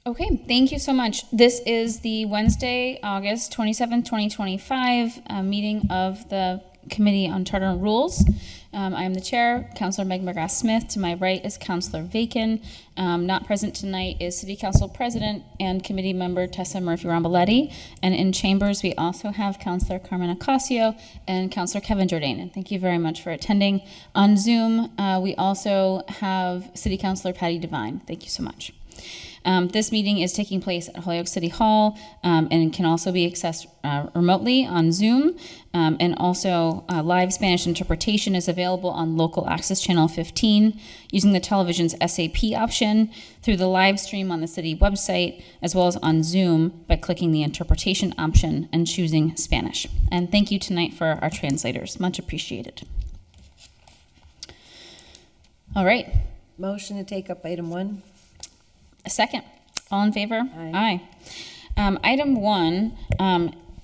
Okay, thank you so much. This is the Wednesday, August 27th, 2025 meeting of the Committee on Charter and Rules. I am the chair, Councilor Meg McGrath-Smith. To my right is Councilor Vacan. Not present tonight is City Council President and Committee Member Tessa Murphy-Ramboletti. And in chambers, we also have Councilor Carmen Ocasio and Councilor Kevin Jordan. And thank you very much for attending. On Zoom, we also have City Councilor Patty Devine. Thank you so much. This meeting is taking place at Holyoke City Hall and can also be accessed remotely on Zoom. And also, live Spanish interpretation is available on Local Access Channel 15 using the television's SAP option, through the live stream on the city website, as well as on Zoom by clicking the interpretation option and choosing Spanish. And thank you tonight for our translators. Much appreciated. All right. Motion to take up item 1. A second. All in favor? Aye. Item 1,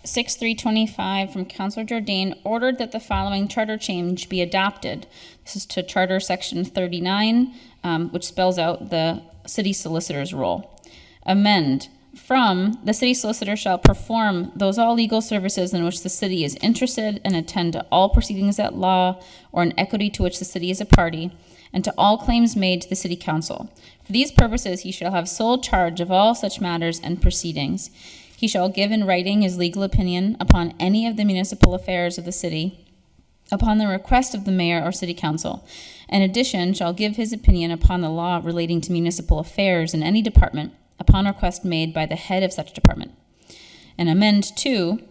6325 from Councilor Jordan, ordered that the following charter change be adopted. This is to Charter Section 39, which spells out the city solicitor's role. Amend from: the city solicitor shall perform those all legal services in which the city is interested and attend to all proceedings at law or in equity to which the city is a party, and to all claims made to the city council. For these purposes, he shall have sole charge of all such matters and proceedings. He shall give in writing his legal opinion upon any of the municipal affairs of the city, upon the request of the mayor or city council. In addition, shall give his opinion upon the law relating to municipal affairs in any department, upon request made by the head of such department. And amend 2,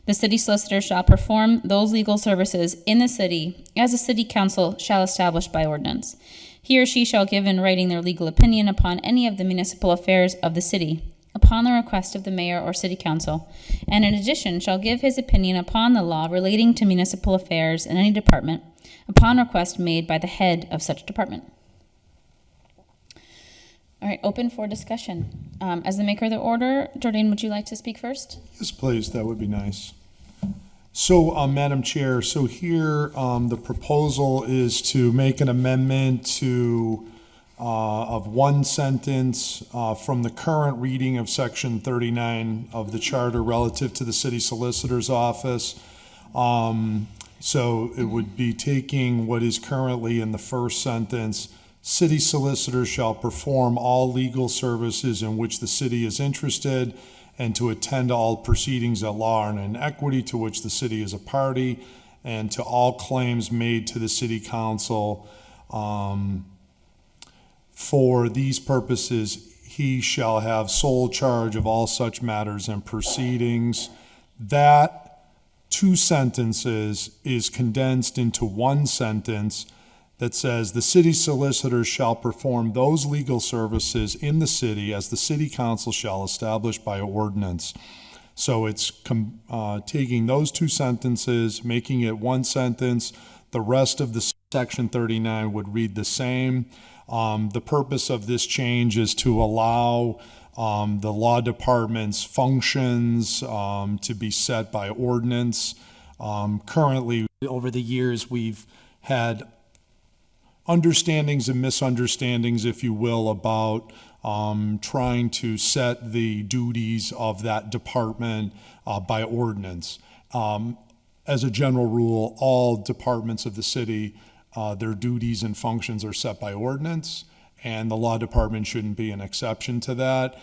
the city solicitor shall perform those legal services in the city as the city council shall establish by ordinance. He or she shall give in writing their legal opinion upon any of the municipal affairs of the city, upon the request of the mayor or city council, and in addition shall give his opinion upon the law relating to municipal affairs in any department, upon request made by the head of such department. All right, open for discussion. As the maker of the order, Jordan, would you like to speak first? Yes, please. That would be nice. So, Madam Chair, so here the proposal is to make an amendment to of one sentence from the current reading of Section 39 of the Charter relative to the City Solicitor's Office. So it would be taking what is currently in the first sentence: city solicitor shall perform all legal services in which the city is interested and to attend to all proceedings at law and in equity to which the city is a party, and to all claims made to the city council. For these purposes, he shall have sole charge of all such matters and proceedings. That 2 sentences is condensed into one sentence that says the city solicitor shall perform those legal services in the city as the city council shall establish by ordinance. So it's taking those 2 sentences, making it one sentence. The rest of the Section 39 would read the same. The purpose of this change is to allow the law department's functions to be set by ordinance. Currently, over the years, we've had understandings and misunderstandings, if you will, about trying to set the duties of that department by ordinance. As a general rule, all departments of the city, their duties and functions are set by ordinance, and the law department shouldn't be an exception to that.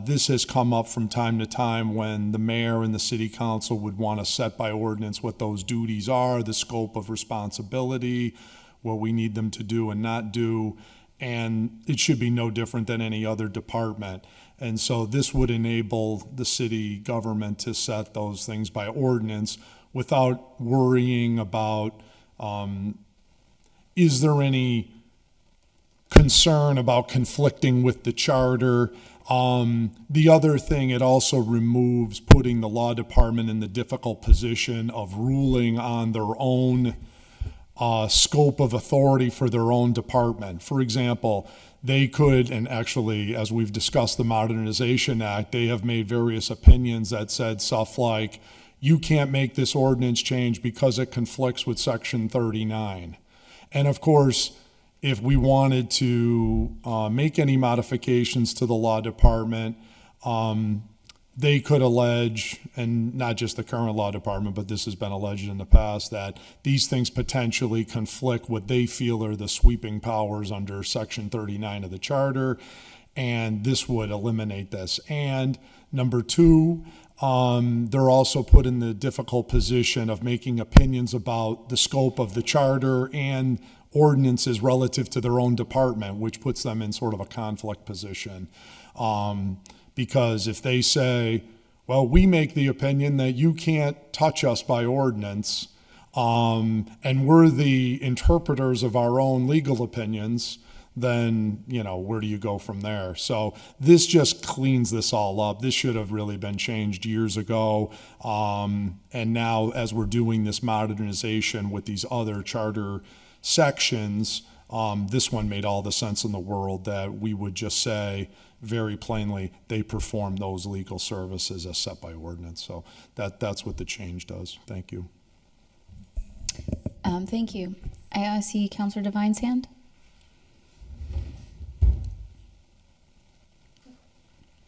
This has come up from time to time when the mayor and the city council would want to set by ordinance what those duties are, the scope of responsibility, what we need them to do and not do, and it should be no different than any other department. And so this would enable the city government to set those things by ordinance without worrying about is there any concern about conflicting with the charter. The other thing, it also removes putting the law department in the difficult position of ruling on their own scope of authority for their own department. For example, they could, and actually, as we've discussed the Modernization Act, they have made various opinions that said stuff like, you can't make this ordinance change because it conflicts with Section 39. And of course, if we wanted to make any modifications to the law department, they could allege, and not just the current law department, but this has been alleged in the past, that these things potentially conflict what they feel are the sweeping powers under Section 39 of the Charter, and this would eliminate this. And number two, they're also put in the difficult position of making opinions about the scope of the charter and ordinances relative to their own department, which puts them in sort of a conflict position. Because if they say, well, we make the opinion that you can't touch us by ordinance, and we're the interpreters of our own legal opinions, then, where do you go from there? So this just cleans this all up. This should have really been changed years ago. And now, as we're doing this modernization with these other charter sections, this one made all the sense in the world that we would just say very plainly, they perform those legal services as set by ordinance. So that's what the change does. Thank you. Thank you. I see Councilor Devine's hand.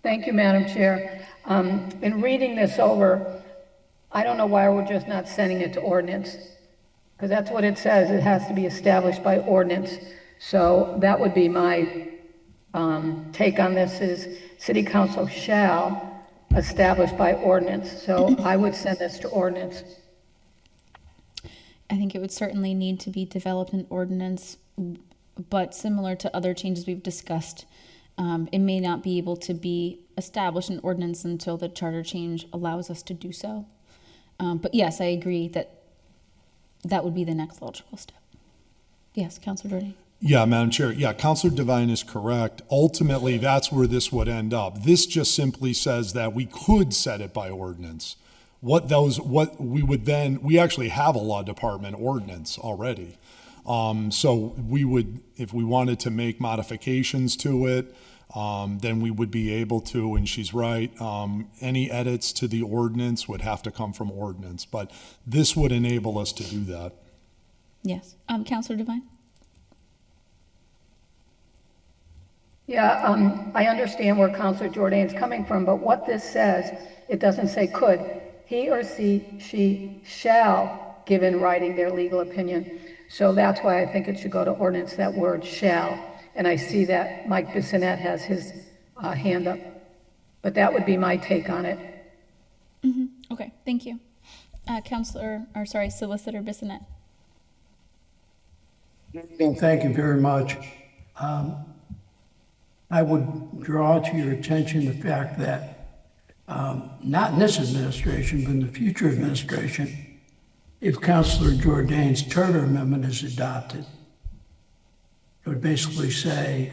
Thank you, Madam Chair. In reading this over, I don't know why we're just not sending it to ordinance, because that's what it says. It has to be established by ordinance. So that would be my take on this is City Council shall establish by ordinance. So I would send this to ordinance. I think it would certainly need to be developed in ordinance, but similar to other changes we've discussed, it may not be able to be established in ordinance until the charter change allows us to do so. But yes, I agree that would be the next logical step. Yes, Councilor Jordan. Yeah, Madam Chair. Yeah, Councilor Devine is correct. Ultimately, that's where this would end up. This just simply says that we could set it by ordinance. We actually have a law department ordinance already. So we would, if we wanted to make modifications to it, then we would be able to, and she's right, any edits to the ordinance would have to come from ordinance, but this would enable us to do that. Yes. Councilor Devine? Yeah, I understand where Councilor Jordan's coming from, but what this says, it doesn't say could. He or she shall give in writing their legal opinion. So that's why I think it should go to ordinance, that word shall. And I see that Mike Bissonette has his hand up. But that would be my take on it. Mm-hmm. Okay, thank you. Solicitor Bissonette. Thank you very much. I would draw to your attention the fact that not in this administration, but in the future administration, if Councilor Jordan's charter amendment is adopted, it would basically say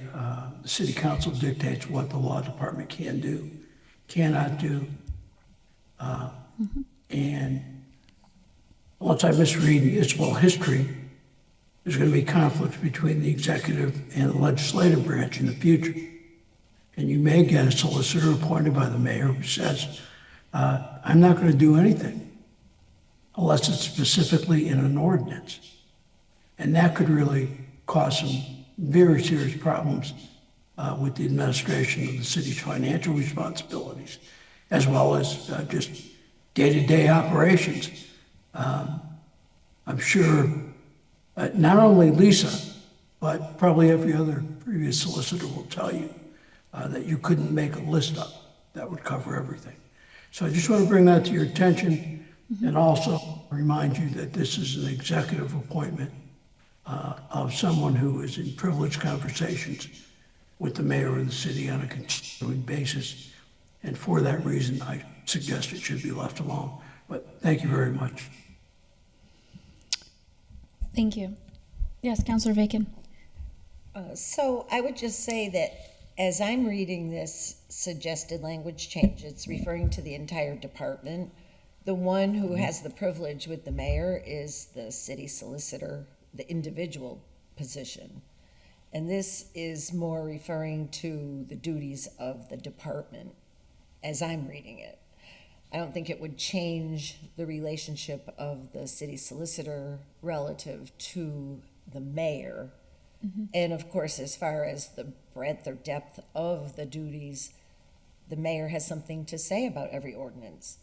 the city council dictates what the law department can do, cannot do. And once I misread municipal history, there's going to be conflicts between the executive and the legislative branch in the future. And you may get a solicitor appointed by the mayor who says, I'm not going to do anything unless it's specifically in an ordinance. And that could really cause some very serious problems with the administration of the city's financial responsibilities, as well as just day-to-day operations. I'm sure not only Lisa, but probably every other previous solicitor will tell you that you couldn't make a list up that would cover everything. So I just want to bring that to your attention and also remind you that this is an executive appointment of someone who is in privileged conversations with the mayor of the city on a continuing basis. And for that reason, I suggest it should be left alone. But thank you very much. Thank you. Yes, Councilor Bacon. So I would just say that as I'm reading this suggested language change, it's referring to the entire department. The one who has the privilege with the mayor is the city solicitor, the individual position. And this is more referring to the duties of the department as I'm reading it. I don't think it would change the relationship of the city solicitor relative to the mayor. And of course, as far as the breadth or depth of the duties, the mayor has something to say about every ordinance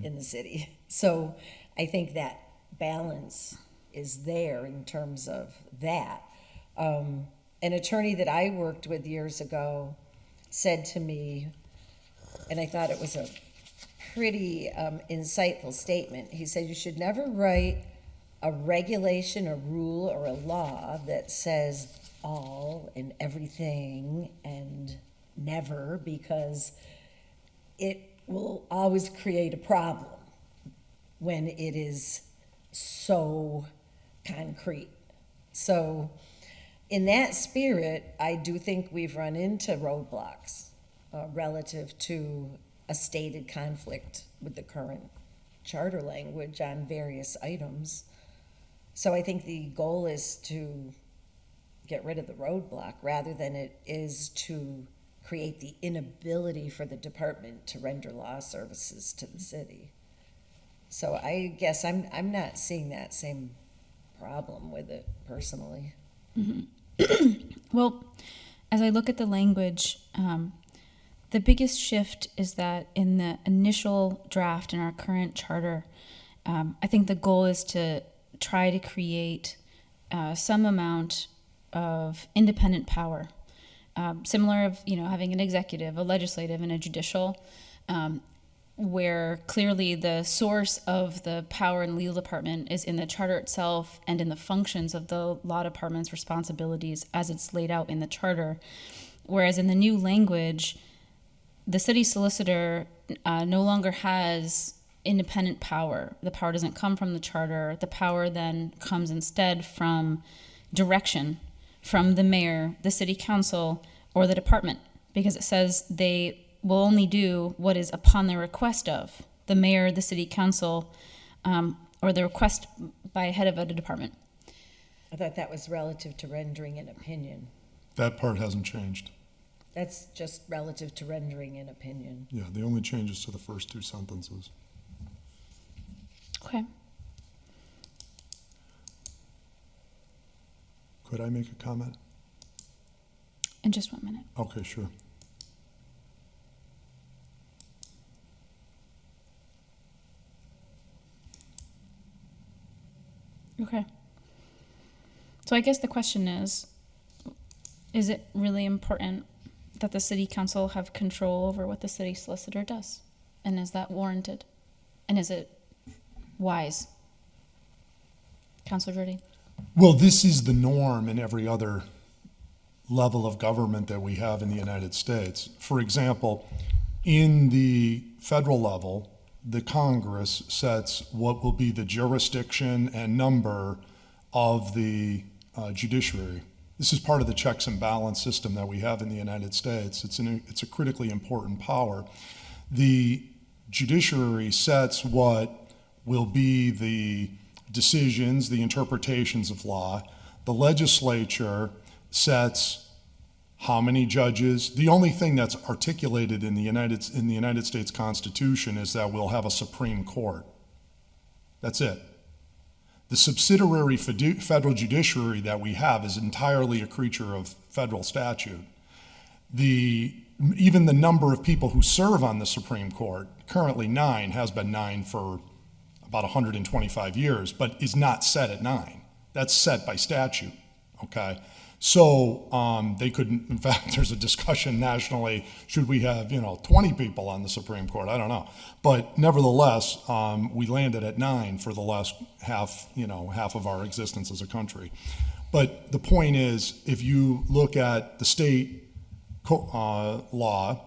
in the city. So I think that balance is there in terms of that. An attorney that I worked with years ago said to me, and I thought it was a pretty insightful statement. He said, you should never write a regulation, a rule, or a law that says all and everything and never, because it will always create a problem when it is so concrete. So in that spirit, I do think we've run into roadblocks relative to a stated conflict with the current charter language on various items. So I think the goal is to get rid of the roadblock rather than it is to create the inability for the department to render law services to the city. So I guess I'm not seeing that same problem with it personally. Well, as I look at the language, the biggest shift is that in the initial draft in our current charter, I think the goal is to try to create some amount of independent power, similar of having an executive, a legislative, and a judicial, where clearly the source of the power in the legal department is in the charter itself and in the functions of the law department's responsibilities as it's laid out in the charter. Whereas in the new language, the city solicitor no longer has independent power. The power doesn't come from the charter. The power then comes instead from direction from the mayor, the city council, or the department, because it says they will only do what is upon the request of the mayor, the city council, or the request by a head of a department. I thought that was relative to rendering an opinion. That part hasn't changed. That's just relative to rendering an opinion. Yeah, the only changes to the first two sentences. Okay. Could I make a comment? In just 1 minute. Okay, sure. Okay. So I guess the question is it really important that the city council have control over what the city solicitor does? And is that warranted? And is it wise? Councilor Jordan? Well, this is the norm in every other level of government that we have in the United States. For example, in the federal level, the Congress sets what will be the jurisdiction and number of the judiciary. This is part of the checks and balance system that we have in the United States. It's a critically important power. The judiciary sets what will be the decisions, the interpretations of law. The legislature sets how many judges. The only thing that's articulated in the United States Constitution is that we'll have a Supreme Court. That's it. The subsidiary federal judiciary that we have is entirely a creature of federal statute. Even the number of people who serve on the Supreme Court, currently 9, has been 9 for about 125 years, but is not set at 9. That's set by statute, okay? So they couldn't, in fact, there's a discussion nationally, should we have, 20 people on the Supreme Court? I don't know. But nevertheless, we landed at 9 for the last half of our existence as a country. But the point is, if you look at the state law,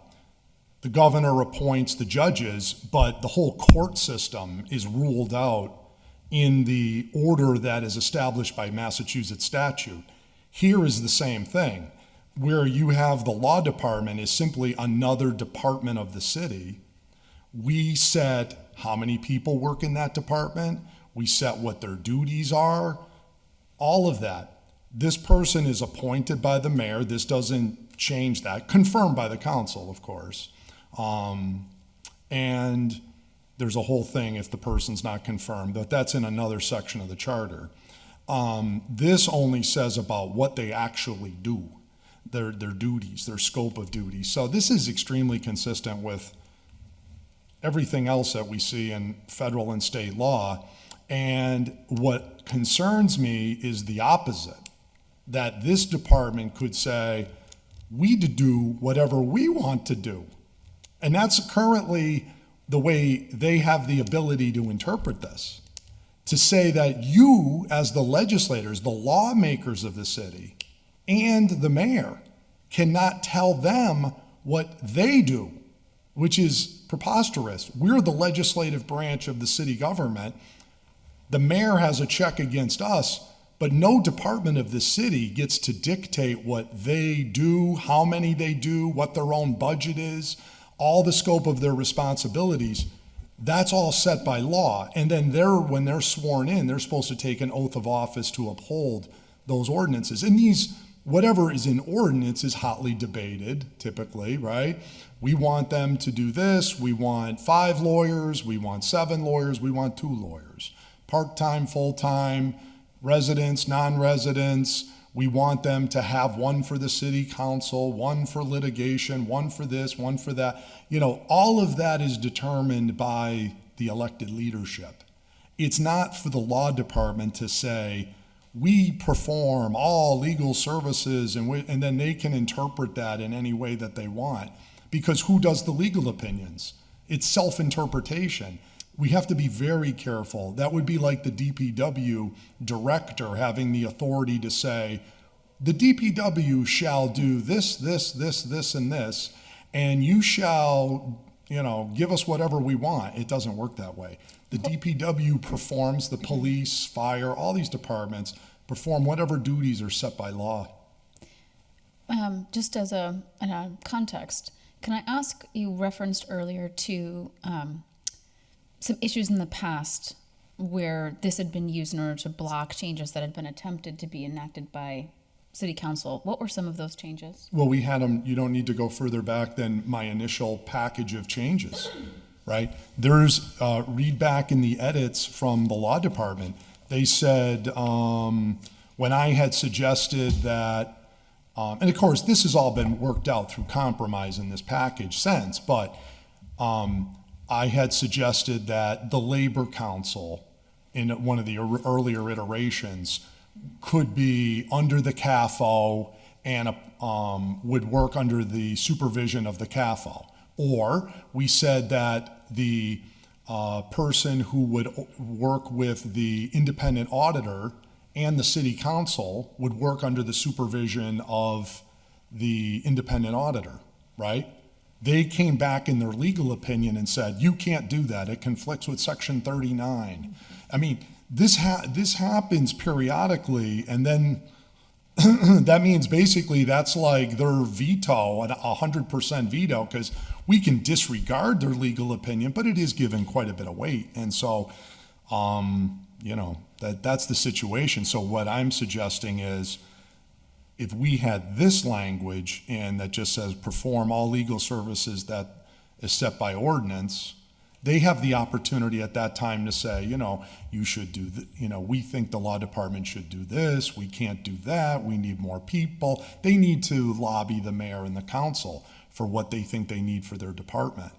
the governor appoints the judges, but the whole court system is ruled out in the order that is established by Massachusetts statute. Here is the same thing, where you have the law department is simply another department of the city. We set how many people work in that department. We set what their duties are, all of that. This person is appointed by the mayor. This doesn't change that. Confirmed by the council, of course. And there's a whole thing if the person's not confirmed, but that's in another section of the charter. This only says about what they actually do, their duties, their scope of duties. So this is extremely consistent with everything else that we see in federal and state law. And what concerns me is the opposite, that this department could say, we do whatever we want to do. And that's currently the way they have the ability to interpret this. To say that you, as the legislators, the lawmakers of the city, and the mayor, cannot tell them what they do, which is preposterous. We're the legislative branch of the city government. The mayor has a check against us, but no department of the city gets to dictate what they do, how many they do, what their own budget is, all the scope of their responsibilities. That's all set by law. And then when they're sworn in, they're supposed to take an oath of office to uphold those ordinances. And whatever is in ordinance is hotly debated, typically, right? We want them to do this. We want 5 lawyers. We want 7 lawyers. We want 2 lawyers. Part-time, full-time, residents, non-residents. We want them to have one for the city council, one for litigation, one for this, one for that. All of that is determined by the elected leadership. It's not for the law department to say, we perform all legal services, and then they can interpret that in any way that they want. Because who does the legal opinions? It's self-interpretation. We have to be very careful. That would be like the DPW director having the authority to say, the DPW shall do this, this, this, this, and this, and you shall, give us whatever we want. It doesn't work that way. The DPW performs, the police, fire, all these departments perform whatever duties are set by law. Just as a context, can I ask, you referenced earlier to some issues in the past where this had been used in order to block changes that had been attempted to be enacted by City Council. What were some of those changes? Well, we had them, you don't need to go further back than my initial package of changes, right? There's, read back in the edits from the law department. They said, when I had suggested that, and of course, this has all been worked out through compromise in this package since, but I had suggested that the Labor Council, in one of the earlier iterations, could be under the CAFO and would work under the supervision of the CAFO. Or we said that the person who would work with the independent auditor and the city council would work under the supervision of the independent auditor, right? They came back in their legal opinion and said, you can't do that. It conflicts with Section 39. I mean, this happens periodically, and then that means basically that's like their veto, a 100% veto, because we can disregard their legal opinion, but it is given quite a bit of weight. And so, that's the situation. So what I'm suggesting is, if we had this language and that just says perform all legal services that is set by ordinance, they have the opportunity at that time to say, you should do, we think the law department should do this, we can't do that, we need more people. They need to lobby the mayor and the council for what they think they need for their department.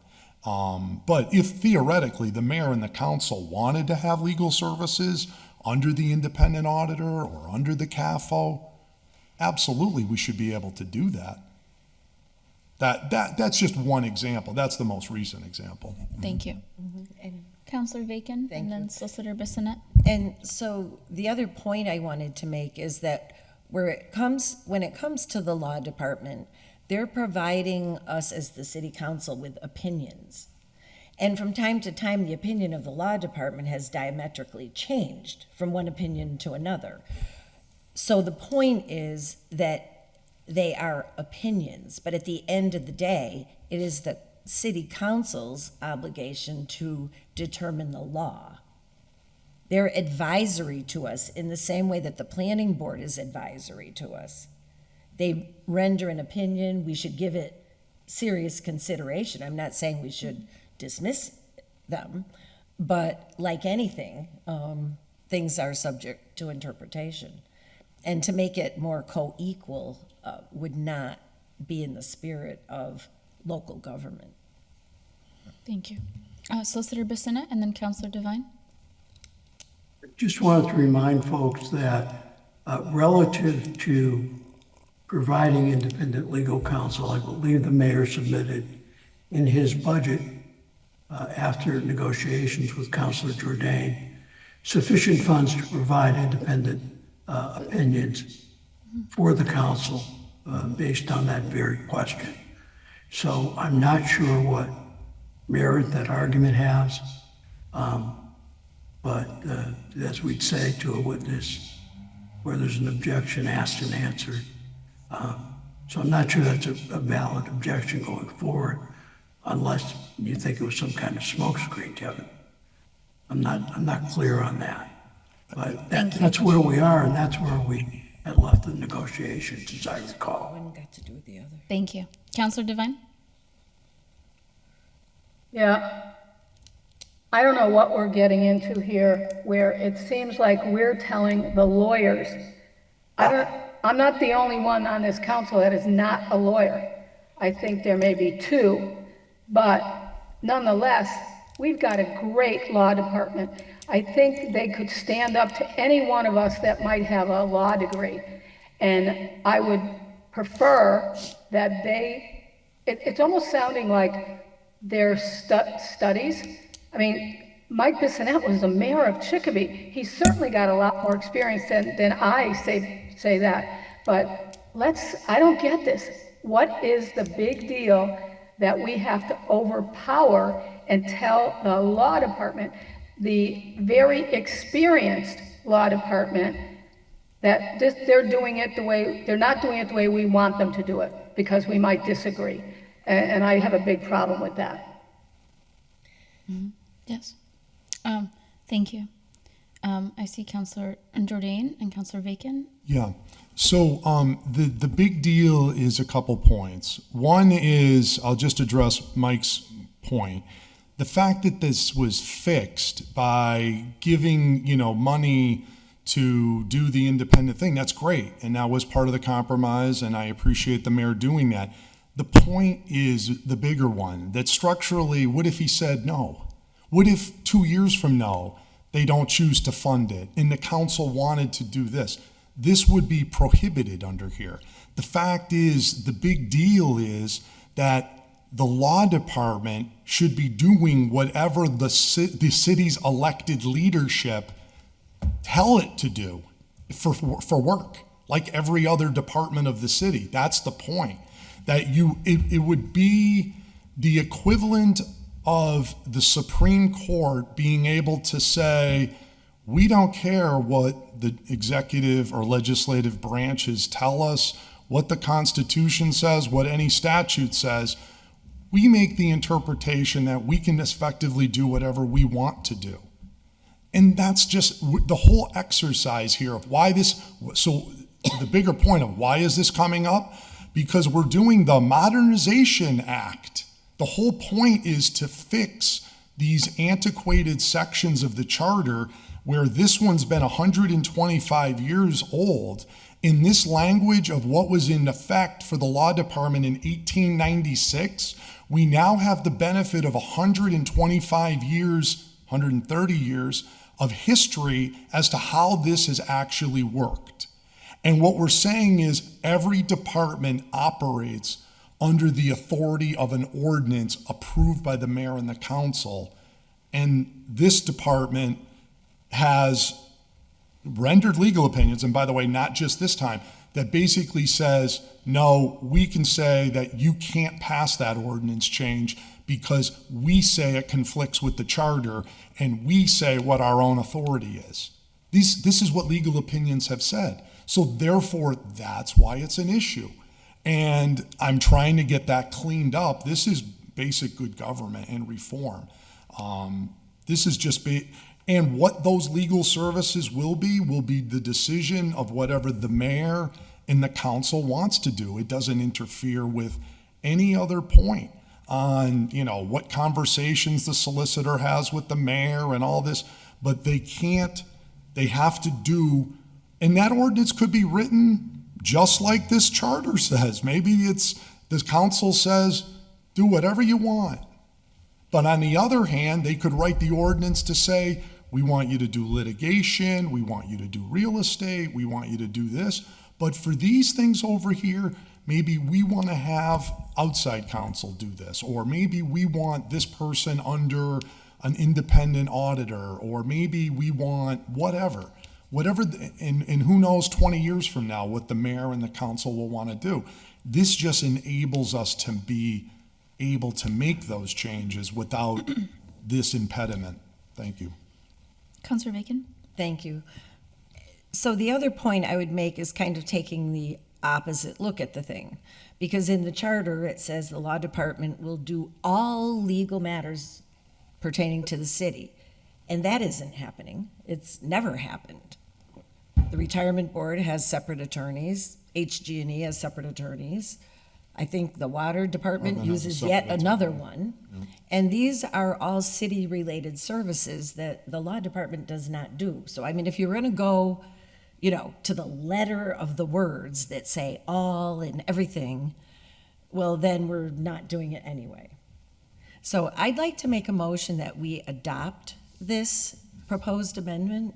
But if theoretically the mayor and the council wanted to have legal services under the independent auditor or under the CAFO, absolutely we should be able to do that. That's just one example. That's the most recent example. Thank you. And Councillor Bacon, and then Solicitor Bissonnette. And so the other point I wanted to make is that when it comes to the law department, they're providing us as the city council with opinions. And from time to time, the opinion of the law department has diametrically changed from one opinion to another. So the point is that they are opinions, but at the end of the day, it is the city council's obligation to determine the law. They're advisory to us in the same way that the planning board is advisory to us. They render an opinion, we should give it serious consideration. I'm not saying we should dismiss them, but like anything, things are subject to interpretation. And to make it more co-equal would not be in the spirit of local government. Thank you. Solicitor Bissonnette and then Counselor Devine. Just wanted to remind folks that relative to providing independent legal counsel, I believe the mayor submitted in his budget after negotiations with Councilor Jourdain, sufficient funds to provide independent opinions for the council based on that very question. So I'm not sure what merit that argument has, but as we'd say to a witness, where there's an objection asked and answered. So I'm not sure that's a valid objection going forward, unless you think it was some kind of smokescreen, Kevin. I'm not clear on that. But that's where we are, and that's where we had left the negotiations, as I recall. One got to do with the other. Thank you. Counselor Devine? Yeah. I don't know what we're getting into here, where it seems like we're telling the lawyers. I'm not the only one on this council that is not a lawyer. I think there may be two, but nonetheless, we've got a great law department. I think they could stand up to any one of us that might have a law degree. And I would prefer that it's almost sounding like their studies. I mean, Mike Bissonnette was the mayor of Chicopee. He's certainly got a lot more experience than I say that. But I don't get this. What is the big deal that we have to overpower and tell the law department, the very experienced law department, that they're not doing it the way we want them to do it, because we might disagree. And I have a big problem with that. Mm-hmm. Yes. Thank you. I see Counselor Jourdain and Counselor Vacan. Yeah. So the big deal is a couple points. One is, I'll just address Mike's point. The fact that this was fixed by giving, money to do the independent thing, that's great. And that was part of the compromise, and I appreciate the mayor doing that. The point is the bigger one, that structurally, what if he said no? What if 2 years from now, they don't choose to fund it and the council wanted to do this? This would be prohibited under here. The fact is, the big deal is that the law department should be doing whatever the city's elected leadership tell it to do for work, like every other department of the city. That's the point. That it would be the equivalent of the Supreme Court being able to say, we don't care what the executive or legislative branches tell us, what the Constitution says, what any statute says. We make the interpretation that we can effectively do whatever we want to do. And that's just the whole exercise here of why this, so the bigger point of why is this coming up? Because we're doing the Modernization Act. The whole point is to fix these antiquated sections of the charter where this one's been 125 years old. In this language of what was in effect for the law department in 1896, we now have the benefit of 125 years, 130 years of history as to how this has actually worked. And what we're saying is every department operates under the authority of an ordinance approved by the mayor and the council. And this department has rendered legal opinions, and by the way, not just this time, that basically says, no, we can say that you can't pass that ordinance change because we say it conflicts with the charter and we say what our own authority is. This is what legal opinions have said. So therefore, that's why it's an issue. And I'm trying to get that cleaned up. This is basic good government and reform. This is just, and what those legal services will be the decision of whatever the mayor and the council wants to do. It doesn't interfere with any other point on, what conversations the solicitor has with the mayor and all this, but they can't They have to do, and that ordinance could be written just like this charter says. Maybe it's, the council says, do whatever you want. But on the other hand, they could write the ordinance to say, we want you to do litigation, we want you to do real estate, we want you to do this. But for these things over here, maybe we want to have outside counsel do this, or maybe we want this person under an independent auditor, or maybe we want whatever, and who knows 20 years from now what the mayor and the council will want to do. This just enables us to be able to make those changes without this impediment. Thank you. Councillor Bacon? Thank you. So the other point I would make is kind of taking the opposite look at the thing. Because in the charter, it says the law department will do all legal matters pertaining to the city. And that isn't happening. It's never happened. The retirement board has separate attorneys. HG&E has separate attorneys. I think the water department uses yet another one. And these are all city-related services that the law department does not do. So, I mean, if you're gonna go, to the letter of the words that say all and everything, well, then we're not doing it anyway. So I'd like to make a motion that we adopt this proposed amendment.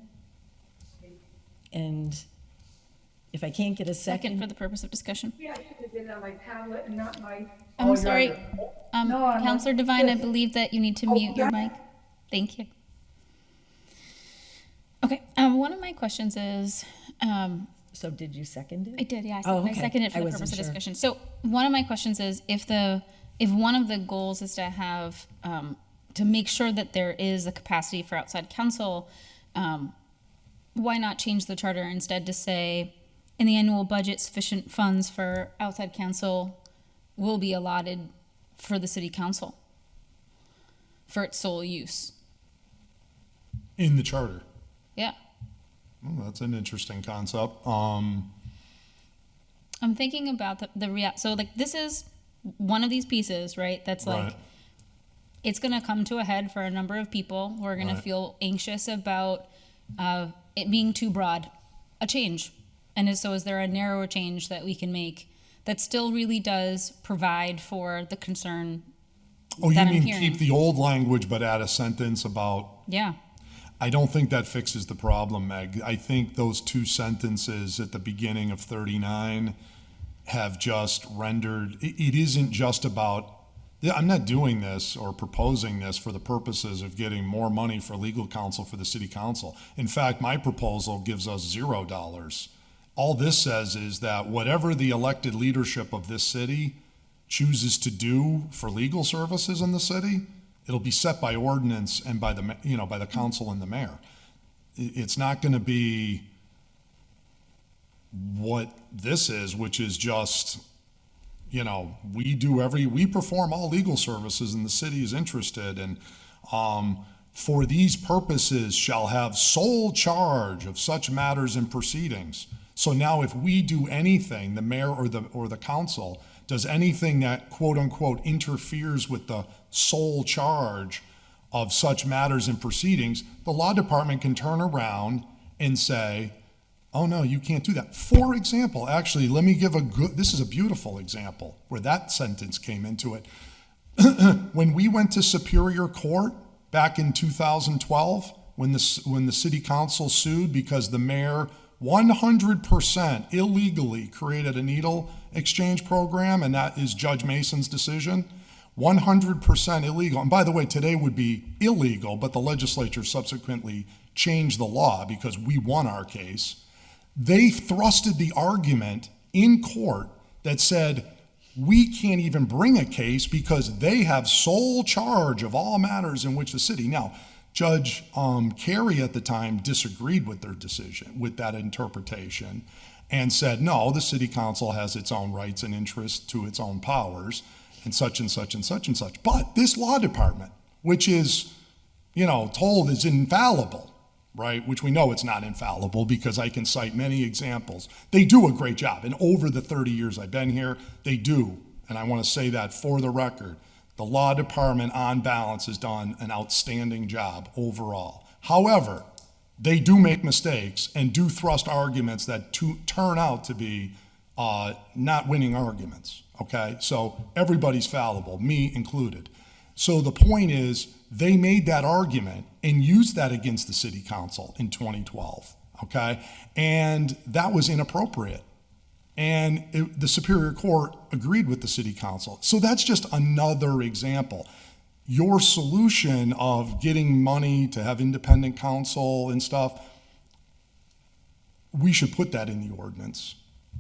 And if I can't get a Second for second, the purpose of discussion. Yeah, I should have did it on my tablet and not my. I'm sorry, No, I'm Councillor not- Devine, I yes. believe that you need to mute your mic. Thank you. Okay, one of my questions is, so did you second it? I did, yeah, Oh, I okay. seconded it for I the wasn't purpose of sure. discussion. So one of my questions is, if one of the goals is to have, to make sure that there is a capacity for outside counsel, why not change the charter instead to say, in the annual budget, sufficient funds for outside counsel will be allotted for the city council for its sole use? In the charter. Yeah. Well, that's an interesting concept. I'm thinking about so like this is one of these pieces, right? That's like, Right. it's going to come to a head for a number of people who are going Right. to feel anxious about it being too broad, a change. And so is there a narrower change that we can make that still really does provide for the concern Oh, you that I'm mean hearing? keep the old language but add a sentence about, Yeah. I don't think that fixes the problem, Meg. I think those two sentences at the beginning of 39 have just rendered, it isn't just about, I'm not doing this or proposing this for the purposes of getting more money for legal counsel for the city council. In fact, my proposal gives us $0. All this says is that whatever the elected leadership of this city chooses to do for legal services in the city, it'll be set by ordinance and by the, by the council and the mayor. It's not going to be what this is, which is just, we perform all legal services and the city is interested, and for these purposes shall have sole charge of such matters and proceedings. So now if we do anything, the mayor or the council does anything that quote unquote interferes with the sole charge of such matters and proceedings, the law department can turn around and say, oh no, you can't do that. For example, actually, let me give this is a beautiful example where that sentence came into it. When we went to Superior Court back in 2012, when the city council sued because the mayor 100% illegally created a needle exchange program, and that is Judge Mason's decision, 100% illegal. And by the way, today would be illegal, but the legislature subsequently changed the law because we won our case. They thrusted the argument in court that said, we can't even bring a case because they have sole charge of all matters in which the city. Now, Judge Carey at the time disagreed with their decision, with that interpretation, and said, no, the city council has its own rights and interests to its own powers, and such and such and such and such. But this law department, which is, told is infallible, right? Which we know it's not infallible because I can cite many examples. They do a great job. And over the 30 years I've been here, they do. And I want to say that for the record. The law department on balance has done an outstanding job overall. However, they do make mistakes and do thrust arguments that turn out to be not winning arguments, okay? So everybody's fallible, me included. So the point is, they made that argument and used that against the city council in 2012, okay? And that was inappropriate. And the Superior Court agreed with the city council. So that's just another example. Your solution of getting money to have independent counsel and stuff, we should put that in the ordinance,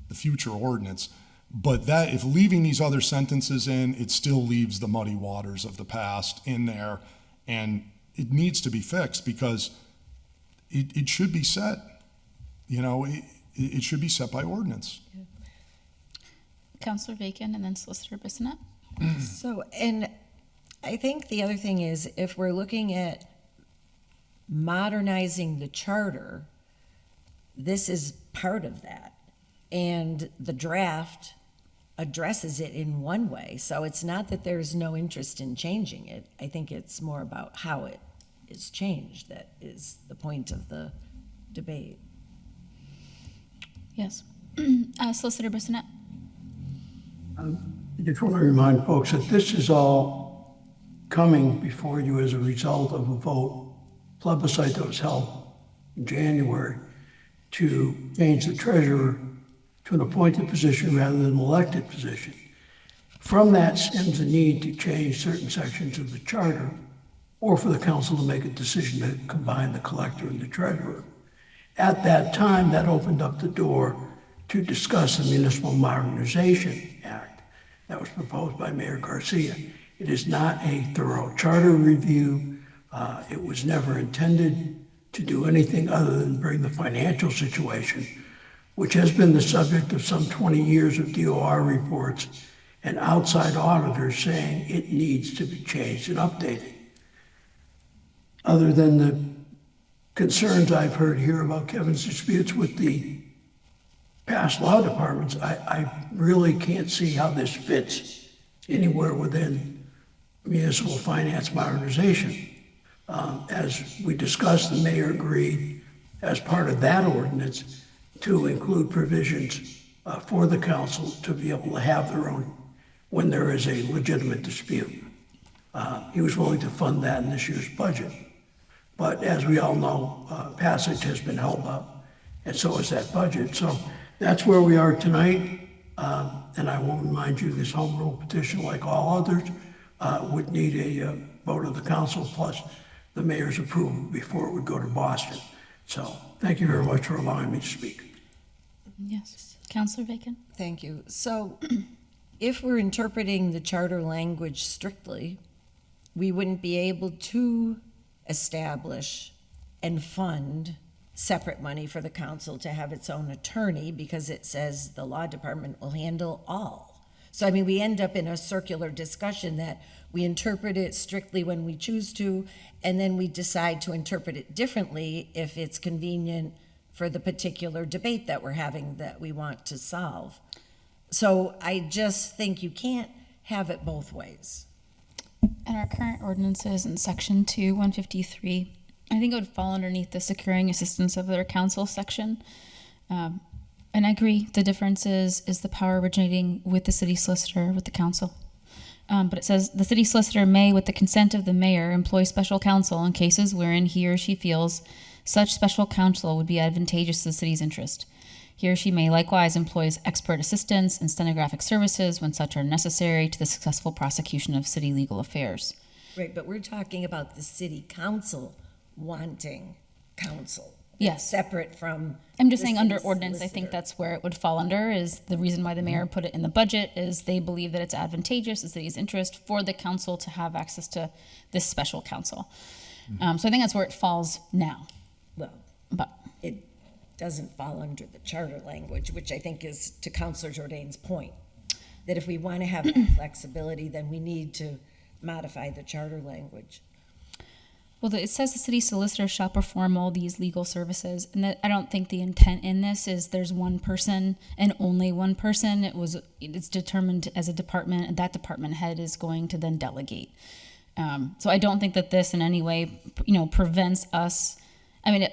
the future ordinance. But that, if leaving these other sentences in, it still leaves the muddy waters of the past in there, and it needs to be fixed because it should be set. You know, it should be set by ordinance. Councillor Bacon and then Solicitor Bissonnette. So, and I think the other thing is, if we're looking at modernizing the charter, this is part of that. And the draft addresses it in one way. So it's not that there's no interest in changing it. I think it's more about how it is changed that is the point of the debate. Yes. Solicitor Bissonnette. I just want to remind folks that this is all coming before you as a result of a vote, plebiscite that was held in January to change the treasurer to an appointed position rather than an elected position. From that stems the need to change certain sections of the charter or for the council to make a decision to combine the collector and the treasurer. At that time, that opened up the door to discuss the Municipal Modernization Act that was proposed by Mayor Garcia. It is not a thorough charter review. It was never intended to do anything other than bring the financial situation, which has been the subject of some 20 years of DOR reports and outside auditors saying it needs to be changed and updated. Other than the concerns I've heard here about Kevin's disputes with the past law departments, I really can't see how this fits anywhere within municipal finance modernization. As we discussed, the mayor agreed as part of that ordinance to include provisions for the council to be able to have their own when there is a legitimate dispute. He was willing to fund that in this year's budget. But as we all know, passage has been held up, and so is that budget. So that's where we are tonight. And I will remind you, this home rule petition, like all others, would need a vote of the council plus the mayor's approval before it would go to Boston. So thank you very much for allowing me to speak. Yes. Councillor Bacon. Thank you. So if we're interpreting the charter language strictly, we wouldn't be able to establish and fund separate money for the council to have its own attorney because it says the law department will handle all. So, I mean, we end up in a circular discussion that we interpret it strictly when we choose to, and then we decide to interpret it differently if it's convenient for the particular debate that we're having that we want to solve. So I just think you can't have it both ways. And our current ordinances in section 2, 153, I think it would fall underneath the securing assistance of their council section. And I agree, the difference is the power originating with the city solicitor, with the council. But it says the city solicitor may, with the consent of the mayor, employ special counsel in cases wherein he or she feels such special counsel would be advantageous to the city's interest. He or she may likewise employ expert assistance and stenographic services when such are necessary to the successful prosecution of city legal affairs. Right, but we're talking about the city council wanting counsel. Yes. Separate from. I'm just the saying under city ordinance, I think solicitor. that's where it would fall under, is the reason why the mayor put it in the budget is they believe that it's advantageous, the city's interest, for the council to have access to this special counsel. So I think that's where it falls now. Well, But it doesn't fall under the charter language, which I think is to Councilor Jourdain's point, that if we want to have that flexibility, then we need to modify the charter language. well, it says the city solicitor shall perform all these legal services, and that I don't think the intent in this is there's one person and only one person. It's determined as a department, and that department head is going to then delegate. So I don't think that this in any way, prevents us. I mean,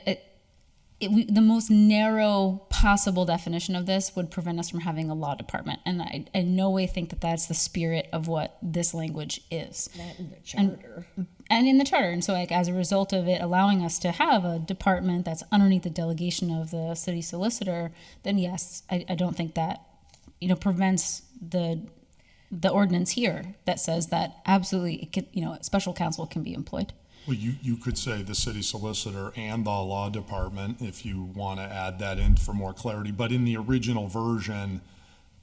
the most narrow possible definition of this would prevent us from having a law department. And I in no way think that that's the spirit of what this language is. Not in the charter. And in the charter. And so like as a result of it allowing us to have a department that's underneath the delegation of the city solicitor, then yes, I don't think that, prevents the ordinance here that says that absolutely it can, special counsel can be employed. Well, you could say the city solicitor and the law department if you want to add that in for more clarity. But in the original version,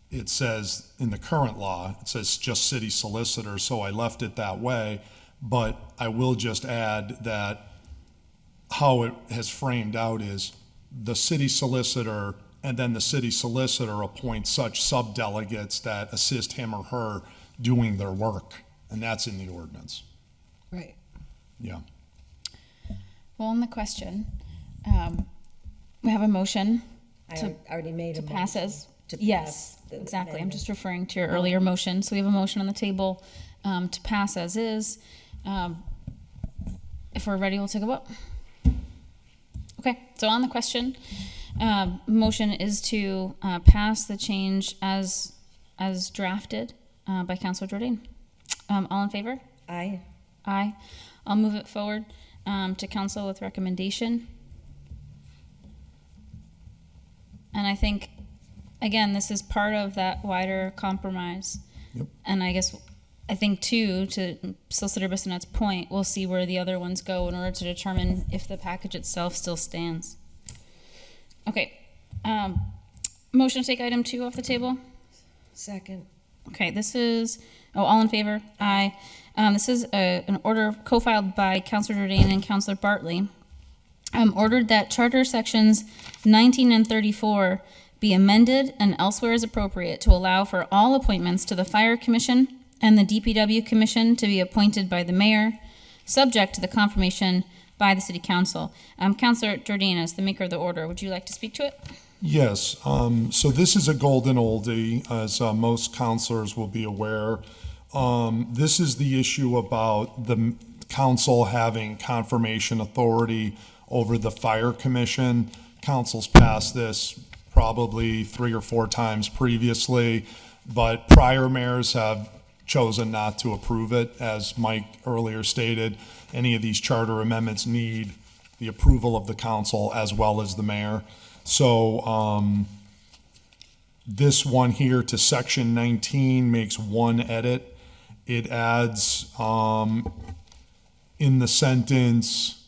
it says, in the current law, it says just city solicitor, so I left it that way. But I will just add that how it has framed out is the city solicitor, and then the city solicitor appoints such subdelegates that assist him or her doing their work. And that's in the ordinance. Right. Yeah. Well, on the question, we have a motion I already made a to motion. pass as. to Yes, pass the exactly. I'm amendment. just referring to your earlier motion. So we have a motion on the table to pass as is. If we're ready, we'll take a vote. Okay, so on the question, motion is to pass the change as drafted by Councilor Jordan. All in favor? Aye. Aye. I'll move it forward to council with recommendation. And I think, again, this is part of that wider compromise. Yep. And I think too, to Solicitor Bissonet's point, we'll see where the other ones go in order to determine if the package itself still stands. Okay. Motion to take item 2 off the table. Second. Okay, this is, all in favor? Aye. This is an order co-filed by Councilor Jordan and Councilor Bartley. Ordered that Charter Sections 19 and 34 be amended and elsewhere as appropriate to allow for all appointments to the Fire Commission and the DPW Commission to be appointed by the mayor, subject to the confirmation by the City Council. Councilor Jordan, as the maker of the order, would you like to speak to it? Yes, so this is a golden oldie, as most counselors will be aware. This is the issue about the council having confirmation authority over the fire commission. Council's passed this probably 3 or 4 times previously, but prior mayors have chosen not to approve it. As Mike earlier stated, any of these charter amendments need the approval of the council as well as the mayor. So this one here to section 19 makes one edit. It adds in the sentence,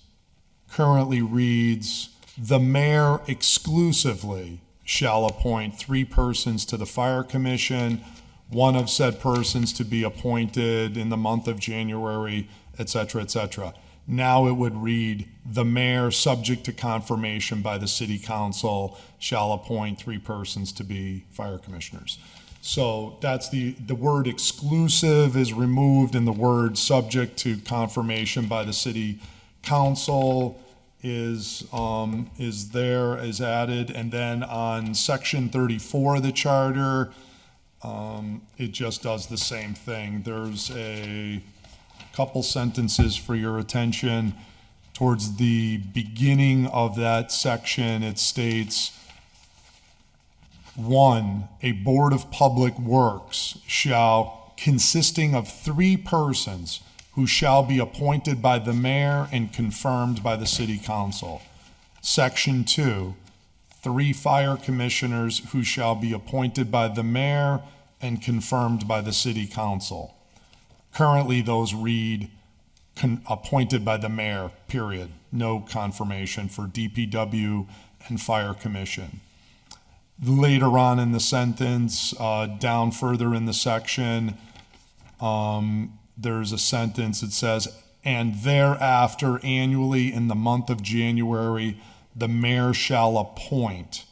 currently reads, the mayor exclusively shall appoint 3 persons to the fire commission, one of said persons to be appointed in the month of January, et cetera, et cetera. Now it would read, the mayor, subject to confirmation by the city council, shall appoint 3 persons to be fire commissioners. So that's the word exclusive is removed and the word subject to confirmation by the city council is added. And then on section 34 of the charter, it just does the same thing. There's a couple sentences for your attention. Towards the beginning of that section, it states, 1, a board of public works shall, consisting of 3 persons who shall be appointed by the mayor and confirmed by the city council. Section 2, 3 fire commissioners who shall be appointed by the mayor and confirmed by the city council. Currently, those read appointed by the mayor, period. No confirmation for DPW and fire commission. Later on in the sentence, down further in the section, there's a sentence that says, and thereafter annually in the month of January, the mayor shall appoint,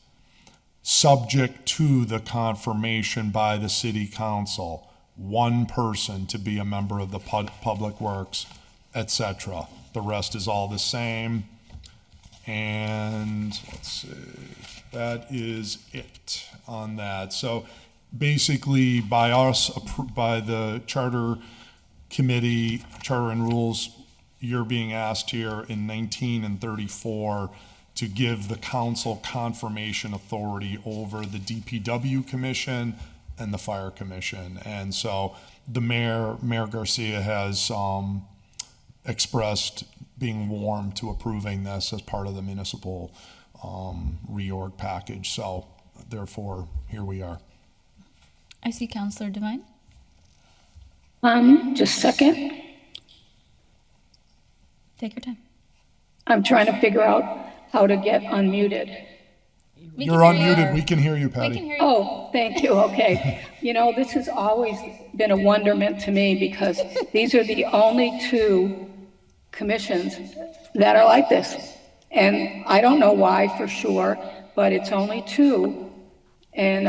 subject to the confirmation by the city council, 1 person to be a member of the public works, etc. The rest is all the same. And let's see, that is it on that. So basically by us, by the charter committee, charter and rules, you're being asked here in 19 and 34 to give the council confirmation authority over the DPW commission and the fire commission. And so the Mayor Garcia has expressed being warm to approving this as part of the municipal reorg package. So therefore, here we are. I see Counselor Devine. Just a second. Take your time. I'm trying to figure out how to get unmuted. We You're can hear you. unmuted. We can hear you, We Patty. can hear you. Oh, thank you, okay. You know, this has always been a wonderment to me because these are the only two commissions that are like this. And I don't know why for sure, but it's only two. And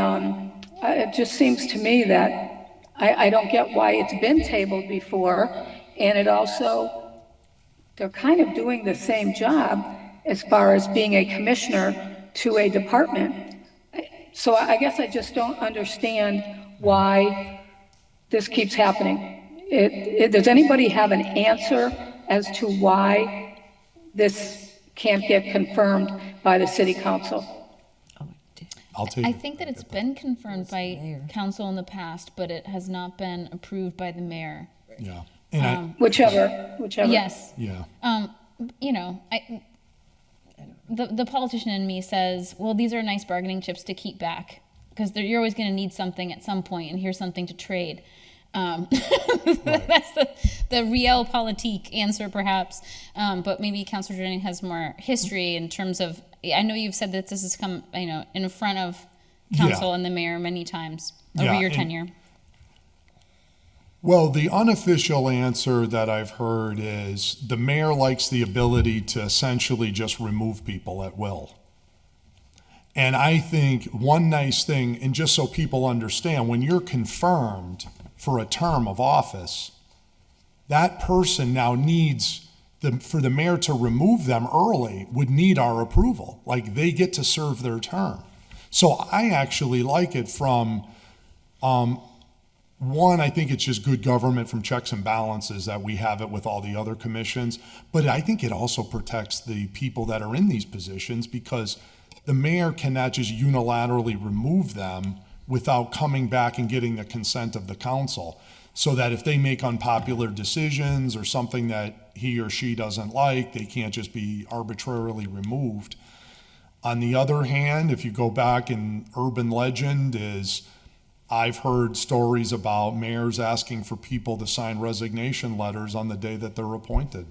it just seems to me that I don't get why it's been tabled before. And it also, they're kind of doing the same job as far as being a commissioner to a department. So I guess I just don't understand why this keeps happening. Does anybody have an answer as to why this can't get confirmed by the city council? I'll take I it. think that it's been confirmed by council in the past, but it has not been approved by the mayor. Yeah. And Whichever. Yes. yeah. You know, the politician in me says, well, these are nice bargaining chips to keep back because you're always going to need something at some point, and here's something to trade. That's the realpolitik answer, perhaps. But maybe Councilor Jennings has more history in terms of. I know you've said that this has come, in front of council and the mayor many times over your tenure. Well, the unofficial answer that I've heard is the mayor likes the ability to essentially just remove people at will. And I think one nice thing, and just so people understand, when you're confirmed for a term of office, that person now needs, for the mayor to remove them early, would need our approval. Like, they get to serve their term. So I actually like it from, one, I think it's just good government from checks and balances that we have it with all the other commissions. But I think it also protects the people that are in these positions because the mayor cannot just unilaterally remove them without coming back and getting the consent of the council. So that if they make unpopular decisions or something that he or she doesn't like, they can't just be arbitrarily removed. On the other hand, if you go back in urban legend is, I've heard stories about mayors asking for people to sign resignation letters on the day that they're appointed.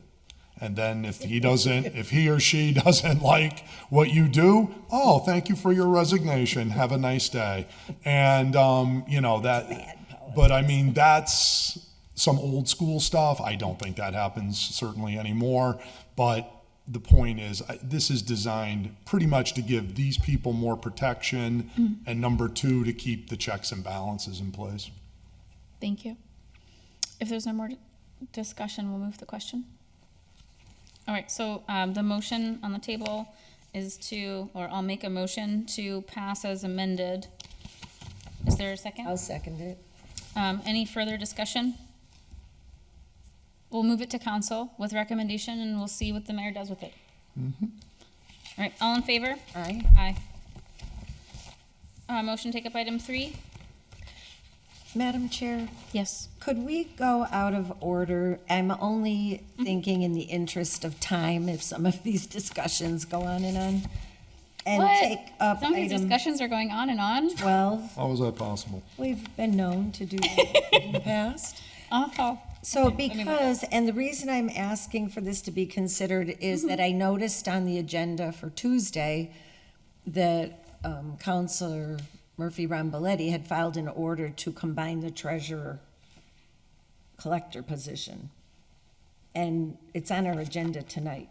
And then if he or she doesn't like what you do, oh, thank you for your resignation. Have a nice day. And, but I mean, that's some old school stuff. I don't think that happens certainly anymore. But the point is, this is designed pretty much to give these people more protection, and number two, to keep the checks and balances in place. Thank you. If there's no more discussion, we'll move the question. All right, so the motion on the table is I'll make a motion to pass as amended. Is there a second? I'll second it. Any further discussion? We'll move it to council with recommendation, and we'll see what the mayor does with it. All right, all in favor? Aye. Aye. Motion to take up item 3? Madam Chair, Yes. could we go out of order? I'm only thinking in the interest of time if some of these discussions go on and on. And What? take up Some of these item discussions are going on and on. 12. How is that possible? We've been known to do that in the past. Oh, So Okay, let me look. and the reason I'm asking for this to be considered is that I noticed on the agenda for Tuesday that Councilor Murphy Ramboletti had filed an order to combine the treasurer-collector position. And it's on our agenda tonight,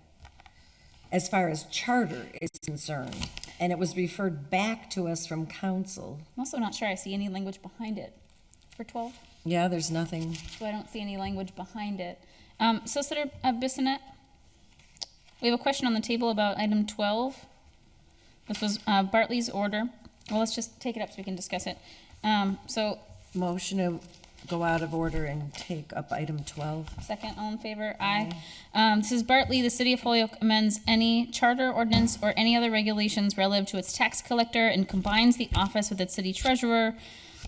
as far as charter is concerned. And it was referred back to us from council. I'm also not sure I see any language behind it for 12. Yeah, there's nothing. So I don't see any language behind it. Solicitor Bissonnette, we have a question on the table about item 12. This was Bartley's order. Well, let's just take it up so we can discuss it. Motion to go out of order and take up item 12. Second, all in favor? Aye. This is Bartley, the City of Holyoke amends any charter, ordinance, or any other regulations relative to its tax collector and combines the office with its city treasurer,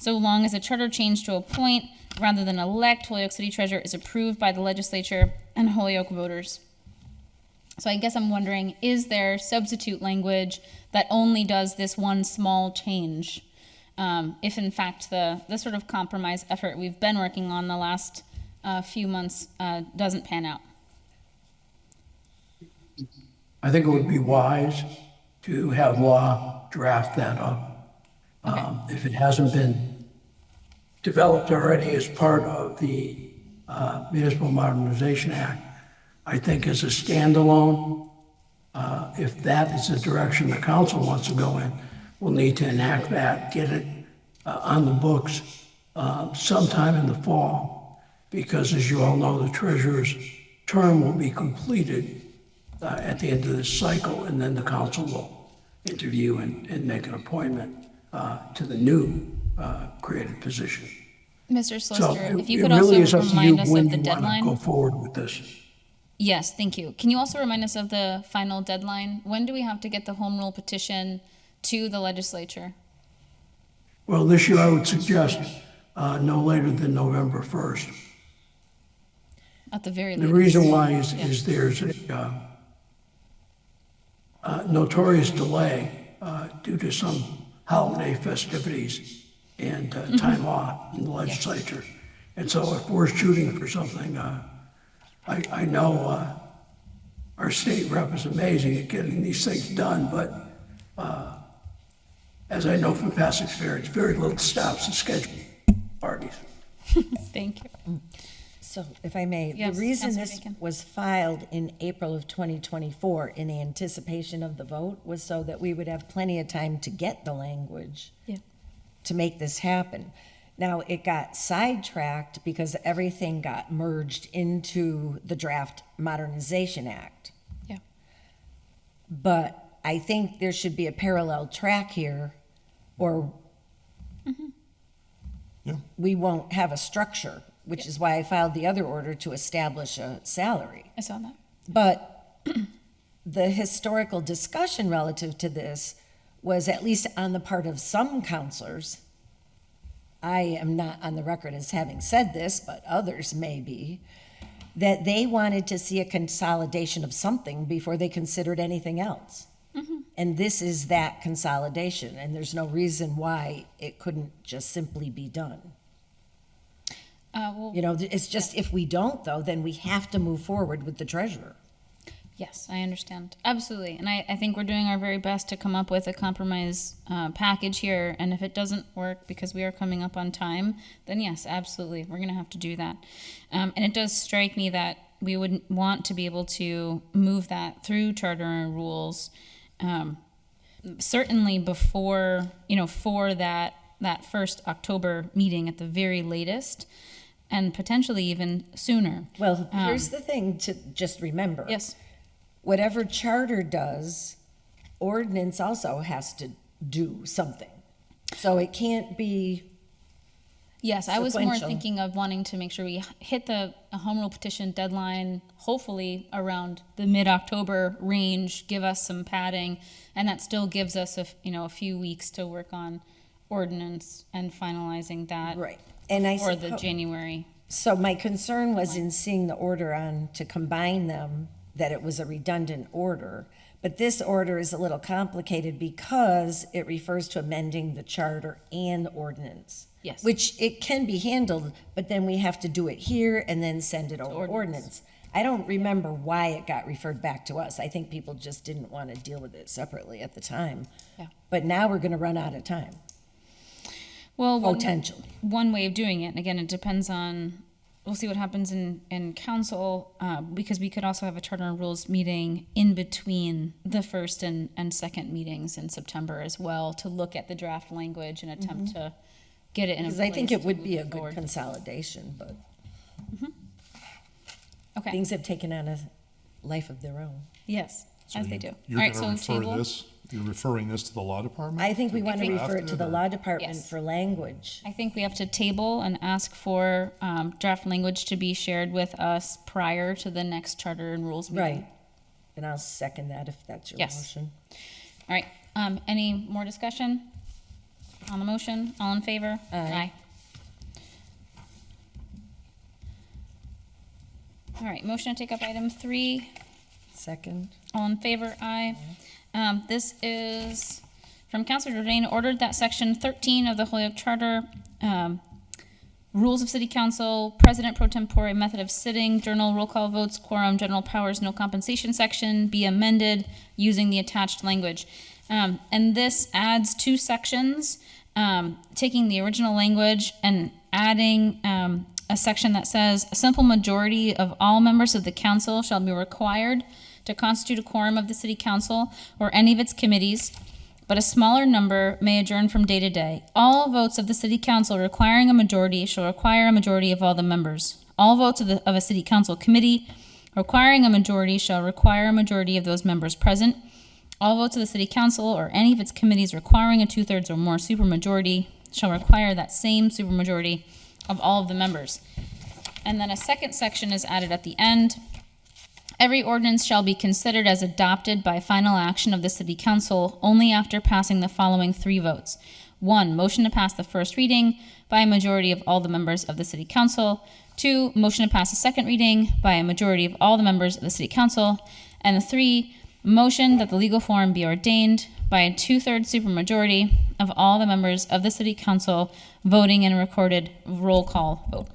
so long as a charter change to appoint rather than elect Holyoke City Treasurer is approved by the legislature and Holyoke voters. So I guess I'm wondering, is there substitute language that only does this one small change? If in fact the sort of compromise effort we've been working on the last few months doesn't pan out. I think it would be wise to have law draft that up. If it hasn't been developed already as part of the Municipal Modernization Act, I think as a standalone, if that is the direction the council wants to go in, we'll need to enact that, get it on the books sometime in the fall, because as you all know, the treasurer's term will be completed at the end of this cycle, and then the council will interview and make an appointment to the new created position. Mr. So Solicitor, if you it could really also is up to you remind us when of the you want to deadline. go forward with this. Yes, thank you. Can you also remind us of the final deadline? When do we have to get the home rule petition to the legislature? Well, this year I would suggest no later than November 1st. At the very The least. reason why is there's a notorious delay due to some holiday festivities and time off in the legislature. And so if we're shooting for something, I know our state rep is amazing at getting these things done, but as I know from past experience, very little stops and schedule parties. Thank you. So if I may, Yes, the reason Councilor this Bacon. was filed in April of 2024 in anticipation of the vote was so that we would have plenty of time to get the language Yeah. to make this happen. Now, it got sidetracked because everything got merged into the draft Modernization Act. Yeah. But I think there should be a parallel track here, or Yeah. we won't have a structure, which is why I filed the other order to establish a salary. I saw that. But the historical discussion relative to this was, at least on the part of some counselors, I am not on the record as having said this, but others may be, that they wanted to see a consolidation of something before they considered anything else. And this is that consolidation, and there's no reason why it couldn't just simply be done. Well, You know, it's just, if we don't, though, then we have to move forward with the treasurer. yes, I understand. Absolutely. And I think we're doing our very best to come up with a compromise package here. And if it doesn't work because we are coming up on time, then yes, absolutely, we're going to have to do that. And it does strike me that we would want to be able to move that through charter and rules, certainly before, for that first October meeting at the very latest, and potentially even sooner. Well, here's the thing to just remember. Yes. Whatever charter does, ordinance also has to do something. So it can't be, Yes, I was more sequential. thinking of wanting to make sure we hit the home rule petition deadline, hopefully around the mid-October range, give us some padding, and that still gives us a few weeks to work on ordinance and finalizing that right. And I for the suppose, January. so my concern was in seeing the order on to combine them, that it was a redundant order. But this order is a little complicated because it refers to amending the charter and ordinance. Yes. Which it can be handled, but then we have to do it here and then send it over to ordinance. I don't remember why it got referred back to us. I think people just didn't want to deal with it separately at the time. Yeah. But now we're going to run out of time, Well, potentially. one way of doing it, and again, it depends on, we'll see what happens in council, because we could also have a charter and rules meeting in between the first and second meetings in September as well, to look at the draft language and attempt to get it in a Because place I think it to would move be a good forward. consolidation, but Okay, things have taken on a life of their own. yes. So As they you- do. You're All right, gonna so refer table? this, you're referring this to the law department? I think we want to think- refer it to the law department Yes. for language. I think we have to table and ask for draft language to be shared with us prior to the next charter and rules meeting. Right. And I'll second that if that's your Yes. motion. All right, any more discussion on the motion? All in favor? Aye. All right, motion to take up item 3. Second. All in favor? Aye. This is from Councilor Jordan, ordered that section 13 of the Holyoke Charter, rules of city council, president pro tempore, method of sitting, journal, roll call votes, quorum, general powers, no compensation section be amended using the attached language. And this adds 2 sections, taking the original language and adding a section that says, a simple majority of all members of the council shall be required to constitute a quorum of the city council or any of its committees, but a smaller number may adjourn from day to day. All votes of the city council requiring a majority shall require a majority of all the members. All votes of a city council committee requiring a majority shall require a majority of those members present. All votes of the city council or any of its committees requiring a 2/3 or more supermajority shall require that same supermajority of all of the members. And then a second section is added at the end. Every ordinance shall be considered as adopted by final action of the city council only after passing the following 3 votes. 1, motion to pass the first reading by a majority of all the members of the city council. 2, motion to pass the second reading by a majority of all the members of the city council. And 3, motion that the legal form be ordained by a 2/3 supermajority of all the members of the city council voting in a recorded roll call vote.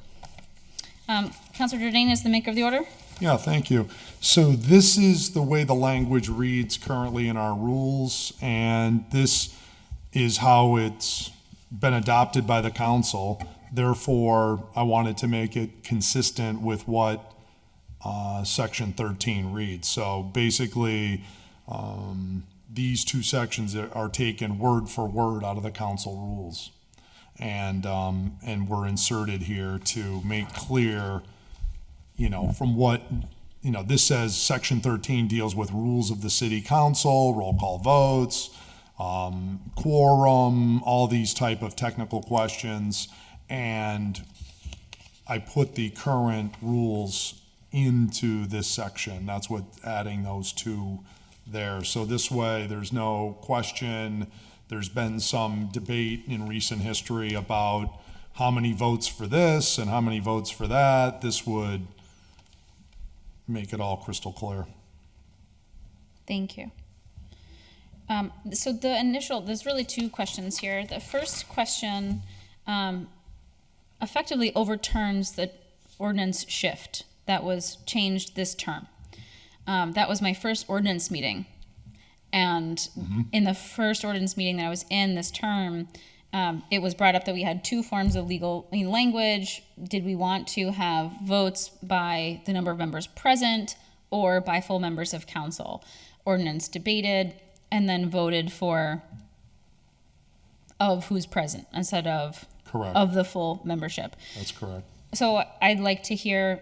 Councilor Jordan is the maker of the order. Yeah, thank you. So this is the way the language reads currently in our rules, and this is how it's been adopted by the council. Therefore, I wanted to make it consistent with what Section 13 reads. So basically, these 2 sections are taken word for word out of the council rules, and were inserted here to make clear, from what, this says Section 13 deals with rules of the city council, roll call votes, quorum, all these type of technical questions. And I put the current rules into this section. That's what adding those 2 there. So this way, there's no question. There's been some debate in recent history about how many votes for this and how many votes for that. This would make it all crystal clear. Thank you. So there's really 2 questions here. The first question effectively overturns the ordinance shift that was changed this term. That was my first ordinance meeting. And in the first ordinance meeting that I was in this term, it was brought up that we had 2 forms of legal language. Did we want to have votes by the number of members present or by full members of council? Ordinance debated and then voted for of who's present instead of Correct. of the full membership. That's correct. So I'd like to hear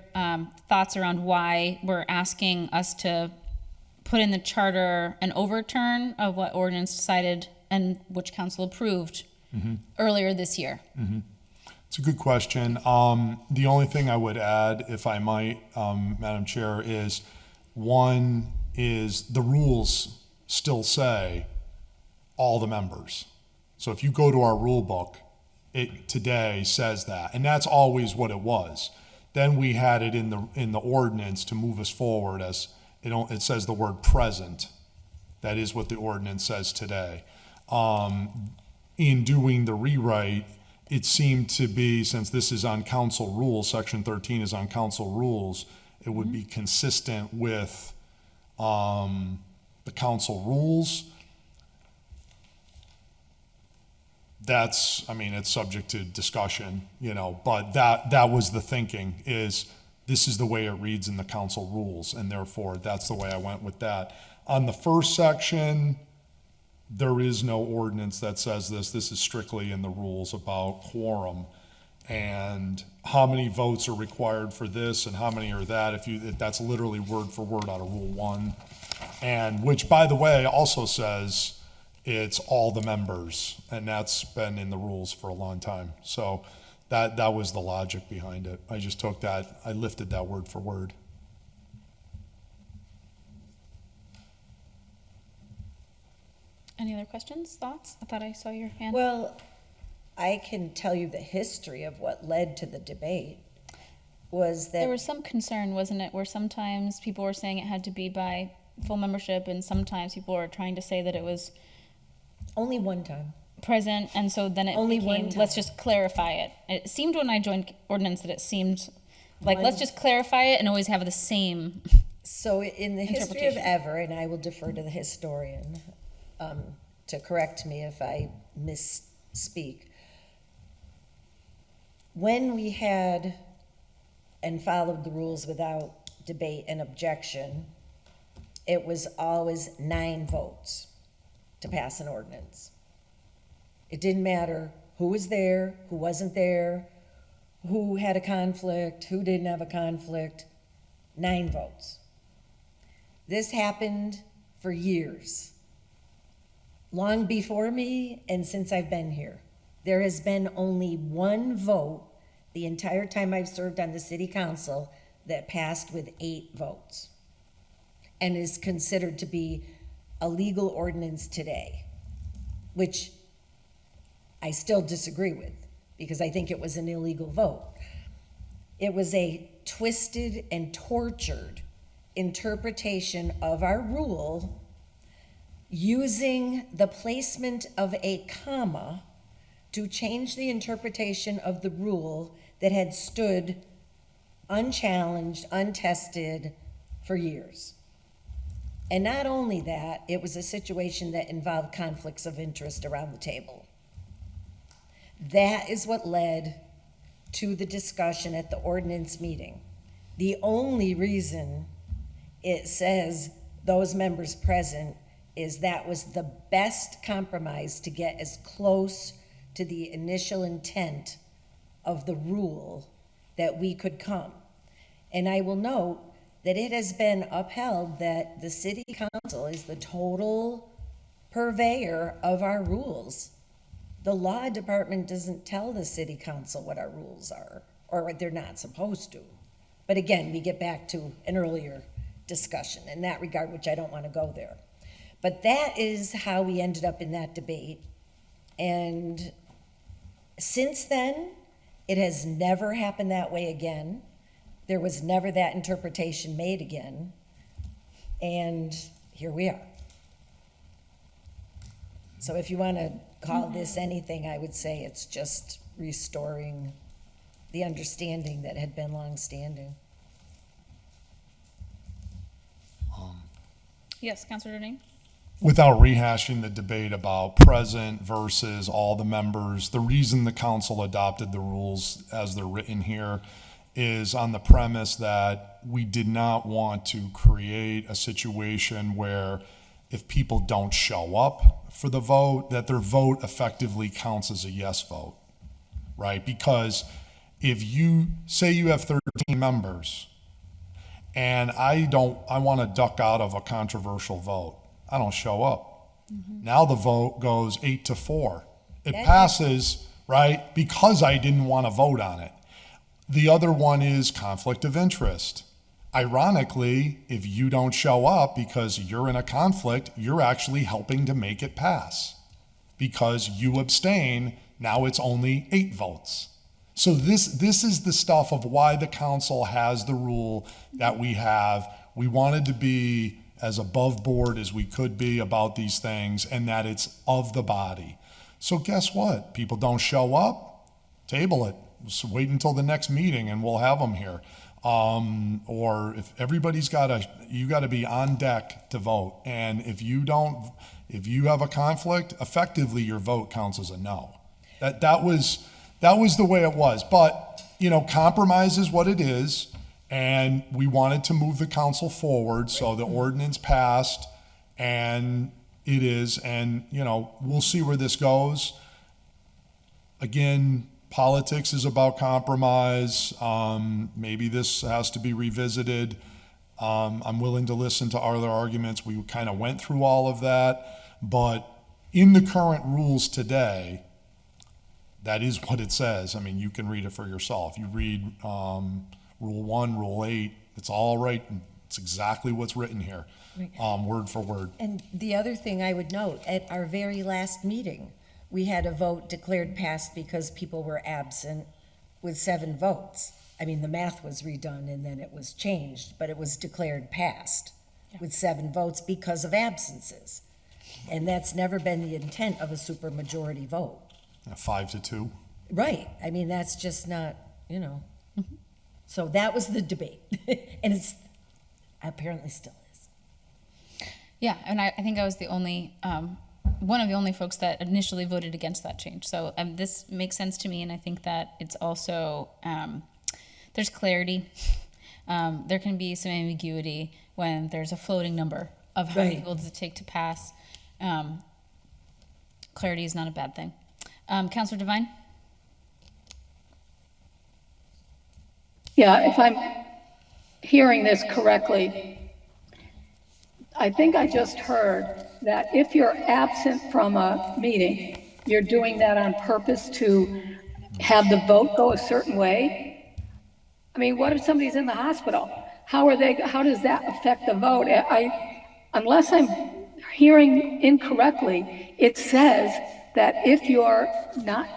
thoughts around why we're asking us to put in the charter an overturn of what ordinance decided and which council approved earlier this year. It's a good question. The only thing I would add, if I might, Madam Chair, is one is the rules still say all the members. So if you go to our rule book, it today says that, and that's always what it was. Then we had it in the ordinance to move us forward as it says the word present. That is what the ordinance says today. In doing the rewrite, it seemed to be, since this is on council rules, Section 13 is on council rules, it would be consistent with the council rules. That's, it's subject to discussion, but that was the thinking, is this is the way it reads in the council rules, and therefore that's the way I went with that. On the first section, there is no ordinance that says this. This is strictly in the rules about quorum and how many votes are required for this and how many are that. If that's literally word for word out of Rule 1. And which, by the way, also says it's all the members, and that's been in the rules for a long time. So that was the logic behind it. I just took that, I lifted that word for word. Any other questions, thoughts? I thought I saw your hand. Well, I can tell you the history of what led to the debate was There that was some concern, wasn't it, where sometimes people were saying it had to be by full membership, and sometimes people were trying to say that it was only one time. present, and so then it Only one became, time. let's just clarify it. It seemed when I joined ordinance that it seemed like, One- let's just clarify it and always have the same. So in the history of Interpretation. ever, and I will defer to the historian to correct me if I misspeak, when we had and followed the rules without debate and objection, it was always 9 votes to pass an ordinance. It didn't matter who was there, who wasn't there, who had a conflict, who didn't have a conflict, 9 votes. This happened for years, long before me and since I've been here. There has been only 1 vote the entire time I've served on the city council that passed with 8 votes and is considered to be a legal ordinance today, which I still disagree with because I think it was an illegal vote. It was a twisted and tortured interpretation of our rule using the placement of a comma to change the interpretation of the rule that had stood unchallenged, untested for years. And not only that, it was a situation that involved conflicts of interest around the table. That is what led to the discussion at the ordinance meeting. The only reason it says those members present is that was the best compromise to get as close to the initial intent of the rule that we could come. And I will note that it has been upheld that the city council is the total purveyor of our rules. The law department doesn't tell the city council what our rules are, or they're not supposed to. But again, we get back to an earlier discussion in that regard, which I don't want to go there. But that is how we ended up in that debate. And since then, it has never happened that way again. There was never that interpretation made again. And here we are. So if you want to call this anything, I would say it's just restoring the understanding that had been longstanding. Yes, Councilor Jordan? Without rehashing the debate about present versus all the members, the reason the council adopted the rules as they're written here is on the premise that we did not want to create a situation where if people don't show up for the vote, that their vote effectively counts as a yes vote, right? Because if you say you have 13 members and I want to duck out of a controversial vote, I don't show up. Now the vote goes 8-4. It passes, right? Because I didn't want to vote on it. The other one is conflict of interest. Ironically, if you don't show up because you're in a conflict, you're actually helping to make it pass. Because you abstain, now it's only 8 votes. So this is the stuff of why the council has the rule that we have. We wanted to be as above board as we could be about these things, and that it's of the body. So guess what? People don't show up, table it. Just wait until the next meeting and we'll have them here. Or if everybody's you got to be on deck to vote. And if you have a conflict, effectively your vote counts as a no. That was the way it was. But, compromise is what it is. And we wanted to move the council forward. So the ordinance passed and it is, and, we'll see where this goes. Again, politics is about compromise. Maybe this has to be revisited. I'm willing to listen to other arguments. We kind of went through all of that, but in the current rules today, that is what it says. I mean, you can read it for yourself. You read Rule 1, Rule 8, it's all right. It's exactly what's written here, word for word. And the other thing I would note, at our very last meeting, we had a vote declared passed because people were absent with 7 votes. I mean, the math was redone and then it was changed, but it was declared passed with 7 votes because of absences. And that's never been the intent of a supermajority vote. 5-2. Right. I mean, that's just not, you know. So that was the debate. And it's apparently still is. Yeah, and I think I was the only, one of the only folks that initially voted against that change. So this makes sense to me, and I think that it's also, there's clarity. There can be some ambiguity when there's a floating number of how many votes it take to pass. Clarity is not a bad thing. Councilor Devine? Yeah, if I'm hearing this correctly, I think I just heard that if you're absent from a meeting, you're doing that on purpose to have the vote go a certain way. I mean, what if somebody's in the hospital? How does that affect the vote? Unless I'm hearing incorrectly, it says that if you're not,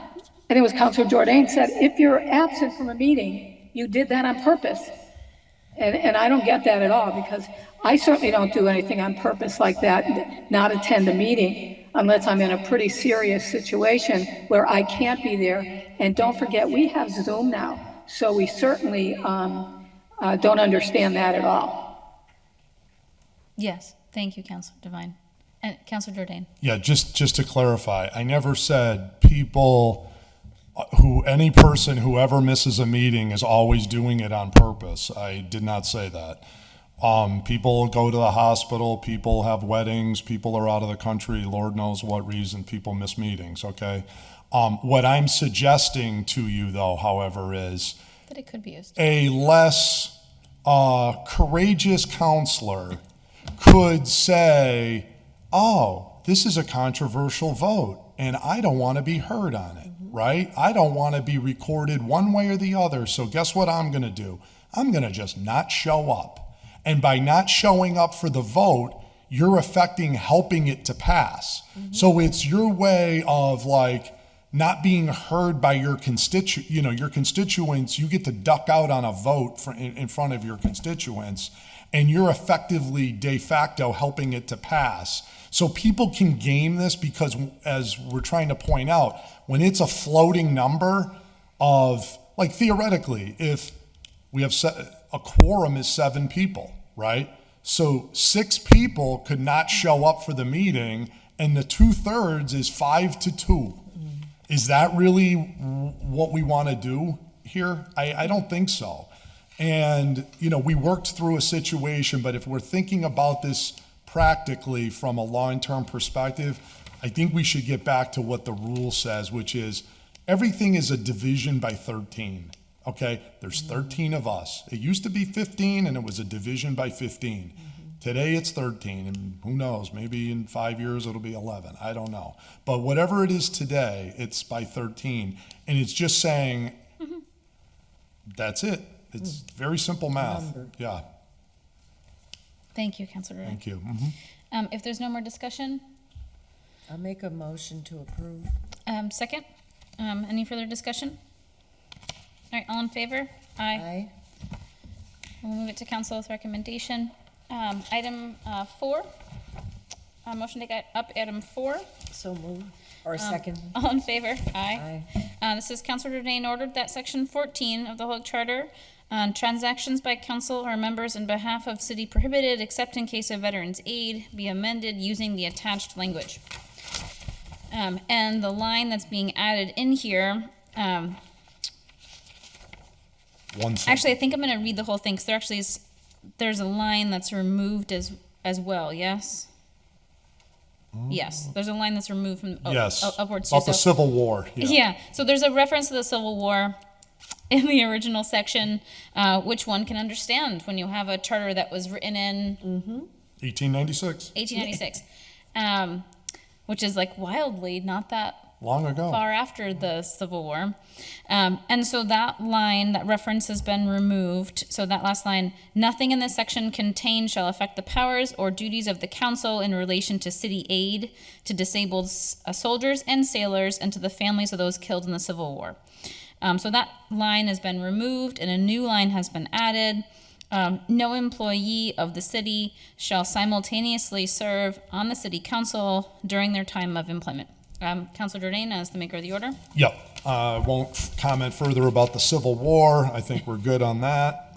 and it was Councilor Jordan said, if you're absent from a meeting, you did that on purpose. And I don't get that at all, because I certainly don't do anything on purpose like that, not attend a meeting unless I'm in a pretty serious situation where I can't be there. And don't forget, we have Zoom now, so we certainly don't understand that at all. Yes, thank you, Councilor Devine. And Councilor Jordan? Yeah, just to clarify, I never said any person who ever misses a meeting is always doing it on purpose. I did not say that. People go to the hospital, people have weddings, people are out of the country, Lord knows what reason people miss meetings, okay? What I'm suggesting to you, though, however, is That it could be used. a less courageous counselor could say, oh, this is a controversial vote, and I don't want to be heard on it, right? I don't want to be recorded one way or the other, so guess what I'm going to do? I'm going to just not show up. And by not showing up for the vote, you're affecting helping it to pass. So it's your way of like not being heard by your your constituents. You get to duck out on a vote in front of your constituents, and you're effectively de facto helping it to pass. So people can game this because, as we're trying to point out, when it's a floating number of, like theoretically, if we have a quorum is 7 people, right? So 6 people could not show up for the meeting, and the 2/3 is 5-2. Is that really what we want to do here? I don't think so. And, we worked through a situation, but if we're thinking about this practically from a long-term perspective, I think we should get back to what the rule says, which is everything is a division by 13. Okay, there's 13 of us. It used to be 15, and it was a division by 15. Today it's 13, and who knows, maybe in 5 years it'll be 11. I don't know. But whatever it is today, it's by 13. And it's just saying, that's it. It's very simple math. Yeah, Thank you, Councilor Jordan. thank you. If there's no more discussion, I'll make a motion to approve. second, any further discussion? All right, all in favor? Aye. We'll move it to council with recommendation. Item 4, motion to take up item 4. So move, or second. All in favor? Aye. Aye. This is Councilor Jordan ordered that section 14 of the Hoag Charter on transactions by council or members in behalf of city prohibited except in case of veterans aid be amended using the attached language. And the line that's being added in here, actually, I think I'm going to read the whole thing, because there's a line that's removed as well, yes? Yes, there's a line that's removed from Yes, upwards. about the Civil War. Yeah, so there's a reference to the Civil War. in the original section, which one can understand when you have a charter that was written in 1896, 1896, which is like wildly not that long ago. far after the Civil War. And so that line, that reference has been removed. So that last line, nothing in this section contained shall affect the powers or duties of the council in relation to city aid to disabled soldiers and sailors and to the families of those killed in the Civil War. So that line has been removed and a new line has been added. No employee of the city shall simultaneously serve on the city council during their time of employment. Councilor Jordan, as the maker of the order. Yep. Won't comment further about the Civil War. I think we're good on that.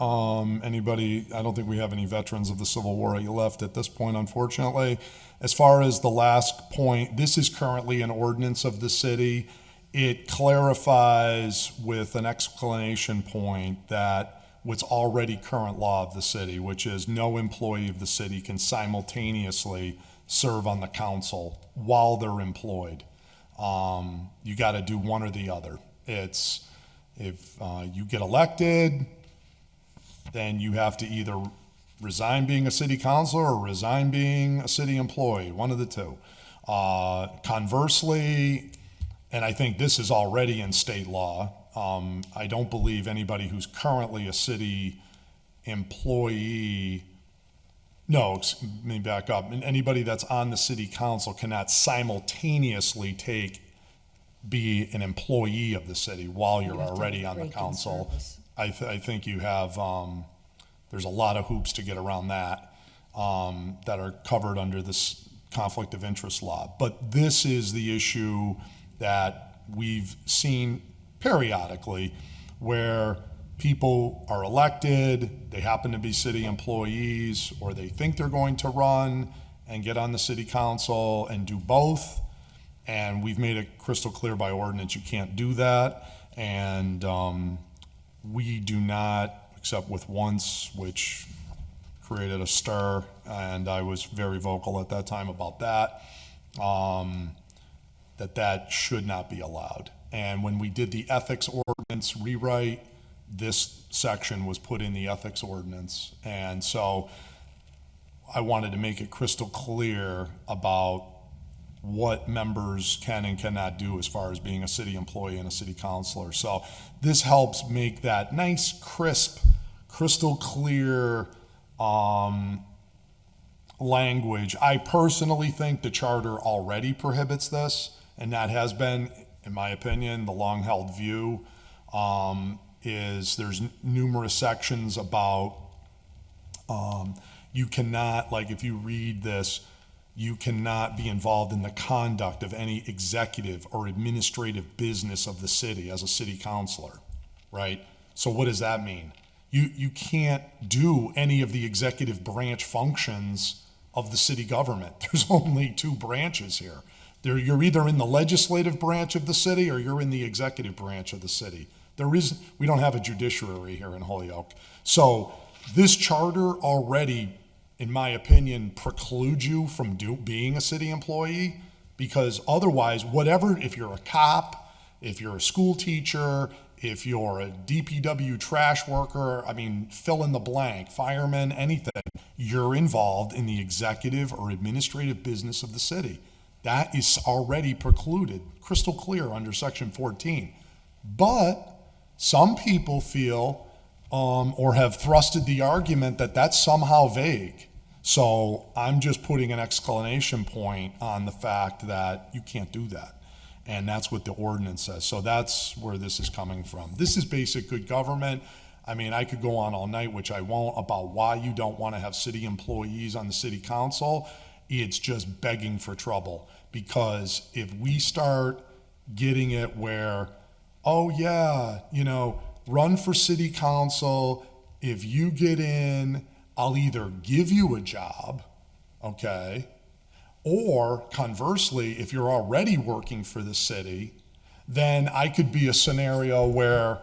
Anybody, I don't think we have any veterans of the Civil War left at this point, unfortunately. As far as the last point, this is currently an ordinance of the city. It clarifies with an exclamation point that what's already current law of the city, which is no employee of the city can simultaneously serve on the council while they're employed. You got to do one or the other. It's if you get elected, then you have to either resign being a city councilor or resign being a city employee, one of the two. Conversely, and I think this is already in state law, I don't believe anybody who's currently a city employee, no, let me back up. Anybody that's on the city council cannot simultaneously be an employee of the city while you're already on the council. I think you have, there's a lot of hoops to get around that that are covered under this conflict of interest law. But this is the issue that we've seen periodically where people are elected, they happen to be city employees, or they think they're going to run and get on the city council and do both. And we've made it crystal clear by ordinance you can't do that. And we do not, except with once, which created a stir, and I was very vocal at that time about that, that should not be allowed. And when we did the ethics ordinance rewrite, this section was put in the ethics ordinance. And so I wanted to make it crystal clear about what members can and cannot do as far as being a city employee and a city councilor. So this helps make that nice, crisp, crystal clear language. I personally think the charter already prohibits this, and that has been, in my opinion, the long-held view. Is there's numerous sections about you cannot, like if you read this, you cannot be involved in the conduct of any executive or administrative business of the city as a city councilor, right? So what does that mean? You can't do any of the executive branch functions of the city government. There's only two branches here. You're either in the legislative branch of the city or you're in the executive branch of the city. We don't have a judiciary here in Holyoke. So this charter already, in my opinion, precludes you from being a city employee, because otherwise, whatever, if you're a cop, if you're a school teacher, if you're a DPW trash worker, I mean, fill in the blank, fireman, anything, you're involved in the executive or administrative business of the city. That is already precluded, crystal clear under Section 14. But some people feel or have thrusted the argument that that's somehow vague. So I'm just putting an exclamation point on the fact that you can't do that. And that's what the ordinance says. So that's where this is coming from. This is basic good government. I mean, I could go on all night, which I won't, about why you don't want to have city employees on the city council. It's just begging for trouble. Because if we start getting it where, oh yeah, run for city council, if you get in, I'll either give you a job, okay, or conversely, if you're already working for the city, then I could be a scenario where,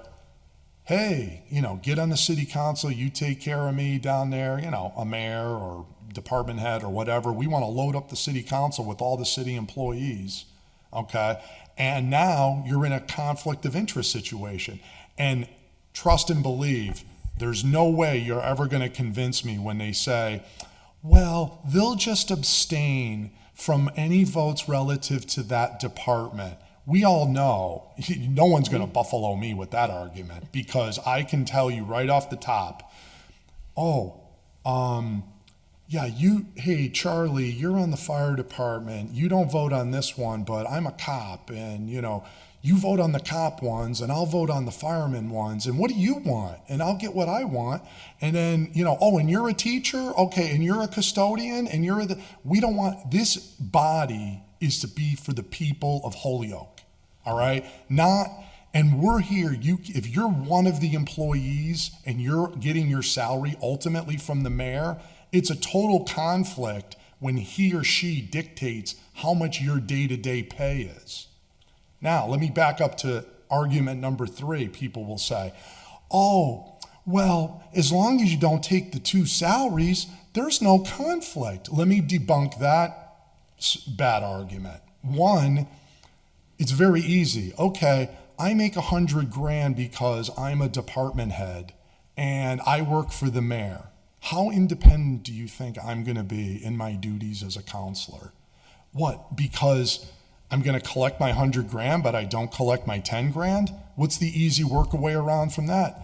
hey, get on the city council, you take care of me down there, a mayor or department head or whatever. We want to load up the city council with all the city employees, okay? And now you're in a conflict of interest situation. And trust and believe, there's no way you're ever going to convince me when they say, well, they'll just abstain from any votes relative to that department. We all know, no one's going to buffalo me with that argument, because I can tell you right off the top, yeah, hey, Charlie, you're on the fire department. You don't vote on this one, but I'm a cop, and, you vote on the cop ones, and I'll vote on the fireman ones, and what do you want? And I'll get what I want. And then, and you're a teacher? Okay, and you're a custodian, and we don't want, this body is to be for the people of Holyoke, all right? And we're here, if you're one of the employees and you're getting your salary ultimately from the mayor, it's a total conflict when he or she dictates how much your day-to-day pay is. Now, let me back up to argument number 3. People will say, well, as long as you don't take the 2 salaries, there's no conflict. Let me debunk that bad argument. 1, it's very easy. Okay, I make $100,000 because I'm a department head and I work for the mayor. How independent do you think I'm going to be in my duties as a counselor? What? Because I'm going to collect my $100,000, but I don't collect my $10,000? What's the easy workaway around from that?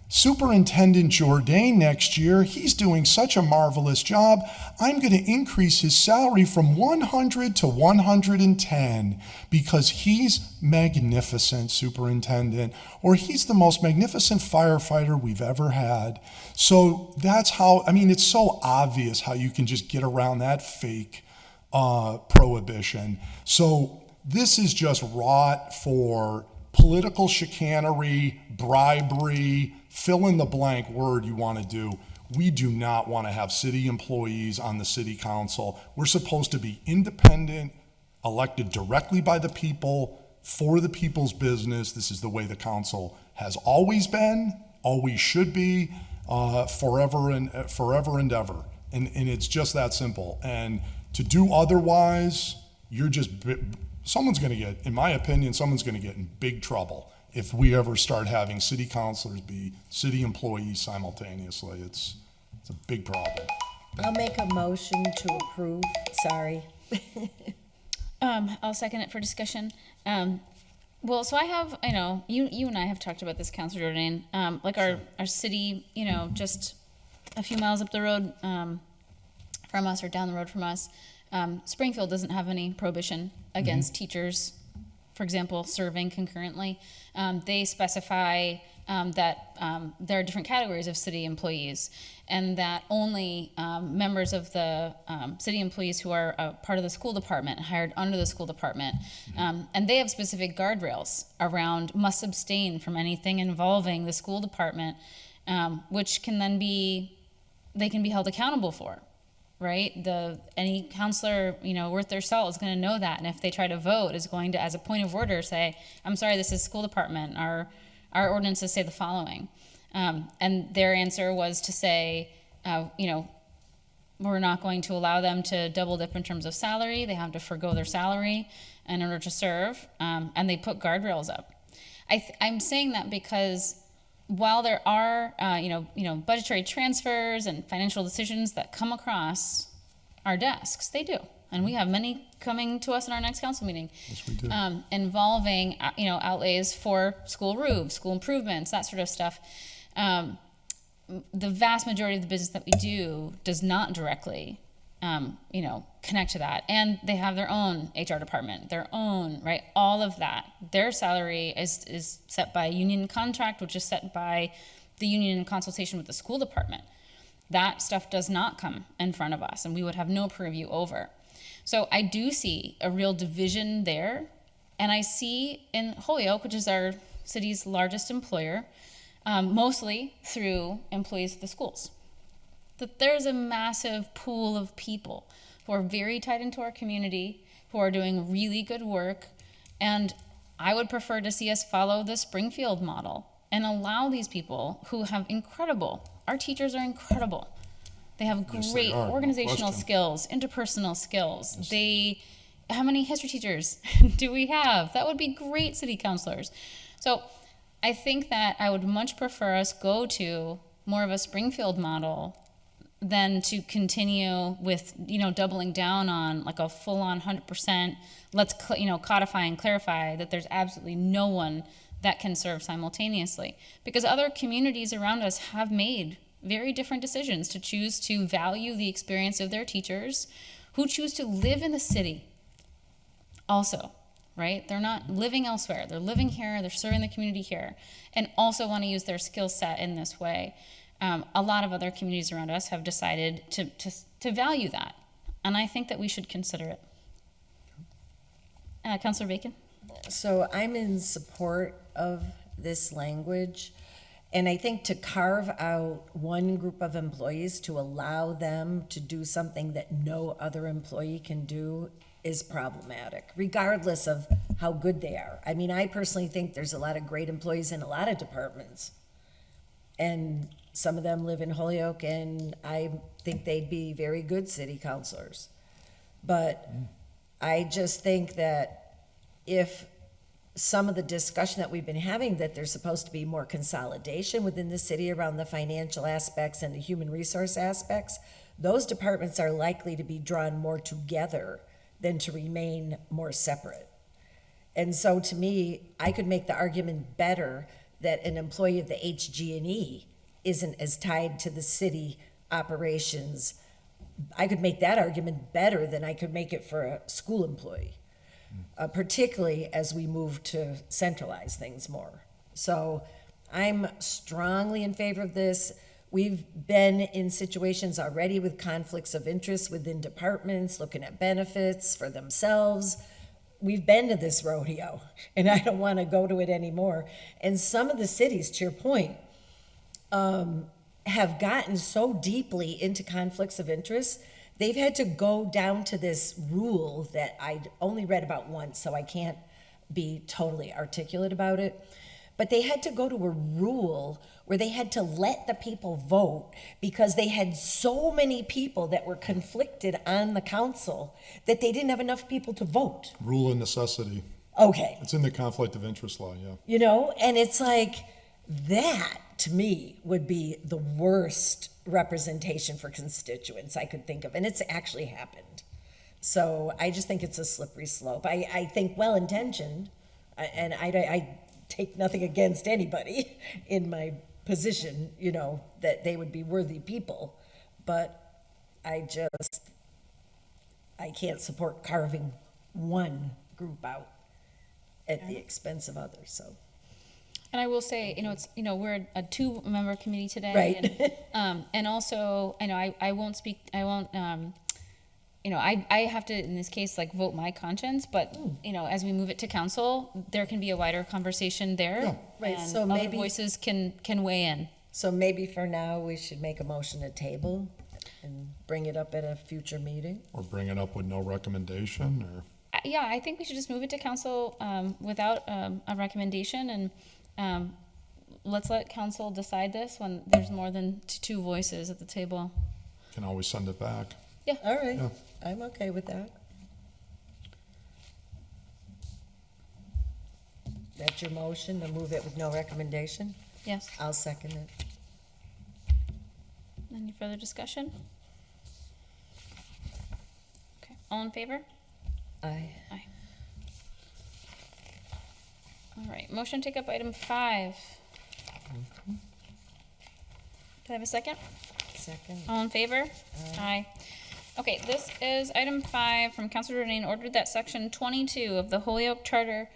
Superintendent Jourdain next year, he's doing such a marvelous job. I'm going to increase his salary from 100 to 110 because he's magnificent, superintendent, or he's the most magnificent firefighter we've ever had. So that's how, it's so obvious how you can just get around that fake prohibition. So this is just wrought for political chicanery, bribery, fill in the blank word you want to do. We do not want to have city employees on the city council. We're supposed to be independent, elected directly by the people, for the people's business. This is the way the council has always been, always should be, forever and ever. And it's just that simple. And to do otherwise, someone's going to get, in my opinion, someone's going to get in big trouble if we ever start having city councilors be city employees simultaneously. It's a big problem. I'll make a motion to approve, sorry. I'll second it for discussion. So I have, you and I have talked about this, Councilor Jourdain, our city, just a few miles up the road from us or down the road from us, Springfield doesn't have any prohibition against teachers, for example, serving concurrently. They specify that there are different categories of city employees, and that only members of the city employees who are a part of the school department, hired under the school department, and they have specific guardrails around must abstain from anything involving the school department, which can then they can be held accountable for. Right? Any counselor, worth their salt is going to know that. And if they try to vote, is going to, as a point of order, say, I'm sorry, this is school department. Our ordinances say the following. And their answer was to say, we're not going to allow them to double dip in terms of salary. They have to forgo their salary in order to serve. And they put guardrails up. I'm saying that because while there are, budgetary transfers and financial decisions that come across our desks, they do, and we have many coming to us in our next council meeting. Yes, we do. Involving, outlays for school roofs, school improvements, that sort of stuff. The vast majority of the business that we do does not directly, connect to that, and they have their own HR department, their own, right, all of that. Their salary is set by a union contract, which is set by the union in consultation with the school department. That stuff does not come in front of us, and we would have no purview over. So I do see a real division there, and I see in Holyoke, which is our city's largest employer, mostly through employees of the schools, that there's a massive pool of people who are very tied into our community, who are doing really good work, and I would prefer to see us follow the Springfield model and allow these people who have our teachers are incredible. They have Yes, great they are, no organizational question. skills, interpersonal skills. How many history teachers do we have? That would be great city councilors. So I think that I would much prefer us go to more of a Springfield model than to continue with, doubling down on like a full-on 100%, let's, codify and clarify that there's absolutely no one that can serve simultaneously. Because other communities around us have made very different decisions to choose to value the experience of their teachers who choose to live in the city also, right? They're not living elsewhere. They're living here, they're serving the community here, and also want to use their skill set in this way. A lot of other communities around us have decided to value that, and I think that we should consider it. Councilor Bacon? So I'm in support of this language, and I think to carve out one group of employees to allow them to do something that no other employee can do is problematic, regardless of how good they are. I mean, I personally think there's a lot of great employees in a lot of departments, and some of them live in Holyoke, and I think they'd be very good city councilors. But I just think that if some of the discussion that we've been having, that there's supposed to be more consolidation within the city around the financial aspects and the human resource aspects, those departments are likely to be drawn more together than to remain more separate. And so to me, I could make the argument better that an employee of the HG&E isn't as tied to the city operations. I could make that argument better than I could make it for a school employee, particularly as we move to centralize things more. So I'm strongly in favor of this. We've been in situations already with conflicts of interest within departments, looking at benefits for themselves. We've been to this rodeo, and I don't want to go to it anymore. And some of the cities, to your point, have gotten so deeply into conflicts of interest, they've had to go down to this rule that I only read about once, so I can't be totally articulate about it. But they had to go to a rule where they had to let the people vote because they had so many people that were conflicted on the council that they didn't have enough people to vote. Rule of necessity. Okay. It's in the conflict of interest law, yeah. And it's like that, to me, would be the worst representation for constituents I could think of, and it's actually happened. So I just think it's a slippery slope. I think well-intentioned, and I take nothing against anybody in my position, that they would be worthy people, but I can't support carving one group out at the expense of others, so. And I will say, we're a 2-member committee today. Right. And also, I won't speak, I have to, in this case, vote my conscience, but, as we move it to council, there can be a wider conversation there. Yeah. Right, And so other maybe- voices can weigh in. So maybe for now, we should make a motion to table and bring it up at a future meeting. Or bring it up with no recommendation, or? Yeah, I think we should just move it to council without a recommendation, and let's let council decide this when there's more than 2 voices at the table. Can always send it back. All right, Yeah. I'm okay with that. That's your motion, to move it with no recommendation? Yes. I'll second it. Any further discussion? Okay, all in favor? Aye. Aye. All right, motion to take up item 5. Do I have a second? Second. All in favor? Aye. Okay, this is item 5 from Councilor Renee, ordered that section 22 of the Holyoke Charter,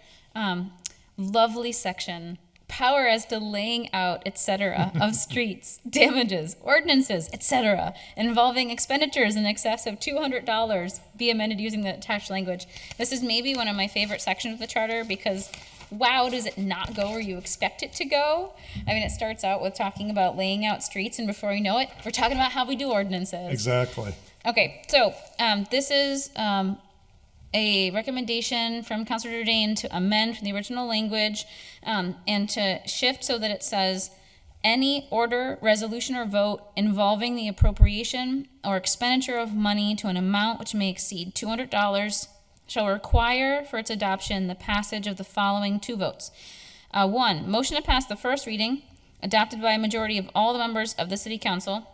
lovely section, power as to laying out, etc., of streets, damages, ordinances, etc., involving expenditures in excess of $200 be amended using the attached language. This is maybe one of my favorite sections of the charter because wow, does it not go where you expect it to go? I mean, it starts out with talking about laying out streets, and before you know it, we're talking about how we do ordinances. Exactly. Okay, so this is a recommendation from Councilor Jordan to amend from the original language and to shift so that it says, any order, resolution, or vote involving the appropriation or expenditure of money to an amount which may exceed $200 shall require for its adoption the passage of the following 2 votes. One, motion to pass the first reading, adopted by a majority of all the members of the city council.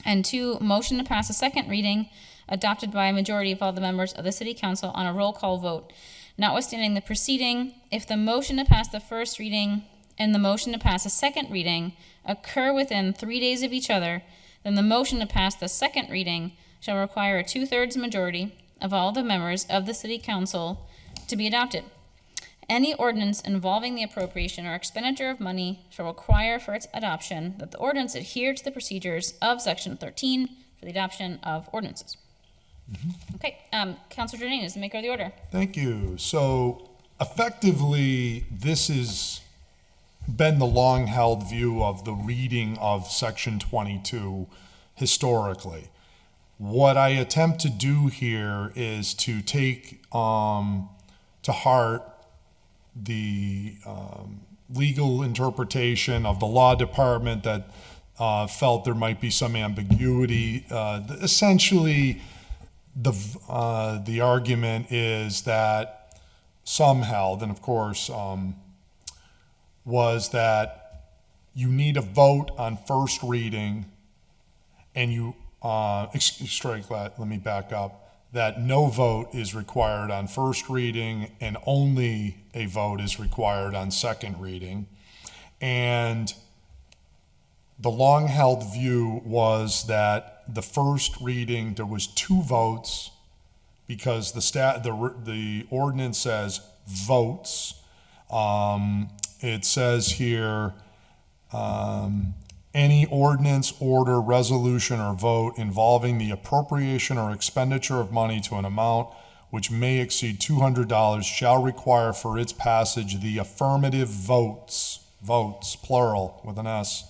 And two, motion to pass a second reading, adopted by a majority of all the members of the city council on a roll call vote. Notwithstanding the preceding, if the motion to pass the first reading and the motion to pass a second reading occur within 3 days of each other, then the motion to pass the second reading shall require a 2/3 majority of all the members of the city council to be adopted. Any ordinance involving the appropriation or expenditure of money shall require for its adoption that the ordinance adhere to the procedures of section 13 for the adoption of ordinances. Okay, Councilor Jordan is the maker of the order. Thank you. So effectively, this has been the long-held view of the reading of Section 22 historically. What I attempt to do here is to take to heart the legal interpretation of the law department that felt there might be some ambiguity. Essentially, the argument is that some held, and of course, was that you need a vote on first reading, and you strike that. Let me back up. That no vote is required on first reading, and only a vote is required on second reading. And the long-held view was that the first reading, there was 2 votes because the ordinance says votes. It says here, any ordinance, order, resolution, or vote involving the appropriation or expenditure of money to an amount which may exceed $200 shall require for its passage the affirmative votes, plural with an S,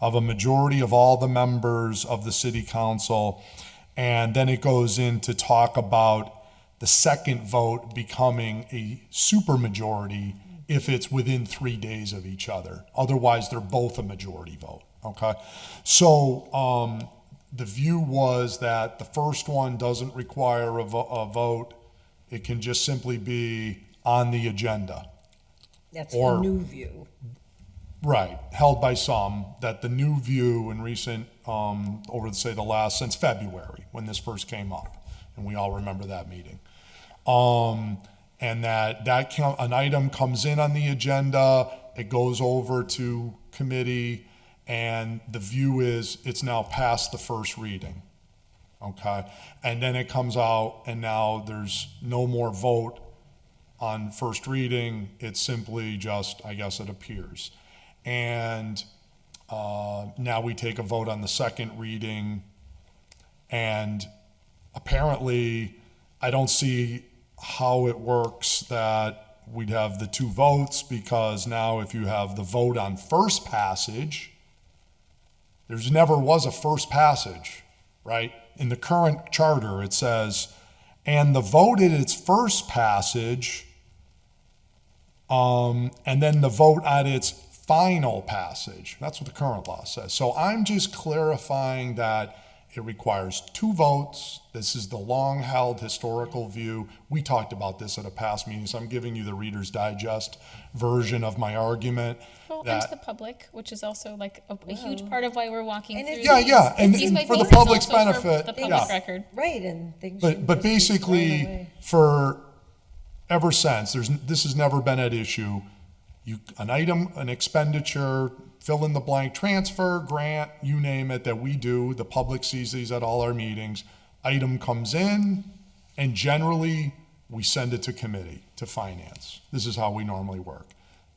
of a majority of all the members of the city council. And then it goes in to talk about the second vote becoming a supermajority if it's within 3 days of each other. Otherwise, they're both a majority vote, okay? So the view was that the first one doesn't require a vote. It can just simply be on the agenda. That's Or- the new view. Right, held by some, that the new view in recent, over say the last, since February, when this first came up, and we all remember that meeting. And that an item comes in on the agenda, it goes over to committee, and the view is it's now past the first reading, okay? And then it comes out, and now there's no more vote on first reading, it's simply just, I guess it appears. And now we take a vote on the second reading, and apparently I don't see how it works that we'd have the 2 votes, because now if you have the vote on first passage, there's never was a first passage, right? In the current charter, it says, and the vote at its first passage, and then the vote at its final passage. That's what the current law says. So I'm just clarifying that it requires 2 votes. This is the long-held historical view. We talked about this at a past meeting, so I'm giving you the Reader's Digest version of my argument. Well, and that, to the public, which is also like a huge part of why we're walking And through it's- these. Yeah, and Piece by for the piece, it's public's also for benefit, the public yeah. record. Right, and things But should but just be thrown basically, away. for ever since, this has never been at issue. An item, an expenditure, fill in the blank, transfer, grant, you name it, that we do. The public sees these at all our meetings. Item comes in, and generally we send it to committee, to finance. This is how we normally work.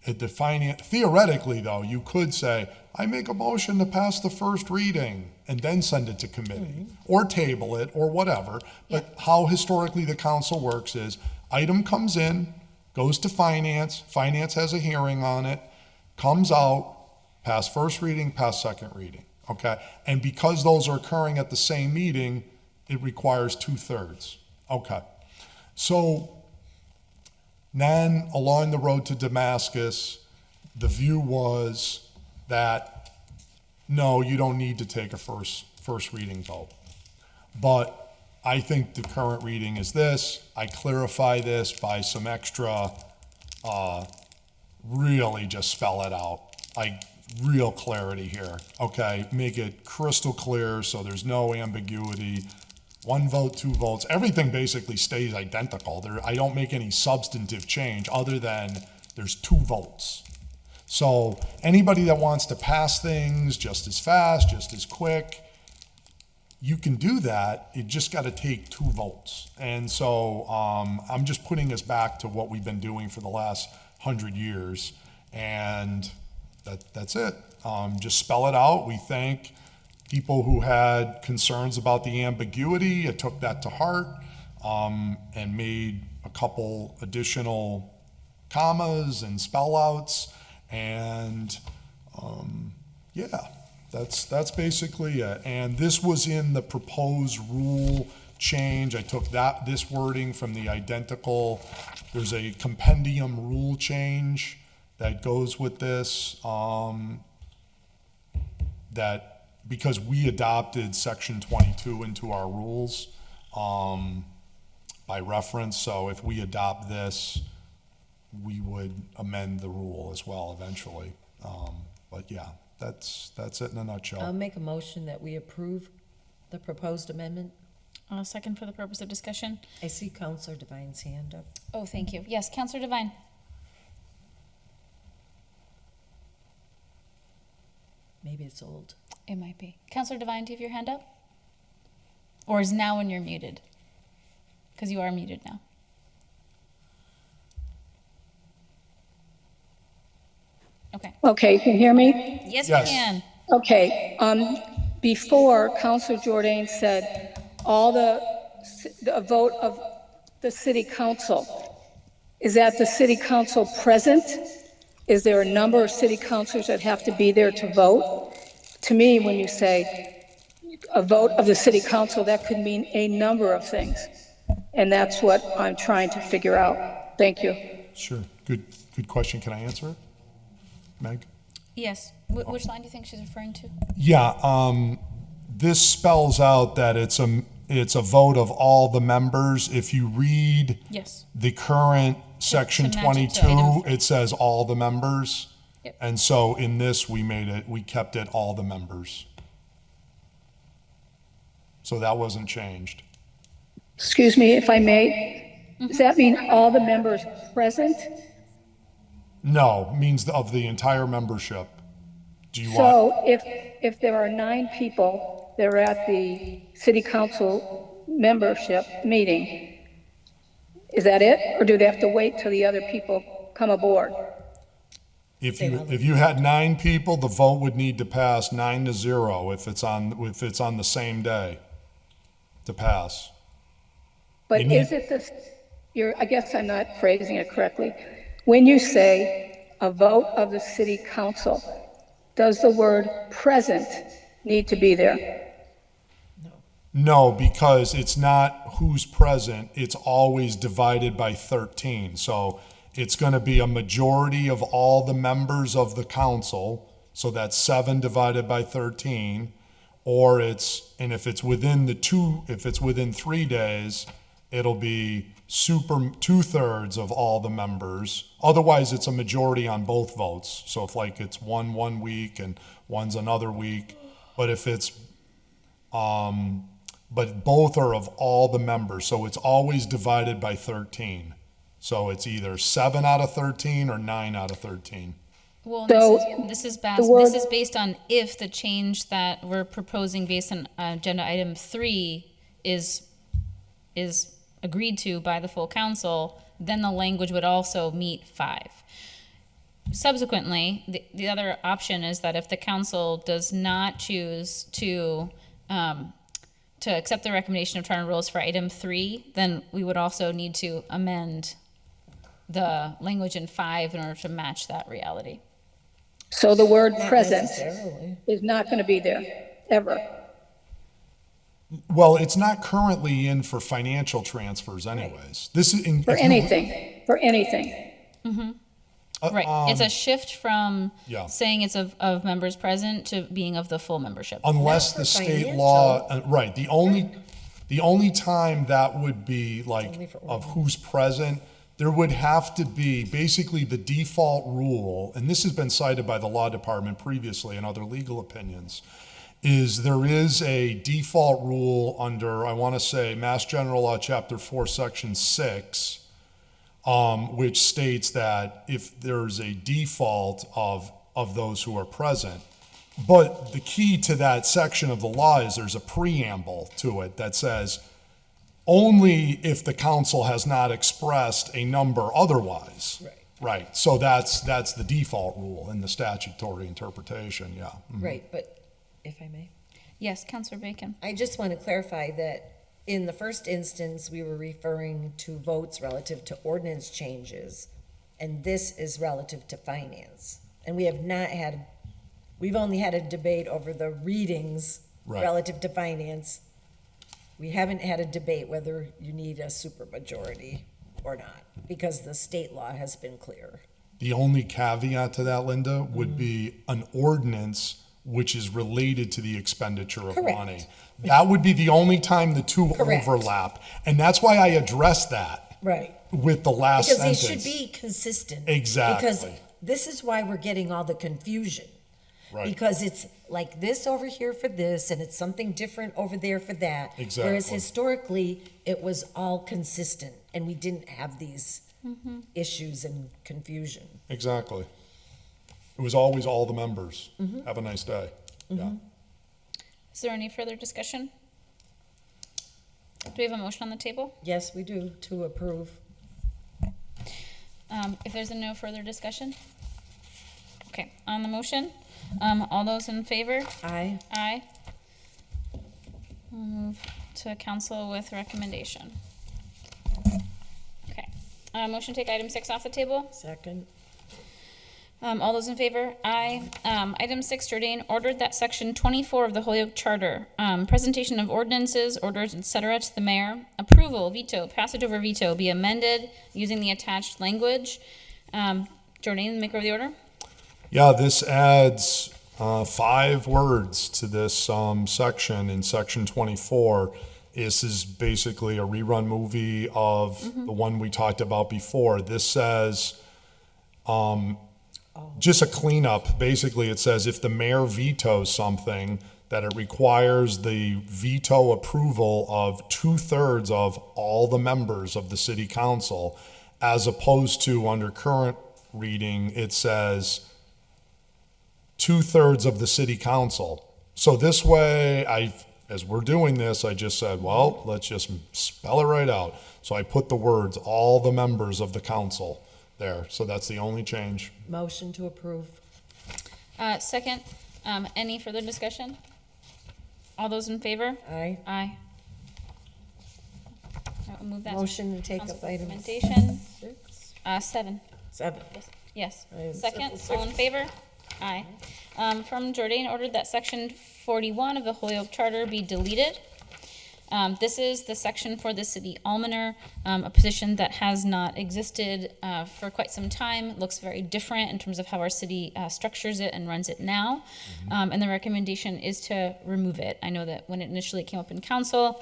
Theoretically, though, you could say, I make a motion to pass the first reading and then send it to committee, or table it, or whatever. But how historically the council works is, item comes in, goes to finance, finance has a hearing on it, comes out, pass first reading, pass second reading, okay? And because those are occurring at the same meeting, it requires 2/3. Okay. So then along the road to Damascus, the view was that, no, you don't need to take a first reading vote. But I think the current reading is this. I clarify this by some extra really just spell it out, like real clarity here, okay? Make it crystal clear so there's no ambiguity. 1 vote, 2 votes, everything basically stays identical. I don't make any substantive change other than there's 2 votes. So anybody that wants to pass things just as fast, just as quick, you can do that. It just got to take 2 votes. And so I'm just putting us back to what we've been doing for the last 100 years. And that's it. Just spell it out. We thank people who had concerns about the ambiguity. I took that to heart and made a couple additional commas and spell outs. And yeah, that's basically it. And this was in the proposed rule change. I took this wording from the identical. There's a compendium rule change that goes with this, that because we adopted section 22 into our rules by reference, so if we adopt this, we would amend the rule as well eventually. But yeah, that's it in a nutshell. I'll make a motion that we approve the proposed amendment. Second for the purpose of discussion. I see Counselor Devine's hand up. Oh, thank you. Yes, Counselor Devine. Maybe it's old. It might be. Counselor Devine, do you have your hand up? Or is now when you're muted? Because you are muted now. Okay. Okay, you can hear me? Yes, Yes. we can. Okay, before Councilor Jordan said a vote of the city council. Is that the city council present? Is there a number of city councilors that have to be there to vote? To me, when you say a vote of the city council, that could mean a number of things. And that's what I'm trying to figure out. Thank you. Sure, good question. Can I answer it, Meg? Yes. Which line do you think she's referring to? Yeah, this spells out that it's a vote of all the members. If you read Yes. the current section match it to 22, item- it says all the members. Yep. And so in this, we kept it all the members. So that wasn't changed. Excuse me, if I may, does that mean all the members present? No, means of the entire membership. Do you want, So if there are 9 people that are at the city council membership meeting, is that it? Or do they have to wait till the other people come aboard? if you had 9 people, the vote would need to pass 9-0 if it's on the same day to pass. But You need- is it I guess I'm not phrasing it correctly. When you say a vote of the city council, does the word present need to be there? No, because it's not who's present, it's always divided by 13. So it's going to be a majority of all the members of the council, so that's 7 divided by 13, or if it's within 3 days, it'll be 2/3 of all the members. Otherwise, it's a majority on both votes. So if like it's one week and one's another week, but if it's but both are of all the members, so it's always divided by 13. So it's either 7 out of 13 or 9 out of 13. Well, So, this is based on if the change that we're proposing based on agenda item 3 is agreed to by the full council, then the language would also meet 5. Subsequently, the other option is that if the council does not choose to accept the recommendation of charter rules for item 3, then we would also need to amend the language in 5 in order to match that reality. So the word Not present necessarily. is not going to be there, ever. Well, it's not currently in for financial transfers anyways. This is For anything, for anything. Right, it's a shift from Yeah. saying it's of members present to being of the full membership. unless Not the for state financial. law, right, the only time that would be like only for of who's present, there would have to be, basically the default rule, and this has been cited by the law department previously and other legal opinions, is there is a default rule under, I want to say, Mass General Law, Chapter 4, Section 6, which states that if there's a default of those who are present. But the key to that section of the law is there's a preamble to it that says, only if the council has not expressed a number otherwise. Right. Right, so that's the default rule in the statutory interpretation, yeah. Mhm. Right, but if I may, Yes, Counselor Bacon. I just want to clarify that in the first instance, we were referring to votes relative to ordinance changes, and this is relative to finance. And we've only had a debate over the readings Right. relative to finance. We haven't had a debate whether you need a supermajority or not, because the state law has been clear. The only caveat to that, Linda, would be an ordinance which is related to the expenditure of Correct. money. That would be the only time the two Correct. overlap. And that's why I addressed that Right. with the last Because sentence. they should be consistent. Exactly. Because this is why we're getting all the confusion. Right. Because it's like this over here for this, and it's something different over there for that. Whereas Exactly. historically, it was all consistent, and we didn't have these issues and confusion. Exactly. It was always all the members. Mm-hmm. Have a nice day. Yeah. Is there any further discussion? Do we have a motion on the table? Yes, we do, to approve. If there's no further discussion? Okay, on the motion, all those in favor? Aye. Aye. We'll move to council with recommendation. Okay, motion to take item 6 off the table? Second. All those in favor? Aye. Item 6, Jordan ordered that section 24 of the Holyoke Charter, presentation of ordinances, orders, etc. to the mayor, approval, veto, passage over veto, be amended using the attached language. Jordan, maker of the order? Yeah, this adds 5 words to this section in section 24. This is basically a rerun movie of the one we talked about before. This says, just a cleanup. Basically, it says if the mayor vetoes something, that it requires the veto approval of 2/3 of all the members of the city council, as opposed to under current reading, it says 2/3 of the city council. So this way, as we're doing this, I just said, well, let's just spell it right out. So I put the words, all the members of the council there. So that's the only change. Motion to approve. Second, any further discussion? All those in favor? Aye. Aye. I'll move that. Motion to take Council up item recommendation. 6. 7. 7. Yes. Aye. Second, all in favor? Aye. From Jordan, ordered that section 41 of the Holyoke Charter be deleted. This is the section for the city almoner, a position that has not existed for quite some time. It looks very different in terms of how our city structures it and runs it now. And the recommendation is to remove it. I know that when it initially came up in council,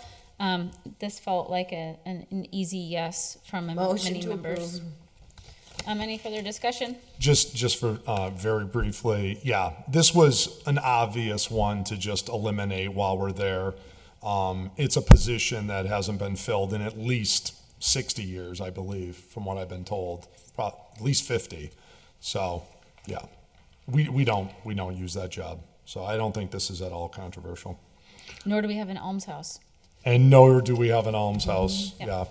this felt like an easy yes from Motion many to members. approve. Any further discussion? Just for very briefly, yeah, this was an obvious one to just eliminate while we're there. It's a position that hasn't been filled in at least 60 years, I believe, from what I've been told, at least 50. So, yeah, we don't use that job. So I don't think this is at all controversial. Nor do we have an almshouse. And nor do we have an almshouse. Yeah.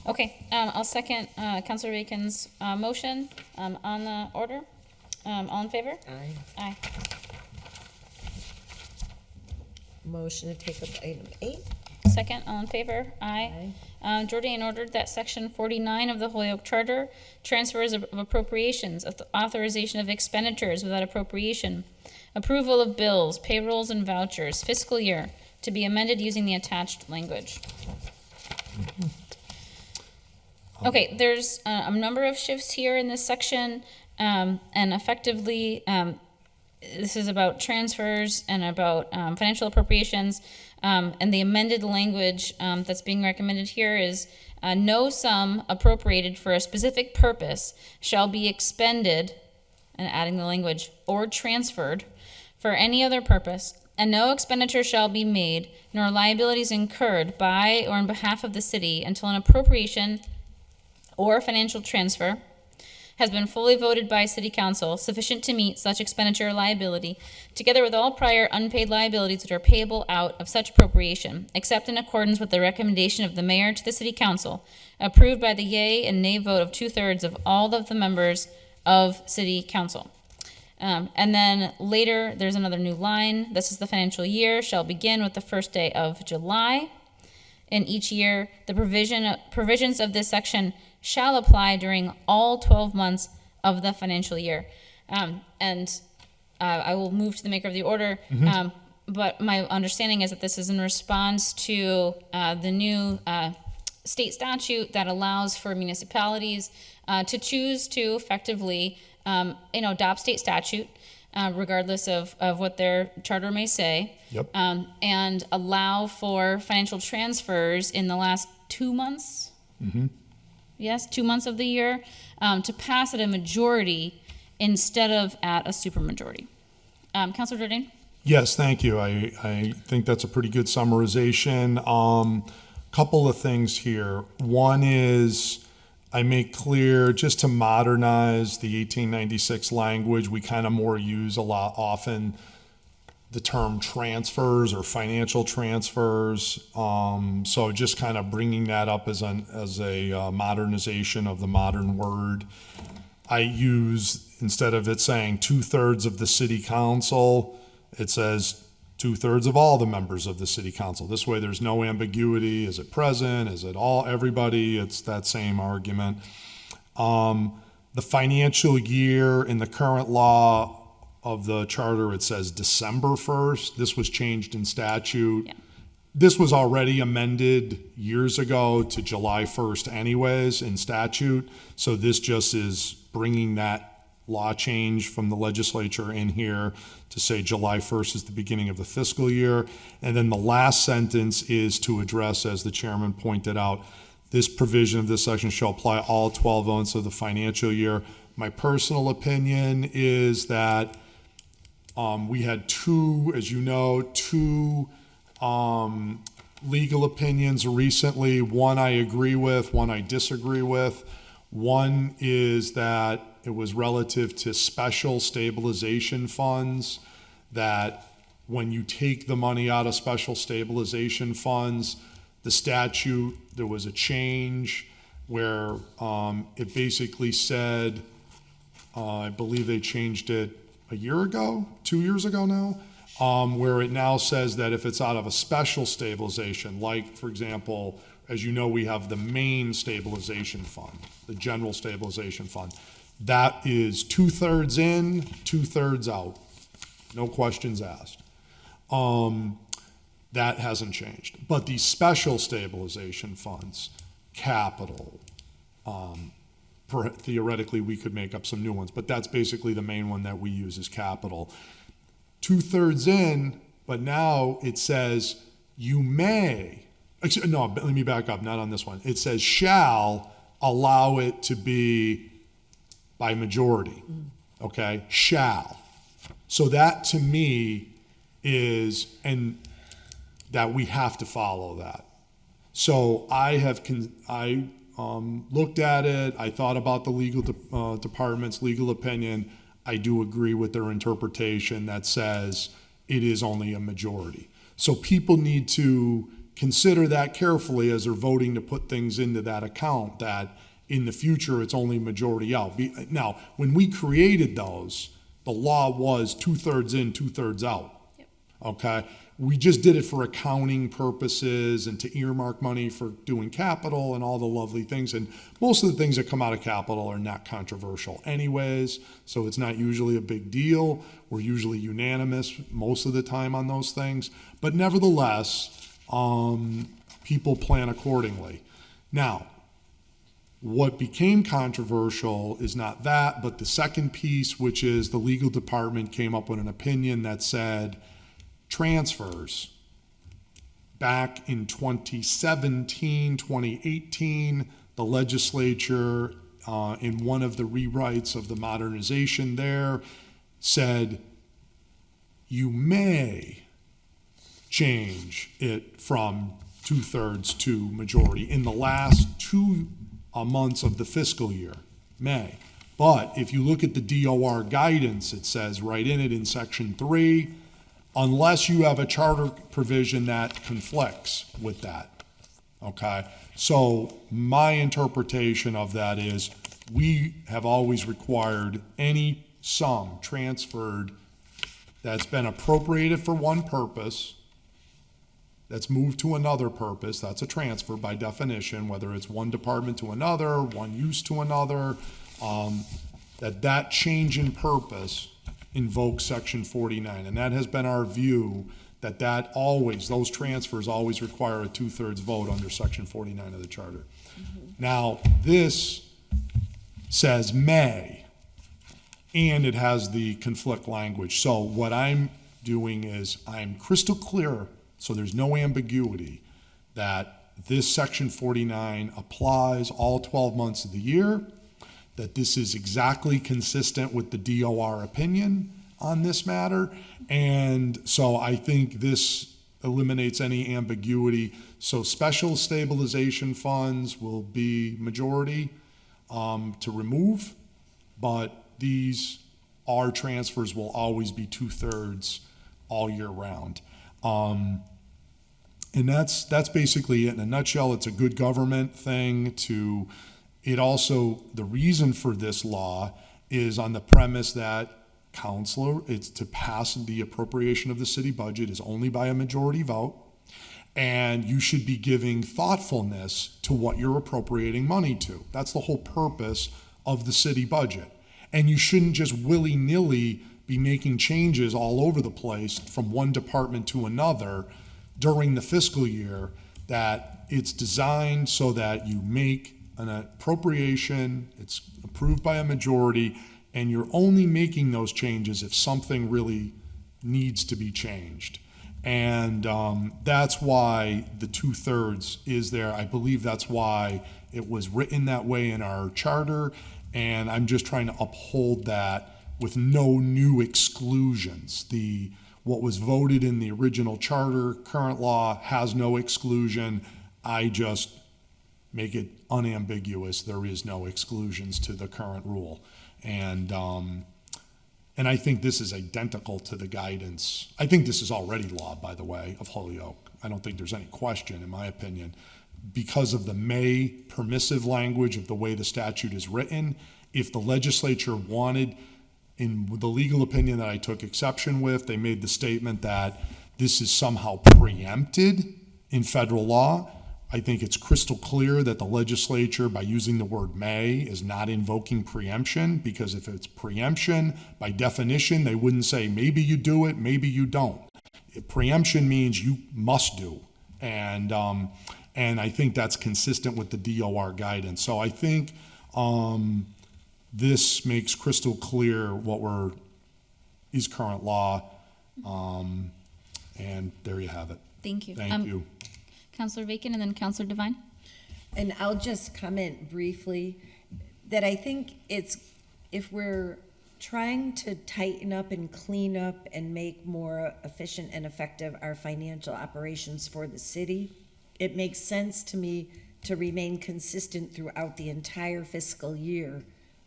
Okay, I'll second Councilor Bacon's motion on the order. All in favor? Aye. Aye. Motion to take up item 8. Second, all in favor? Aye. Jordan ordered that section 49 of the Holyoke Charter, transfers of appropriations, authorization of expenditures without appropriation, approval of bills, payrolls, and vouchers, fiscal year, to be amended using the attached language. Okay, there's a number of shifts here in this section, and effectively, this is about transfers and about financial appropriations. And the amended language that's being recommended here is no sum appropriated for a specific purpose shall be expended, and adding the language, or transferred for any other purpose, and no expenditure shall be made, nor liabilities incurred by or on behalf of the city until an appropriation or financial transfer has been fully voted by city council sufficient to meet such expenditure or liability, together with all prior unpaid liabilities that are payable out of such appropriation, except in accordance with the recommendation of the mayor to the city council, approved by the yea and nay vote of 2/3 of all of the members of city council. And then later, there's another new line. This is the financial year shall begin with the first day of July. In each year, the provisions of this section shall apply during all 12 months of the financial year. I will move to the maker of the order. But my understanding is that this is in response to the new state statute that allows for municipalities to choose to effectively, adopt state statute, regardless of what their charter may say. Yep. And allow for financial transfers in the last 2 months. Yes, 2 months of the year, to pass at a majority instead of at a supermajority. Councilor Jordan? Yes, thank you. I think that's a pretty good summarization. Couple of things here. One is I make clear, just to modernize the 1896 language, we kind of more use a lot often the term transfers or financial transfers. So just kind of bringing that up as a modernization of the modern word. I use, instead of it saying 2/3 of the city council, it says 2/3 of all the members of the city council. This way there's no ambiguity. Is it present? Is it everybody? It's that same argument. The financial year in the current law of the charter, it says December 1st. This was changed in statute. Yeah. This was already amended years ago to July 1st anyways in statute. So this just is bringing that law change from the legislature in here to say July 1st is the beginning of the fiscal year. And then the last sentence is to address, as the chairman pointed out, this provision of this section shall apply all 12 months of the financial year. My personal opinion is that we had two legal opinions recently. One I agree with, one I disagree with. One is that it was relative to special stabilization funds, that when you take the money out of special stabilization funds, the statute, there was a change where it basically said, I believe they changed it a year ago, 2 years ago now, where it now says that if it's out of a special stabilization, like, for example, as you know, we have the main stabilization fund, the general stabilization fund. That is 2/3 in, 2/3 out. No questions asked. That hasn't changed. But the special stabilization funds, capital, theoretically we could make up some new ones, but that's basically the main one that we use is capital. 2/3 in, but now it says you may, no, let me back up, not on this one. It says shall allow it to be by majority, okay? Shall. So that to me is, and that we have to follow that. So I looked at it, I thought about the legal department's legal opinion. I do agree with their interpretation that says it is only a majority. So people need to consider that carefully as they're voting to put things into that account, that in the future it's only majority out. Now, when we created those, the law was 2/3 in, 2/3 out. Yep. Okay? We just did it for accounting purposes and to earmark money for doing capital and all the lovely things. And most of the things that come out of capital are not controversial anyways, so it's not usually a big deal. We're usually unanimous most of the time on those things. But nevertheless, people plan accordingly. Now, What became controversial is not that, but the second piece, which is the legal department came up with an opinion that said transfers back in 2017, 2018, the legislature, in one of the rewrites of the modernization there, said you may change it from 2/3 to majority in the last 2 months of the fiscal year, May. But if you look at the DOR guidance, it says right in it in section 3, unless you have a charter provision that conflicts with that. Okay? So my interpretation of that is we have always required any sum transferred that's been appropriated for one purpose, that's moved to another purpose, that's a transfer by definition, whether it's one department to another, one use to another, that change in purpose invokes section 49. And that has been our view, that always, those transfers always require a 2/3 vote under section 49 of the charter. Now, this says may, and it has the conflict language. So what I'm doing is I'm crystal clear, so there's no ambiguity, that this section 49 applies all 12 months of the year, that this is exactly consistent with the DOR opinion on this matter. And so I think this eliminates any ambiguity. So special stabilization funds will be majority to remove, but these R transfers will always be 2/3 all year round. And that's basically it in a nutshell. It's a good government thing to, it also, the reason for this law is on the premise that it's to pass the appropriation of the city budget is only by a majority vote. And you should be giving thoughtfulness to what you're appropriating money to. That's the whole purpose of the city budget. And you shouldn't just willy-nilly be making changes all over the place from one department to another during the fiscal year, that it's designed so that you make an appropriation, it's approved by a majority, and you're only making those changes if something really needs to be changed. And that's why the 2/3 is there. I believe that's why it was written that way in our charter, and I'm just trying to uphold that with no new exclusions. What was voted in the original charter, current law, has no exclusion. I just make it unambiguous. There is no exclusions to the current rule. And I think this is identical to the guidance. I think this is already law, by the way, of Holyoke. I don't think there's any question, in my opinion, because of the may permissive language of the way the statute is written. If the legislature wanted, in the legal opinion that I took exception with, they made the statement that this is somehow preempted in federal law. I think it's crystal clear that the legislature, by using the word may, is not invoking preemption, because if it's preemption, by definition, they wouldn't say maybe you do it, maybe you don't. Preemption means you must do. And I think that's consistent with the DOR guidance. So I think this makes crystal clear what is current law. And there you have it. Thank you. Thank you. Counselor Bacon and then Counselor Devine. And I'll just comment briefly that I think if we're trying to tighten up and clean up and make more efficient and effective our financial operations for the city, it makes sense to me to remain consistent throughout the entire fiscal year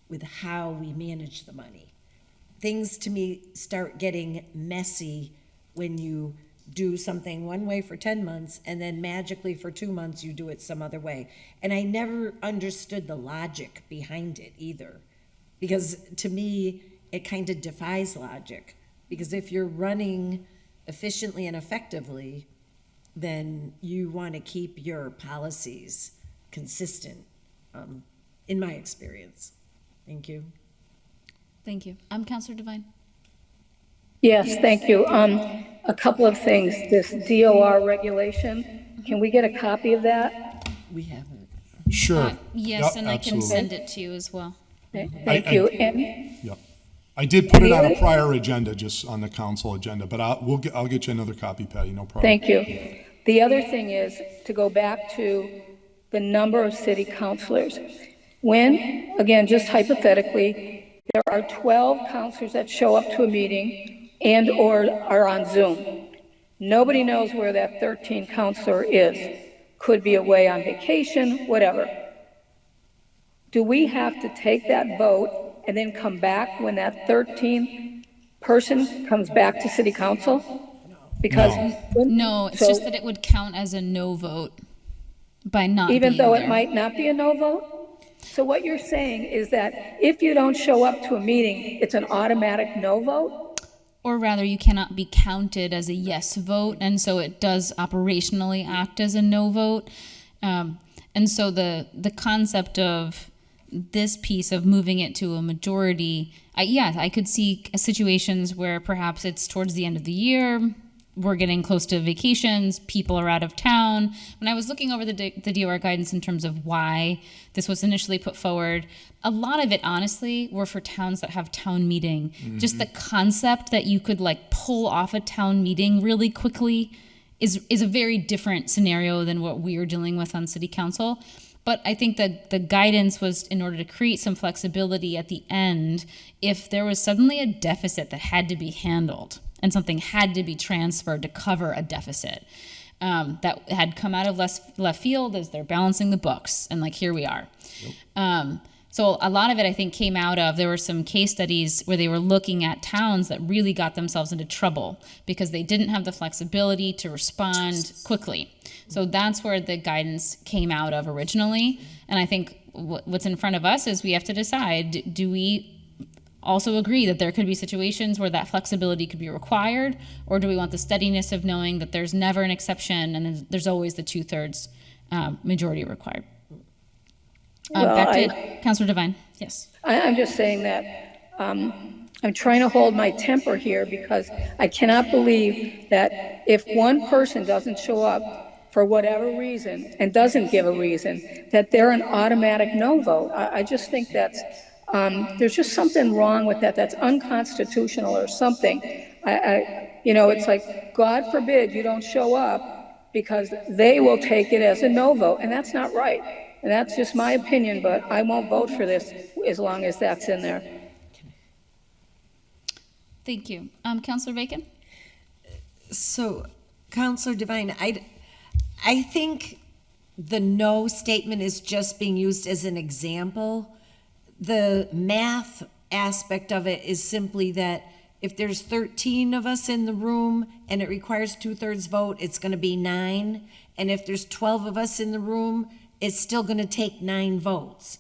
with how we manage the money. Things to me start getting messy when you do something one way for 10 months and then magically for 2 months you do it some other way. And I never understood the logic behind it either, because to me it kind of defies logic, because if you're running efficiently and effectively, then you want to keep your policies consistent, in my experience. Thank you. Thank you. Counselor Devine. Yes, thank you. A couple of things. This DOR regulation, can we get a copy of that? We haven't. Sure. Yes, Yep, and I can absolutely. send it to you as well. Thank you. And Yep. I did put it on a Any- prior agenda, just on the council agenda, but I'll get you another copy, Patty, no problem. thank you. The other thing is, to go back to the number of city councilors. When, again, just hypothetically, there are 12 councilors that show up to a meeting and/or are on Zoom. Nobody knows where that 13th counselor is. Could be away on vacation, whatever. Do we have to take that vote and then come back when that 13th person comes back to city council? Because. No, it's so just that it would count as a no vote by not even being though there. it might not be a no vote? So what you're saying is that if you don't show up to a meeting, it's an automatic no vote? Or rather, you cannot be counted as a yes vote, and so it does operationally act as a no vote. And so the concept of this piece of moving it to a majority, I could see situations where perhaps it's towards the end of the year, we're getting close to vacations, people are out of town. When I was looking over the DOR guidance in terms of why this was initially put forward, a lot of it, honestly, were for towns that have town meeting. Just the concept that you could like pull off a town meeting really quickly is a very different scenario than what we are dealing with on city council. But I think that the guidance was in order to create some flexibility at the end if there was suddenly a deficit that had to be handled and something had to be transferred to cover a deficit that had come out of left field as they're balancing the books. And like, here we are. So a lot of it, I think, came out of, there were some case studies where they were looking at towns that really got themselves into trouble because they didn't have the flexibility to respond quickly. So that's where the guidance came out of originally. And I think what's in front of us is we have to decide, do we also agree that there could be situations where that flexibility could be required, or do we want the steadiness of knowing that there's never an exception and there's always the 2/3 majority required? Well, Back to Councilor Devine. Yes. I'm just saying that I'm trying to hold my temper here because I cannot believe that if one person doesn't show up for whatever reason and doesn't give a reason, that they're an automatic no vote. I just think that's, there's just something wrong with that. That's unconstitutional or something. It's like, God forbid you don't show up because they will take it as a no vote, and that's not right. And that's just my opinion, but I won't vote for this as long as that's in there. Thank you. Councilor Bacon? So, Counselor Devine, I think the no statement is just being used as an example. The math aspect of it is simply that if there's 13 of us in the room and it requires 2/3 vote, it's going to be 9. And if there's 12 of us in the room, it's still going to take 9 votes.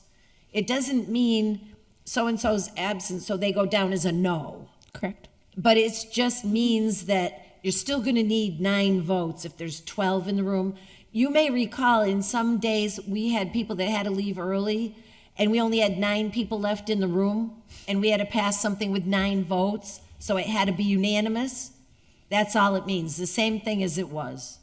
It doesn't mean so-and-so's absent, so they go down as a no. Correct. But it just means that you're still going to need 9 votes if there's 12 in the room. You may recall in some days we had people that had to leave early and we only had 9 people left in the room and we had to pass something with 9 votes, so it had to be unanimous. That's all it means, the same thing as it was.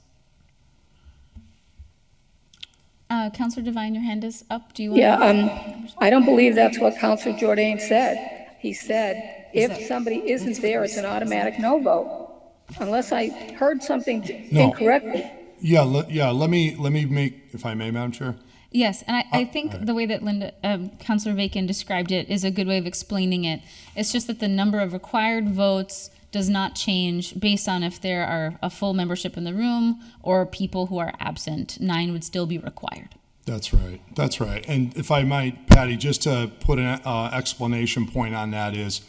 Councilor Devine, your hand is up. Do you want Yeah, I don't believe that's what Councilor Jordan said. He said, if somebody isn't there, it's an automatic no vote, unless I heard something No. incorrectly. Yeah, let me make, if I may, Madam Chair. Yes, and I think the way that Councilor Bacon described it is a good way of explaining it. It's just that the number of required votes does not change based on if there are a full membership in the room or people who are absent. 9 would still be required. That's right. That's right. And if I might, Patty, just to put an explanation point on that is,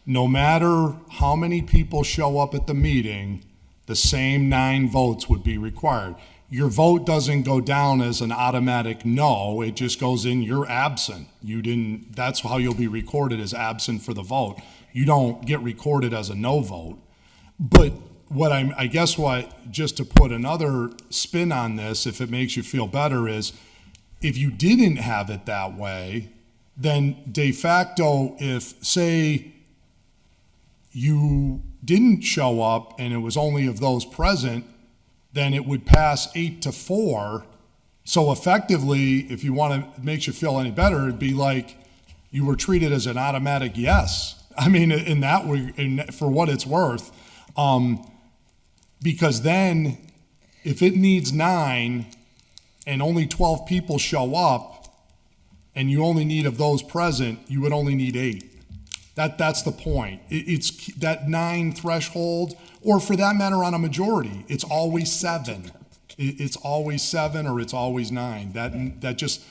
no matter how many people show up at the meeting, the same 9 votes would be required. Your vote doesn't go down as an automatic no, it just goes in, you're absent. That's how you'll be recorded as absent for the vote. You don't get recorded as a no vote. But just to put another spin on this, if it makes you feel better, is if you didn't have it that way, then de facto, if, say, you didn't show up and it was only of those present, then it would pass 8-4 So effectively, if you want to, makes you feel any better, it'd be like you were treated as an automatic yes. I mean, in that way, for what it's worth, because then if it needs 9 and only 12 people show up, and you only need of those present, you would only need 8. That's the point. It's that 9 threshold, or for that matter, on a majority, it's always 7. It's always 7 or it's always 9. That just,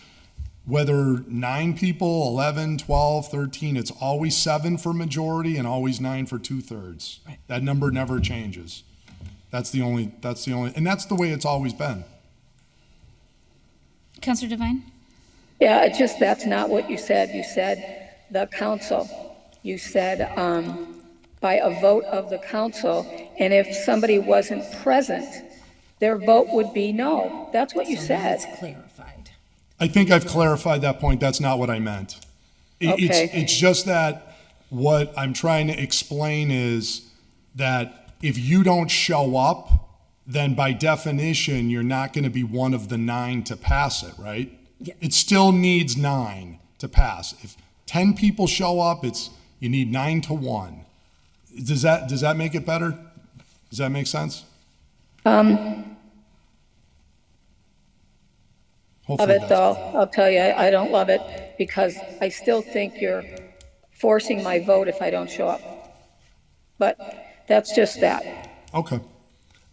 whether 9 people, 11, 12, 13, it's always 7 for majority and always 9 for 2/3. That number never changes. That's the only, and that's the way it's always been. Counselor Devine? Yeah, it's just, that's not what you said. You said the council. You said by a vote of the council, and if somebody wasn't present, their vote would be no. That's what you said. It's clarified. I think I've clarified that point. That's not what I meant. Okay. It's just that what I'm trying to explain is that if you don't show up, then by definition, you're not going to be one of the 9 to pass it, right? Yeah. It still needs 9 to pass. If 10 people show up, you need 9 to 1. Does that make it better? Does that make sense? Of Hopefully it that's though, clear. I'll tell you, I don't love it because I still think you're forcing my vote if I don't show up. But that's just that. Okay.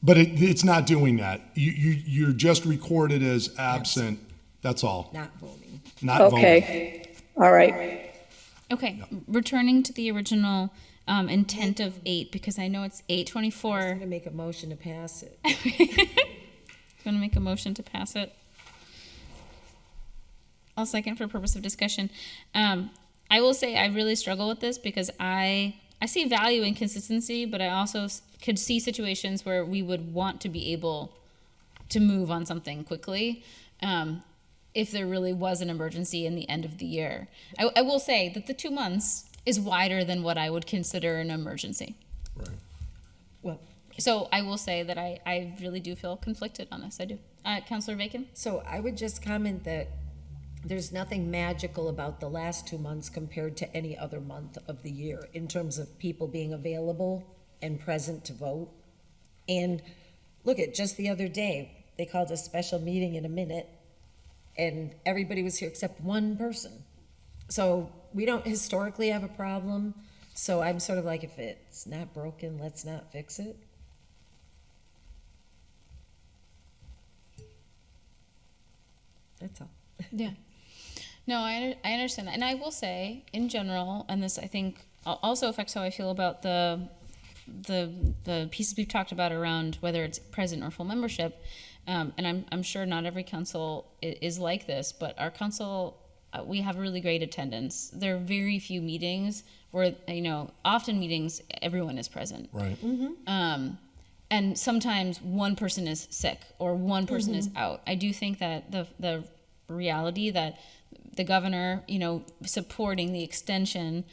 But it's not doing that. You're just recorded as absent. That's all. Not voting. Not voting. Okay, all right. Okay, returning to the original intent of 8, because I know it's I'm 8:24. going to make a motion to pass it. Want to make a motion to pass it? I'll second for purpose of discussion. I will say I really struggle with this because I see value in consistency, but I also could see situations where we would want to be able to move on something quickly if there really was an emergency in the end of the year. I will say that the 2 months is wider than what I would consider an emergency. Right. Well, So I will say that I really do feel conflicted on this. I do. Councilor Bacon? so I would just comment that there's nothing magical about the last 2 months compared to any other month of the year in terms of people being available and present to vote. And look at just the other day, they called a special meeting in a minute and everybody was here except one person. So we don't historically have a problem. So I'm sort of like, if it's not broken, let's not fix it. That's all. Yeah. No, I understand that. And I will say, in general, and this I think also affects how I feel about the pieces we've talked about around whether it's present or full membership. And I'm sure not every council is like this, but our council, we have really great attendance. There are very few meetings where, often meetings, everyone is present. Right. And sometimes one person is sick or one person is out. I do think that the reality that the governor, supporting the extension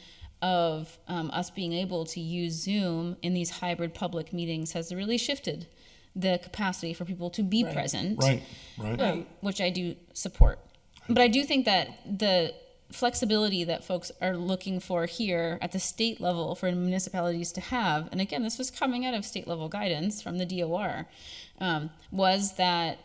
of us being able to use Zoom in these hybrid public meetings has really shifted the capacity for people to be present, Right. which I do support. But I do think that the flexibility that folks are looking for here at the state level for municipalities to have, and again, this was coming out of state level guidance from the DOR, was that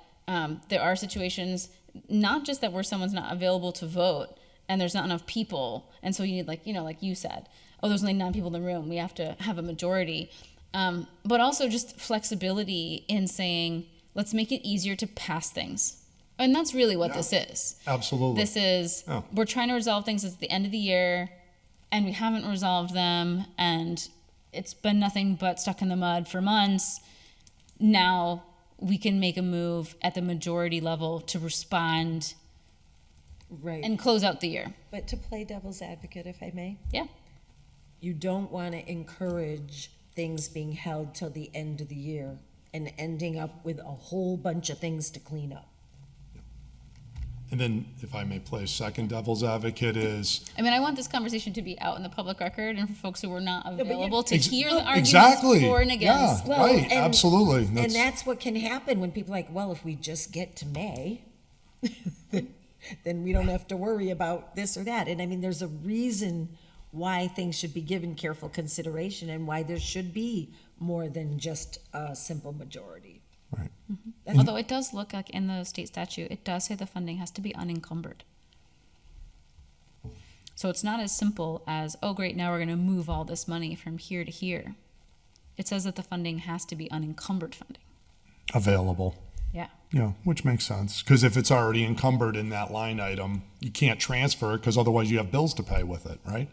there are situations, not just that where someone's not available to vote and there's not enough people, and so you need, like you said, there's only 9 people in the room, we have to have a majority, but also just flexibility in saying, let's make it easier to pass things. And that's really what this is. Absolutely. This is, we're trying to resolve things at the end of the year, and we haven't resolved them, and it's been nothing but stuck in the mud for months. Now we can make a move at the majority level to respond Right. and close out the year. But to play devil's advocate, if I may, Yeah. you don't want to encourage things being held till the end of the year and ending up with a whole bunch of things to clean up. And then, if I may play second devil's advocate, is I mean, I want this conversation to be out in the public record and for folks who were not but available to Ex- hear the arguments exactly. for and against. Yeah, right. Absolutely. And that's what can happen when people are like, well, if we just get to May, then we don't have to worry about this or that. And I mean, there's a reason why things should be given careful consideration and why there should be more than just a simple majority. Right. Although it does look like in the state statute, it does say the funding has to be unencumbered. So it's not as simple as, oh, great, now we're going to move all this money from here to here. It says that the funding has to be unencumbered funding. Available. Yeah. Yeah, which makes sense. Because if it's already encumbered in that line item, you can't transfer it because otherwise you have bills to pay with it, right?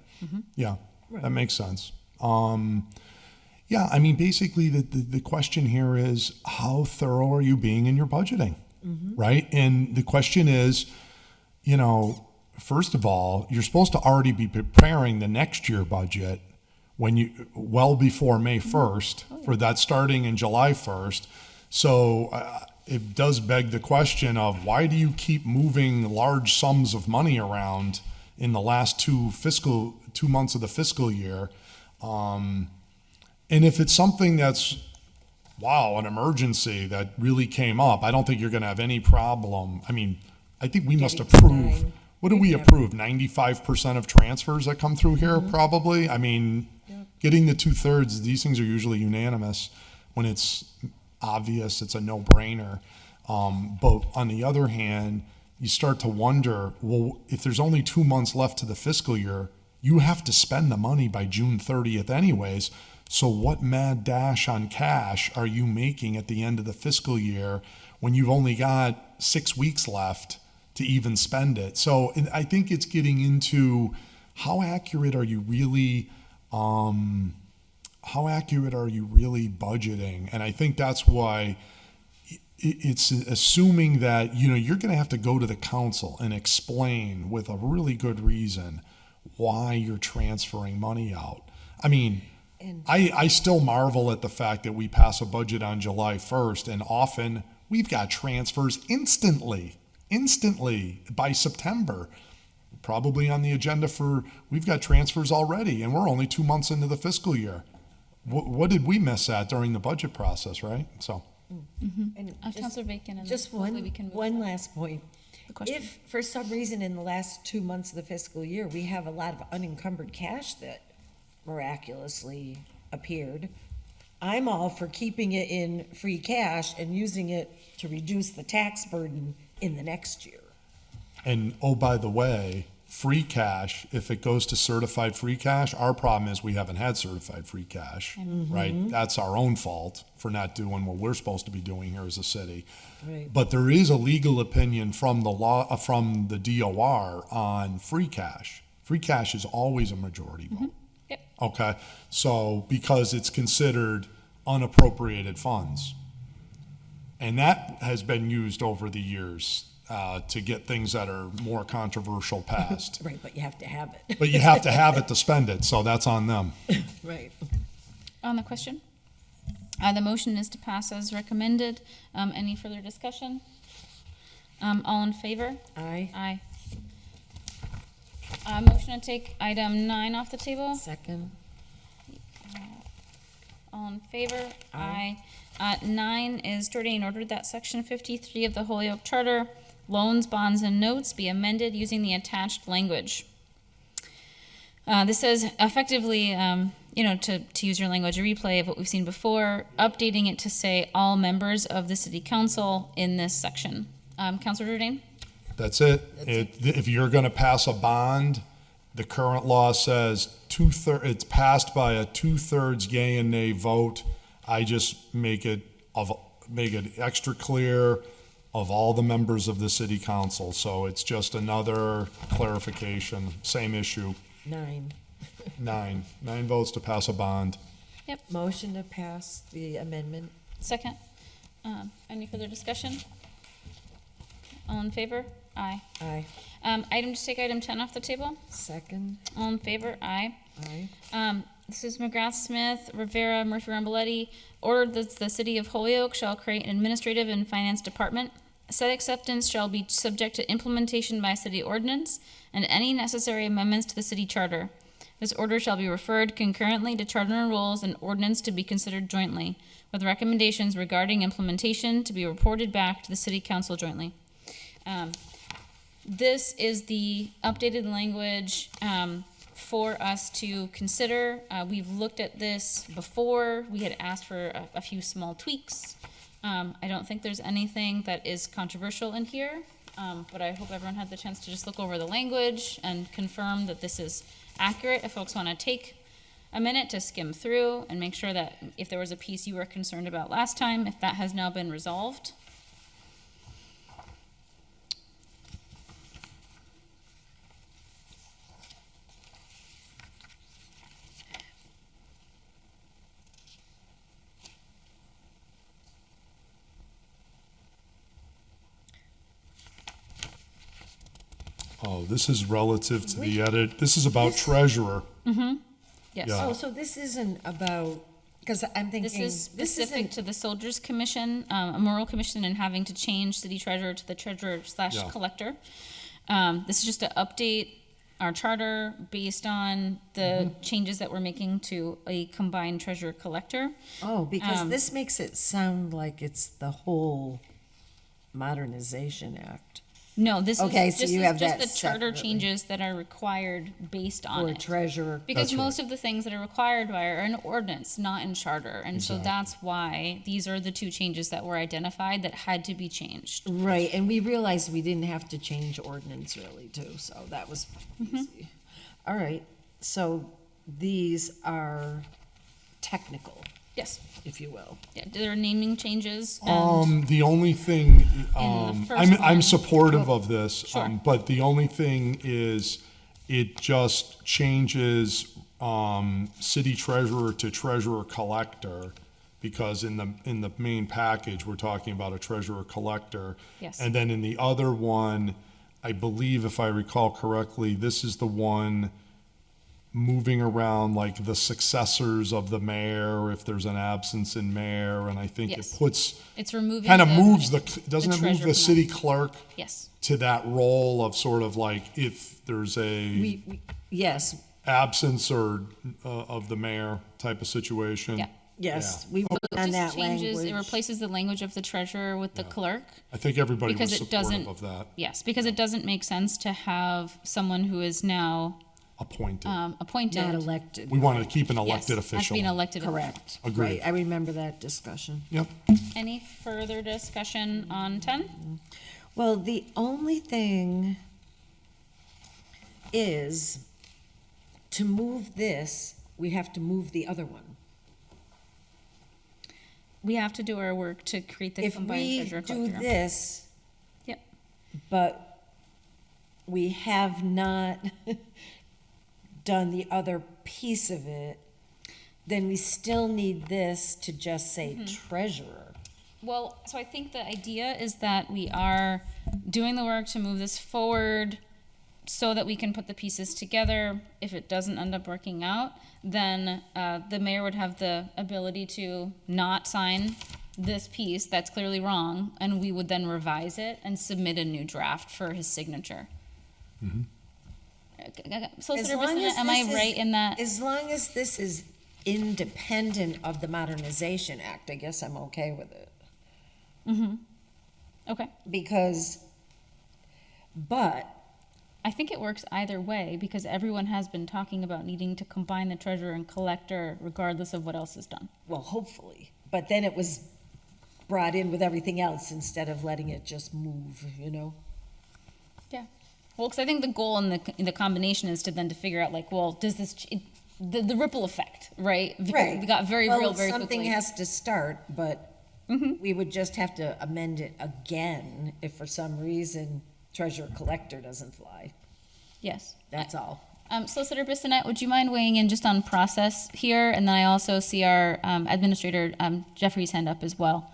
Yeah, that makes sense. Yeah, I mean, basically the question here is how thorough are you being in your budgeting, right? And the question is, you know, first of all, you're supposed to already be preparing the next year budget well before May 1st for that starting in July 1st. So it does beg the question of why do you keep moving large sums of money around in the last 2 months of the fiscal year? And if it's something that's, an emergency that really came up, I don't think you're going to have any problem. I mean, I think we must approve. What do we approve? 95% of transfers that come through here, probably? I mean, getting the 2/3, these things are usually unanimous. When it's obvious, it's a no-brainer. But on the other hand, you start to wonder, well, if there's only 2 months left to the fiscal year, you have to spend the money by June 30th anyways. So what mad dash on cash are you making at the end of the fiscal year when you've only got 6 weeks left to even spend it? So I think it's getting into how accurate are you really budgeting? And I think that's why it's assuming that, you're going to have to go to the council and explain with a really good reason why you're transferring money out. I mean, I still marvel at the fact that we pass a budget on July 1st, and often we've got transfers instantly by September. Probably on the agenda we've got transfers already, and we're only 2 months into the fiscal year. What did we miss at during the budget process, right? So, And Councilor Bacon, and just hopefully we can move one last point. the question. If for some reason in the last 2 months of the fiscal year, we have a lot of unencumbered cash that miraculously appeared, I'm all for keeping it in free cash and using it to reduce the tax burden in the next year. and oh, by the way, free cash, if it goes to certified free cash, our problem is we haven't had certified free cash, right? That's our own fault for not doing what we're supposed to be doing here as a city. Right. But there is a legal opinion from from the DOR on free cash. Free cash is always a majority vote. Yep. Okay, so because it's considered unappropriated funds. And that has been used over the years to get things that are more controversial passed. Right, but you have to have it. But you have to have it to spend it, so that's on them. Right. On the question? The motion is to pass as recommended. Any further discussion? All in favor? Aye. Aye. Motion to take item 9 off the table. Second. All in favor? Aye. 9 is to ordain order that section 53 of the Holyoke Charter, loans, bonds, and notes be amended using the attached language. This says effectively, to use your language, a replay of what we've seen before, updating it to say all members of the city council in this section. Councilor Jordan? That's it. If you're going to pass a bond, the current law says it's passed by a 2/3 yea and nay vote. I just make it extra clear of all the members of the city council. So it's just another clarification, same issue. 9. 9 votes to pass a bond. Motion to pass the amendment. Second. Any further discussion? All in favor? Aye. Aye. Item to take item 10 off the table. Second. All in favor? Aye. Aye. This is McGrath Smith, Rivera, Murphy Ramboletti, ordered that the city of Holyoke shall create an administrative and finance department. Said acceptance shall be subject to implementation by city ordinance and any necessary amendments to the city charter. This order shall be referred concurrently to charter and rules and ordinance to be considered jointly, with recommendations regarding implementation to be reported back to the city council jointly. This is the updated language for us to consider. We've looked at this before. We had asked for a few small tweaks. I don't think there's anything that is controversial in here, but I hope everyone had the chance to just look over the language and confirm that this is accurate. If folks want to take a minute to skim through and make sure that if there was a piece you were concerned about last time, if that has now been resolved. Oh, this is relative to the edit. This is about treasurer. Yes. Yeah. Oh, so this isn't about, because I'm thinking. This is specific isn't- to the Soldiers Commission, a moral commission, and having to change city treasurer to the treasurer slash Yeah. collector. This is just to update our charter based on the changes that we're making to a combined treasurer collector. Oh, because this makes it sound like it's the whole Modernization Act No, this Okay, is so just, you is have just that the charter separately. changes that are required based on for it. treasurer. Because That's right. most of the things that are required by are in ordinance, not in charter. And so that's why these are the two changes that were identified that had to be changed. Right, and we realized we didn't have to change ordinance really too, so that was easy. All right, so these are technical, Yes. if you will. Yeah, there are naming changes. And The only thing, the first I'm one- supportive of this, Sure. but the only thing is, it just changes, city treasurer to treasurer collector, because in the main package, we're talking about a treasurer collector. Yes. And then in the other one, I believe if I recall correctly, this is the one moving around like the successors of the mayor, if there's an absence in mayor, and I think it Yes. puts, it's removing. kind of the- moves doesn't it move treasurer the city clerk Yes. to that role of sort of like if there's a Yes, absence or of the mayor type of situation? Yeah. yes, Yeah. we worked It on just that changes, it language. replaces the language of the treasurer with the clerk. I think everybody Because was it doesn't- supportive of that, Yes, because it doesn't make sense to have someone who is now appointed. appointed. Not elected. We wanted to keep an Yes, elected has to official. be an elected. Correct. Agreed. Right, I remember that discussion. Yep. Any further discussion on 10? Well, the only thing is, to move this, we have to move the other one. We have to do our work to create the If combined we treasurer do collector. this, Yep. but we have not done the other piece of it, then we still need this to just say treasurer. Well, so I think the idea is that we are doing the work to move this forward so that we can put the pieces together. If it doesn't end up working out, then the mayor would have the ability to not sign this piece that's clearly wrong, and we would then revise it and submit a new draft for his signature. Solicitor Bissonnette, am I right in that? As long as this is independent of the Modernization Act, I guess I'm okay with it. Okay. Because, but, I think it works either way because everyone has been talking about needing to combine the treasurer and collector regardless of what else is done. well, hopefully, but then it was brought in with everything else instead of letting it just move, you know? Yeah. Well, because I think the goal in the combination is to then to figure out like, well, does this the ripple effect, right? Because we got very real very Something quickly. has to start, but we would just have to amend it again if for some reason treasurer collector doesn't fly. Yes. That's all. Solicitor Bissonnette, would you mind weighing in just on process here? And then I also see our administrator Jeffrey's hand up as well.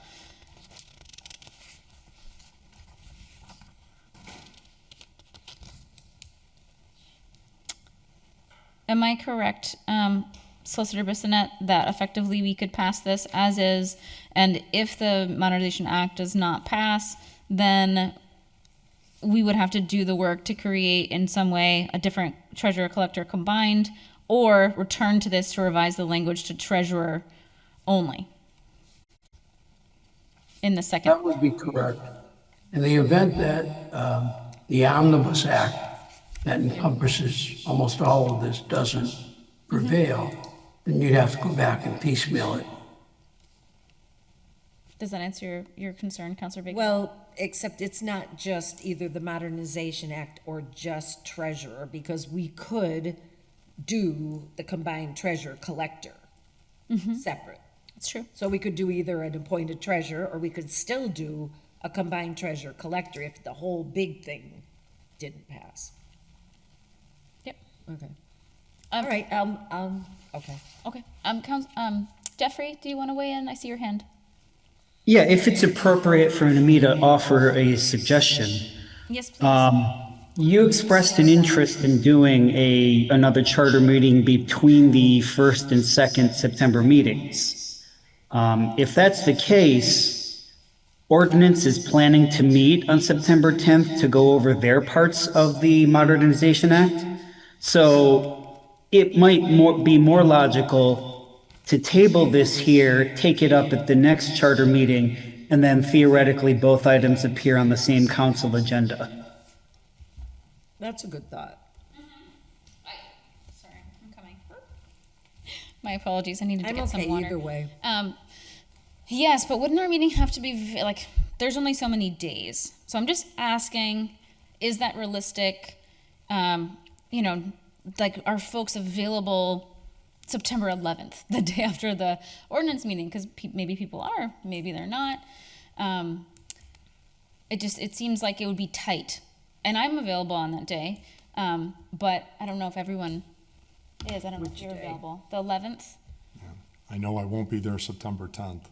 Am I correct, Solicitor Bissonnette, that effectively we could pass this as is, and if the Modernization Act does not pass, then we would have to do the work to create in some way a different treasurer collector combined, or return to this to revise the language to treasurer only in the second. That would be correct. In the event that the Omnibus Act that encompasses almost all of this doesn't prevail, then you'd have to go back and piecemeal it. Does that answer your concern, Counselor Bacon? Well, except it's not just either the Modernization Act or just treasurer, because we could do the combined treasurer collector separate. It's true. So we could do either an appointed treasurer, or we could still do a combined treasurer collector if the whole big thing didn't pass. Yep. Okay. All right, okay. Okay. Jeffrey, do you want to weigh in? I see your hand. Yeah, if it's appropriate for me to offer a suggestion, Yes, please. you expressed an interest in doing another charter meeting between the 1st and 2nd September meetings. If that's the case, ordinance is planning to meet on September 10th to go over their parts of the Modernization Act. So it might be more logical to table this here, take it up at the next charter meeting, and then theoretically both items appear on the same council agenda. That's a good thought. Sorry, I'm coming. My apologies. I needed to I'm get some okay water. either way. Yes, but wouldn't our meeting have to be like? There's only so many days, so I'm just asking: is that realistic? Like, are folks available September 11th, the day after the ordinance meeting? Because maybe people are, maybe they're not. It seems like it would be tight, and I'm available on that day, but I don't know if everyone is. I don't know if you're available. The 11th. I know I won't be there September 10th.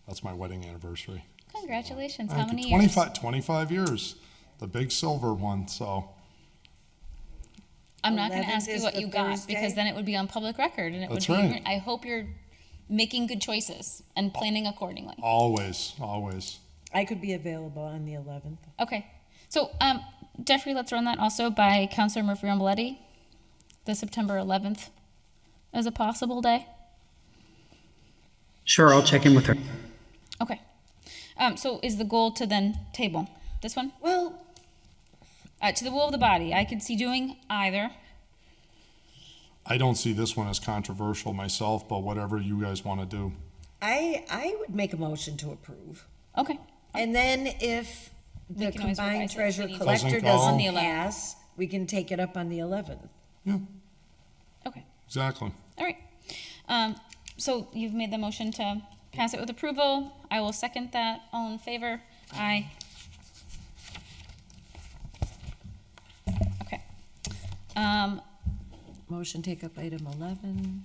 That's my wedding anniversary. Congratulations! Thank How you. many 25, years? 25 years, the big silver one, so. I'm not going to 11th ask you is what the you got, Thursday? because then it would be on public record, and it That's would be. right. I hope you're making good choices and planning accordingly. Always, always. I could be available on the 11th. Okay, so Jeffrey, let's run that also by Councilor Murphy-Ramboletti, the September 11th as a possible day. Sure, I'll check in with her. Okay, so is the goal to then table this one? Well, To the will of the body, I could see doing either. I don't see this one as controversial myself, but whatever you guys want to do. I would make a motion to approve. Okay, And then if the can always combined revise it. treasurer We need- collector Doesn't go. doesn't On the 11th. pass, we can take it up on the 11th. Yeah, okay, exactly. all right. So you've made the motion to pass it with approval. I will second that. All in favor? Aye. Okay. Motion take up item 11.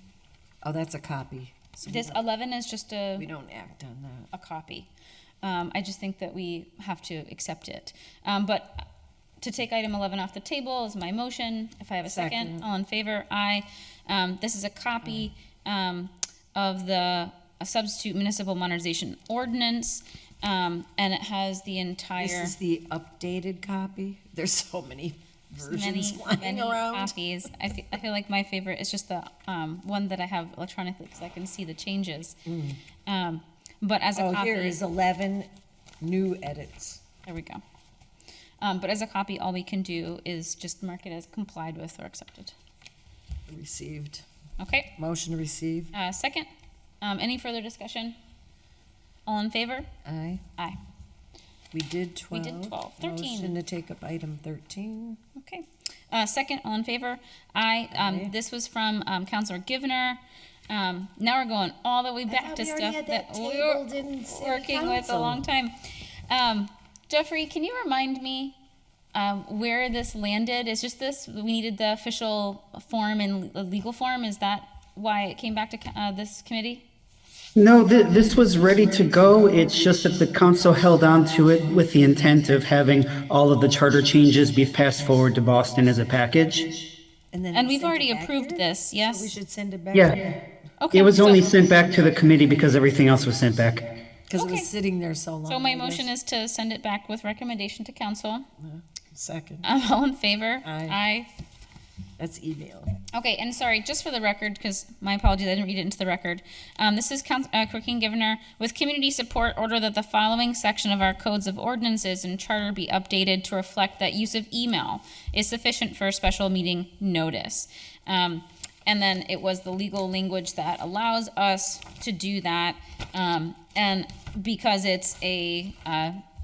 Oh, that's a copy. So This 11 is just we a don't act on that. copy. I just think that we have to accept it. But to take item 11 off the table is my motion. If I have a second, Second. all in favor? Aye. This is a copy of the substitute municipal modernization ordinance, and it has the entire. This is the updated copy. There's so many versions many, flying many around. copies. I feel like my favorite is just the one that I have electronically because I can see the changes. But as a Oh, copy, here is 11 new edits. there we go. But as a copy, all we can do is just mark it as complied with or accepted. Received. Okay. Motion to receive. Second. Any further discussion? All in favor? Aye. Aye. We did 12. We did 12. 13. Motion to take up item 13. Okay. Second, all in favor? Aye. This was from Councilor Givner. Now we're going all the way back thought to we already stuff had that that we tabled were in city working with a council. long time. Jeffrey, can you remind me where this landed? Is just this, we needed the official form and legal form? Is that why it came back to this committee? No, this was ready to go. It's just that the council held on to it with the intent of having all of the charter changes be passed forward to Boston as a package. And then And we we've sent already it back approved here? this, yes? So we should send it back. Yeah, Okay. it was so- only sent back to the committee because everything else was sent back. Because it Okay. was sitting there so long. So my I motion guess. is to send it back with recommendation to council. Second. All in favor? Aye. That's email. Okay, and sorry, just for the record, because my apologies, I didn't read it into the record. This is Clerking Governor, with community support, order that the following section of our codes of ordinances and charter be updated to reflect that use of email is sufficient for a special meeting notice. And then it was the legal language that allows us to do that. And because it's a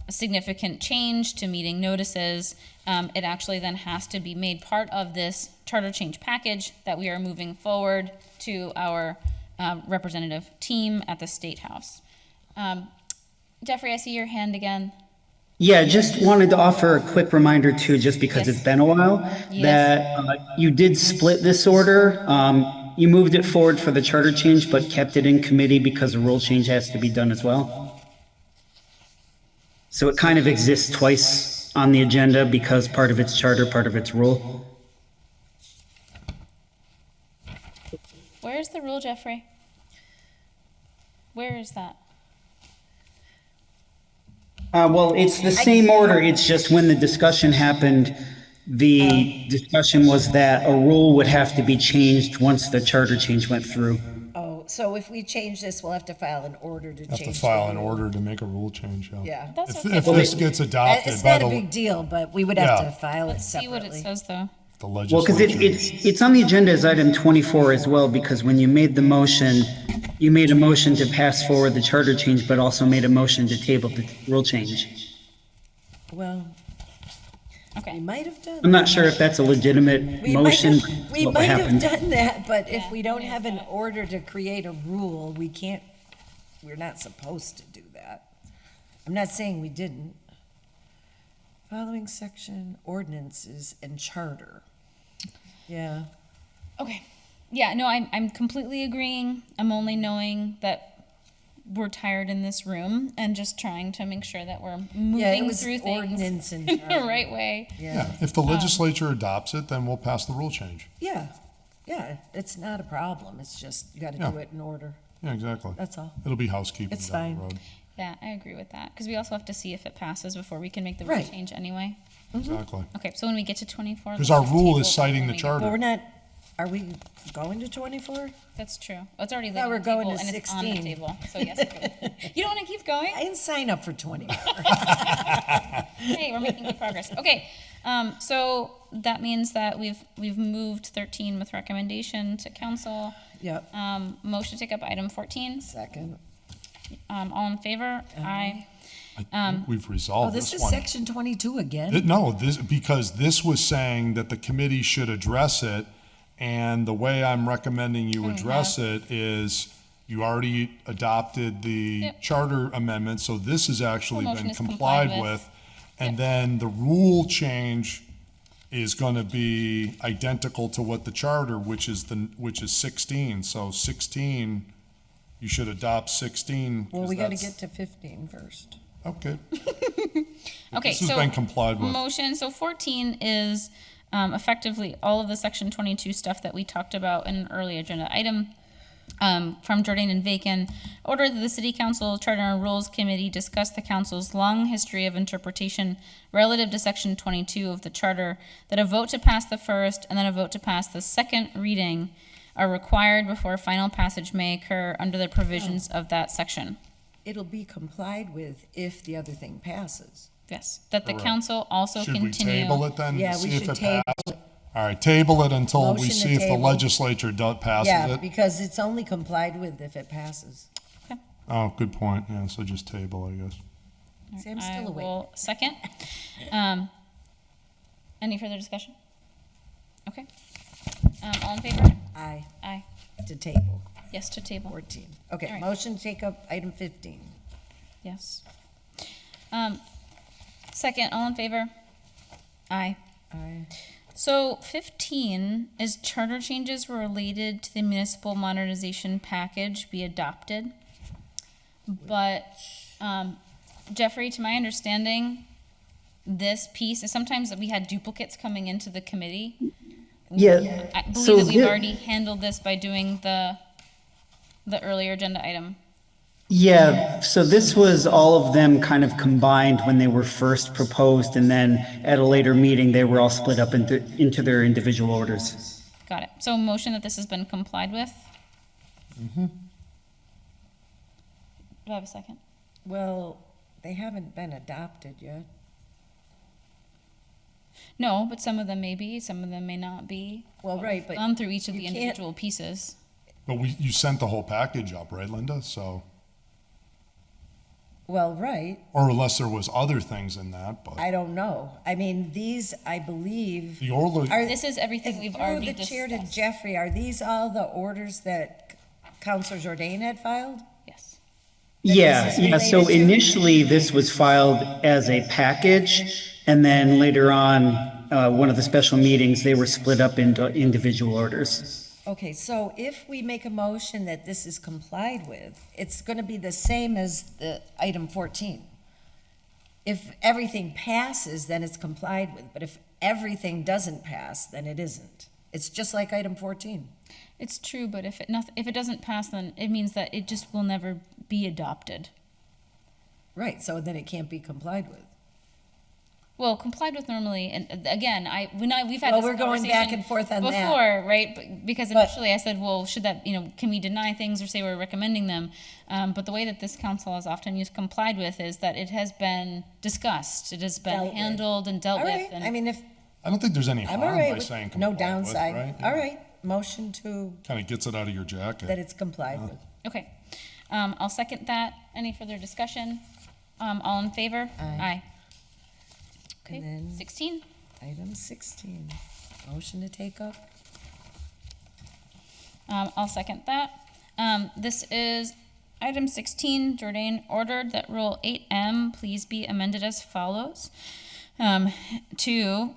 significant change to meeting notices, it actually then has to be made part of this charter change package that we are moving forward to our representative team at the State House. Jeffrey, I see your hand again. Yeah, just wanted to offer a quick reminder too, just because Yes. it's been a while, Yes. that you did split this order. You moved it forward for the charter change, but kept it in committee because a rule change has to be done as well. So it kind of exists twice on the agenda because part of it's charter, part of it's rule. Where's the rule, Jeffrey? Where is that? Well, it's the same order, it's just when the discussion happened, the discussion was that a rule would have to be changed once the charter change went through. Oh, so if we change this, we'll have to file an order to change. Have to file the an rule. order to make a rule change, yeah. Yeah. That's If, okay. if this gets adopted It's by not a the big deal, but we would have Yeah. to file it Let's see what it separately. says, though. Well, because legislature. it's on the agenda as item 24 as well, because when you made the motion, you made a motion to pass forward the charter change, but also made a motion to table the rule change. Well, we Okay. might have done. I'm not sure if that's a legitimate We motion. we what might have happened. done that, but if Yeah, we don't we have have an that. order to create a rule, we're not supposed to do that. I'm not saying we didn't. Following section, ordinances and charter. Yeah. Okay. Yeah, no, I'm completely agreeing. I'm only knowing that we're tired in this room and just trying to make sure that we're Yeah, it moving was through things ordinance and in the charter. right way. Yeah, if the legislature adopts it, then we'll pass the rule change. Yeah, yeah, it's not a problem. It's just, you gotta Yeah. do it in order. Yeah, exactly. That's all. It'll be housekeeping It's down fine. the road. Yeah, I agree with that. Because we also have to see if it passes before we can make the rule Right. change anyway. Exactly. Okay, so when we get to 24. Because let's our just rule table is the citing whole the meeting. charter. Well, we're not, are we going to 24? That's true. Well, it's already thought laid on we're the going table to and it's on the 16. table. So yes. You don't want to keep going? I didn't sign up for 24. Hey, we're making good progress. Okay, so that means that we've moved 13 with recommendation to council. Yep, Motion to take up item 14. second. All in favor? Aye. I think we've Oh, resolved this this is one. section 22 again? No, because this was saying that the committee should address it, and the way I'm recommending you address it is you already adopted the Yep. charter amendment, so this has actually The motion been is complied complied with. with. And then the rule change is gonna be identical to what the charter, which is 16. So 16, you should adopt 16. Well, 'cause we gotta that's- get to 15 first. Okay. Okay, This has so been complied with. motion, so 14 is effectively all of the section 22 stuff that we talked about in an early agenda item. From Jordan and Bacon, order that the City Council Charter and Rules Committee discuss the council's long history of interpretation relative to section 22 of the charter, that a vote to pass the first and then a vote to pass the second reading are required before final passage may occur under the provisions of that section. It'll be complied with if the other thing passes. Yes, that the Correct. council also Should we continue. table it then? Yeah, to we see if should it table passes? All right, table it until we Motion to see if the table. legislature passes Yeah, it. because it's only complied with if it passes. Oh, good point. Yeah, so just table, I guess. See, I'm I still awake. will second. Any further discussion? Okay. All in favor? Aye, Aye. to table, Yes to table. 14. All Okay, right. motion to take up item 15. Yes. Second, all in favor? Aye. Aye. So 15 is charter changes related to the municipal modernization package be adopted. But, Jeffrey, to my understanding, this piece, is sometimes we had duplicates coming into the committee. Yeah. I So believe that we've thi- already handled this by doing the earlier agenda item. Yeah, so this was all of them kind of combined when they were first proposed, and then at a later meeting, they were all split up into their individual orders. Got it. So motion that this has been complied with? Do I have a second? Well, they haven't been adopted yet. No, but some of them may be, some of them may not be. Well, right, but Gone through each of you the can't- individual pieces. But you sent the whole package up, right, Linda? So, Well, right, or unless there was other things in that, but I don't know. I mean, these, I believe, the order, are. This is everything we've already Through the chair to discussed. Jeffrey, are these all the orders that Counselor Jordan had filed? Yes. Yeah, this is yeah, so related to? initially, this was filed as a package, and then later on, one of the special meetings, they were split up into individual orders. Okay, so if we make a motion that this is complied with, it's gonna be the same as the item 14. If everything passes, then it's complied with, but if everything doesn't pass, then it isn't. It's just like item 14. It's true, but if it doesn't pass, then it means that it just will never be adopted. Right, so then it can't be complied with. Well, complied with normally, and again, we've had Well, this we're going back conversation and forth on that. before, right? Because But- initially I said, well, should that, can we deny things or say we're recommending them? But the way that this council has often used complied with is that it has been discussed, it has been Dealt with. handled and dealt All with. right, and I mean, if, I don't think there's any I'm harm all right by with, saying no complied with, downside. right? All right, motion to, Kind of gets it out of your jacket. that it's complied with. Okay, I'll second that. Any further discussion? All in favor? Aye. Okay, And then- 16. Item 16, motion to take up. I'll second that. This is item 16, Jordan ordered that Rule 8M please be amended as follows. To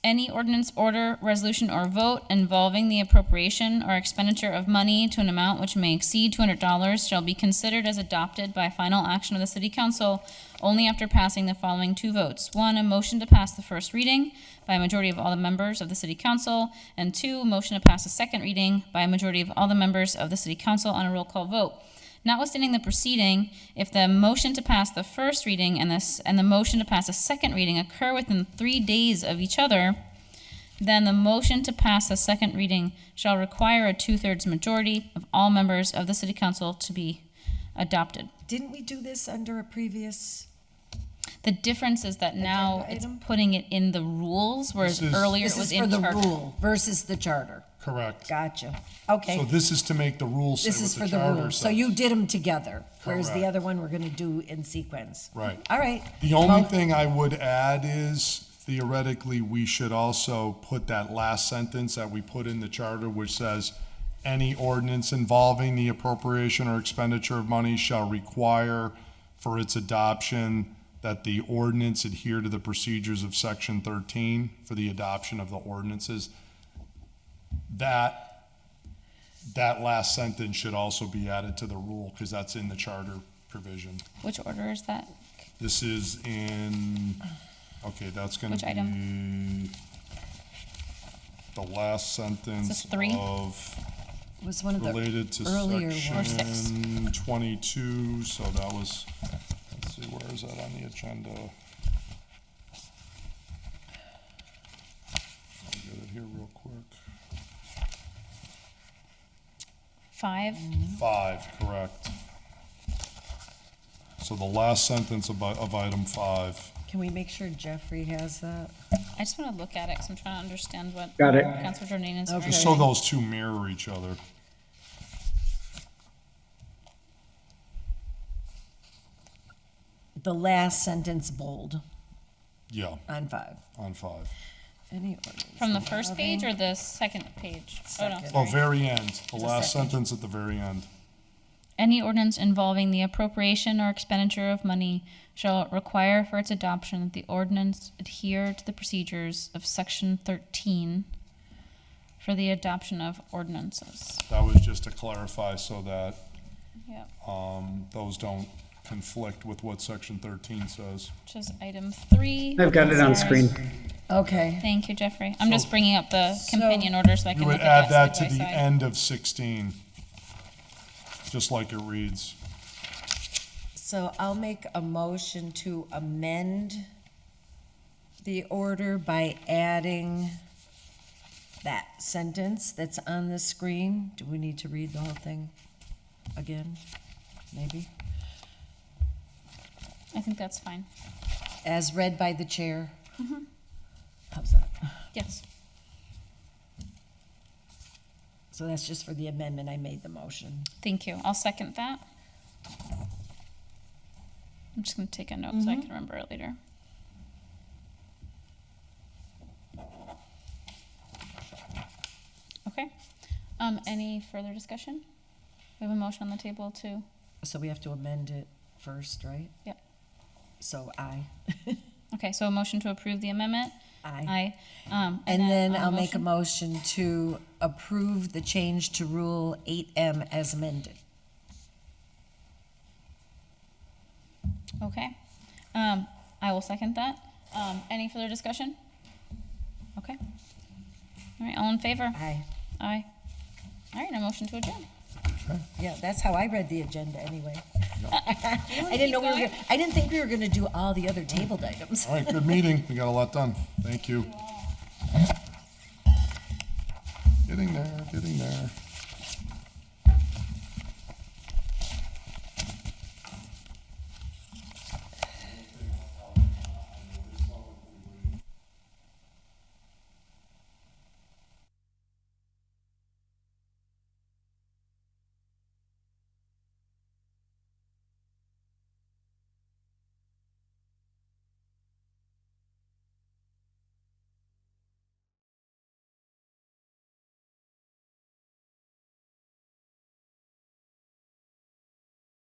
any ordinance, order, resolution, or vote involving the appropriation or expenditure of money to an amount which may exceed $200 shall be considered as adopted by final action of the city council only after passing the following two votes. One, a motion to pass the first reading by a majority of all the members of the city council, and two, a motion to pass the second reading by a majority of all the members of the city council on a roll call vote. Notwithstanding the proceeding, if the motion to pass the first reading and the motion to pass the second reading occur within 3 days of each other, then the motion to pass the second reading shall require a 2/3 majority of all members of the city council to be adopted. Didn't we do this under a previous? The difference is that now Agenda it's item? putting it in the rules, whereas This is- earlier it This was is for in the charter. rule versus the charter. Correct. Gotcha. So Okay, this is to make the rules say this is what for the the charter rule. So says. you did them together, whereas the Correct. other one we're gonna do in sequence. Right. All right. The only Well, thing I would add is theoretically, we should also put that last sentence that we put in the charter, which says, any ordinance involving the appropriation or expenditure of money shall require for its adoption that the ordinance adhere to the procedures of section 13 for the adoption of the ordinances. That last sentence should also be added to the rule, because that's in the charter provision. Which order is that? This is in, okay, that's gonna Which item? be the last sentence Is this 3? of, Was one of the related to earlier ones. Or 6. section 22, so that was, let's see, where is that on the agenda? I'll get it here real quick. 5. 5, correct. So the last sentence of item 5. Can we make sure Jeffrey has that? I just want to look at it because I'm trying to understand what Got it. Councilor Jordan is. Okay. Just so those two mirror each other. The last sentence bold Yeah, on 5. on 5. Any ordinance From the first page involving- or the second page? Oh, no, Second. Well, sorry. very end, the last second. sentence at the very end. Any ordinance involving the appropriation or expenditure of money shall require for its adoption that the ordinance adhere to the procedures of section 13 for the adoption of ordinances. That was just to clarify so that Yeah, those don't conflict with what section 13 says. which is item 3. I've got it on Sorry. screen. Okay, Thank you, Jeffrey. I'm just So- bringing up the companion order so I You can would look at add that side to by the side. end of 16, just like it reads. So I'll make a motion to amend the order by adding that sentence that's on the screen. Do we need to read the whole thing again? Maybe? I think that's fine. As read by the chair? How's that? Yes. So that's just for the amendment. I made the motion. Thank you. I'll second that. I'm just going to take a note so I can remember it later. Okay. Any further discussion? We have a motion on the table to, So we have to amend it first, right? yep. So aye. Okay, so a motion to approve the amendment? Aye. Aye. And then I'll make a motion to approve the change to Rule 8M as amended. Okay. I will second that. Any further discussion? Okay. All right, all in favor? Aye. Aye. All right, a motion to adjourn. Yeah, that's how I read the agenda anyway. I didn't know I didn't think we were gonna do all the other tabled items. All right, good meeting. We got a lot done. Thank you. Getting there, getting there.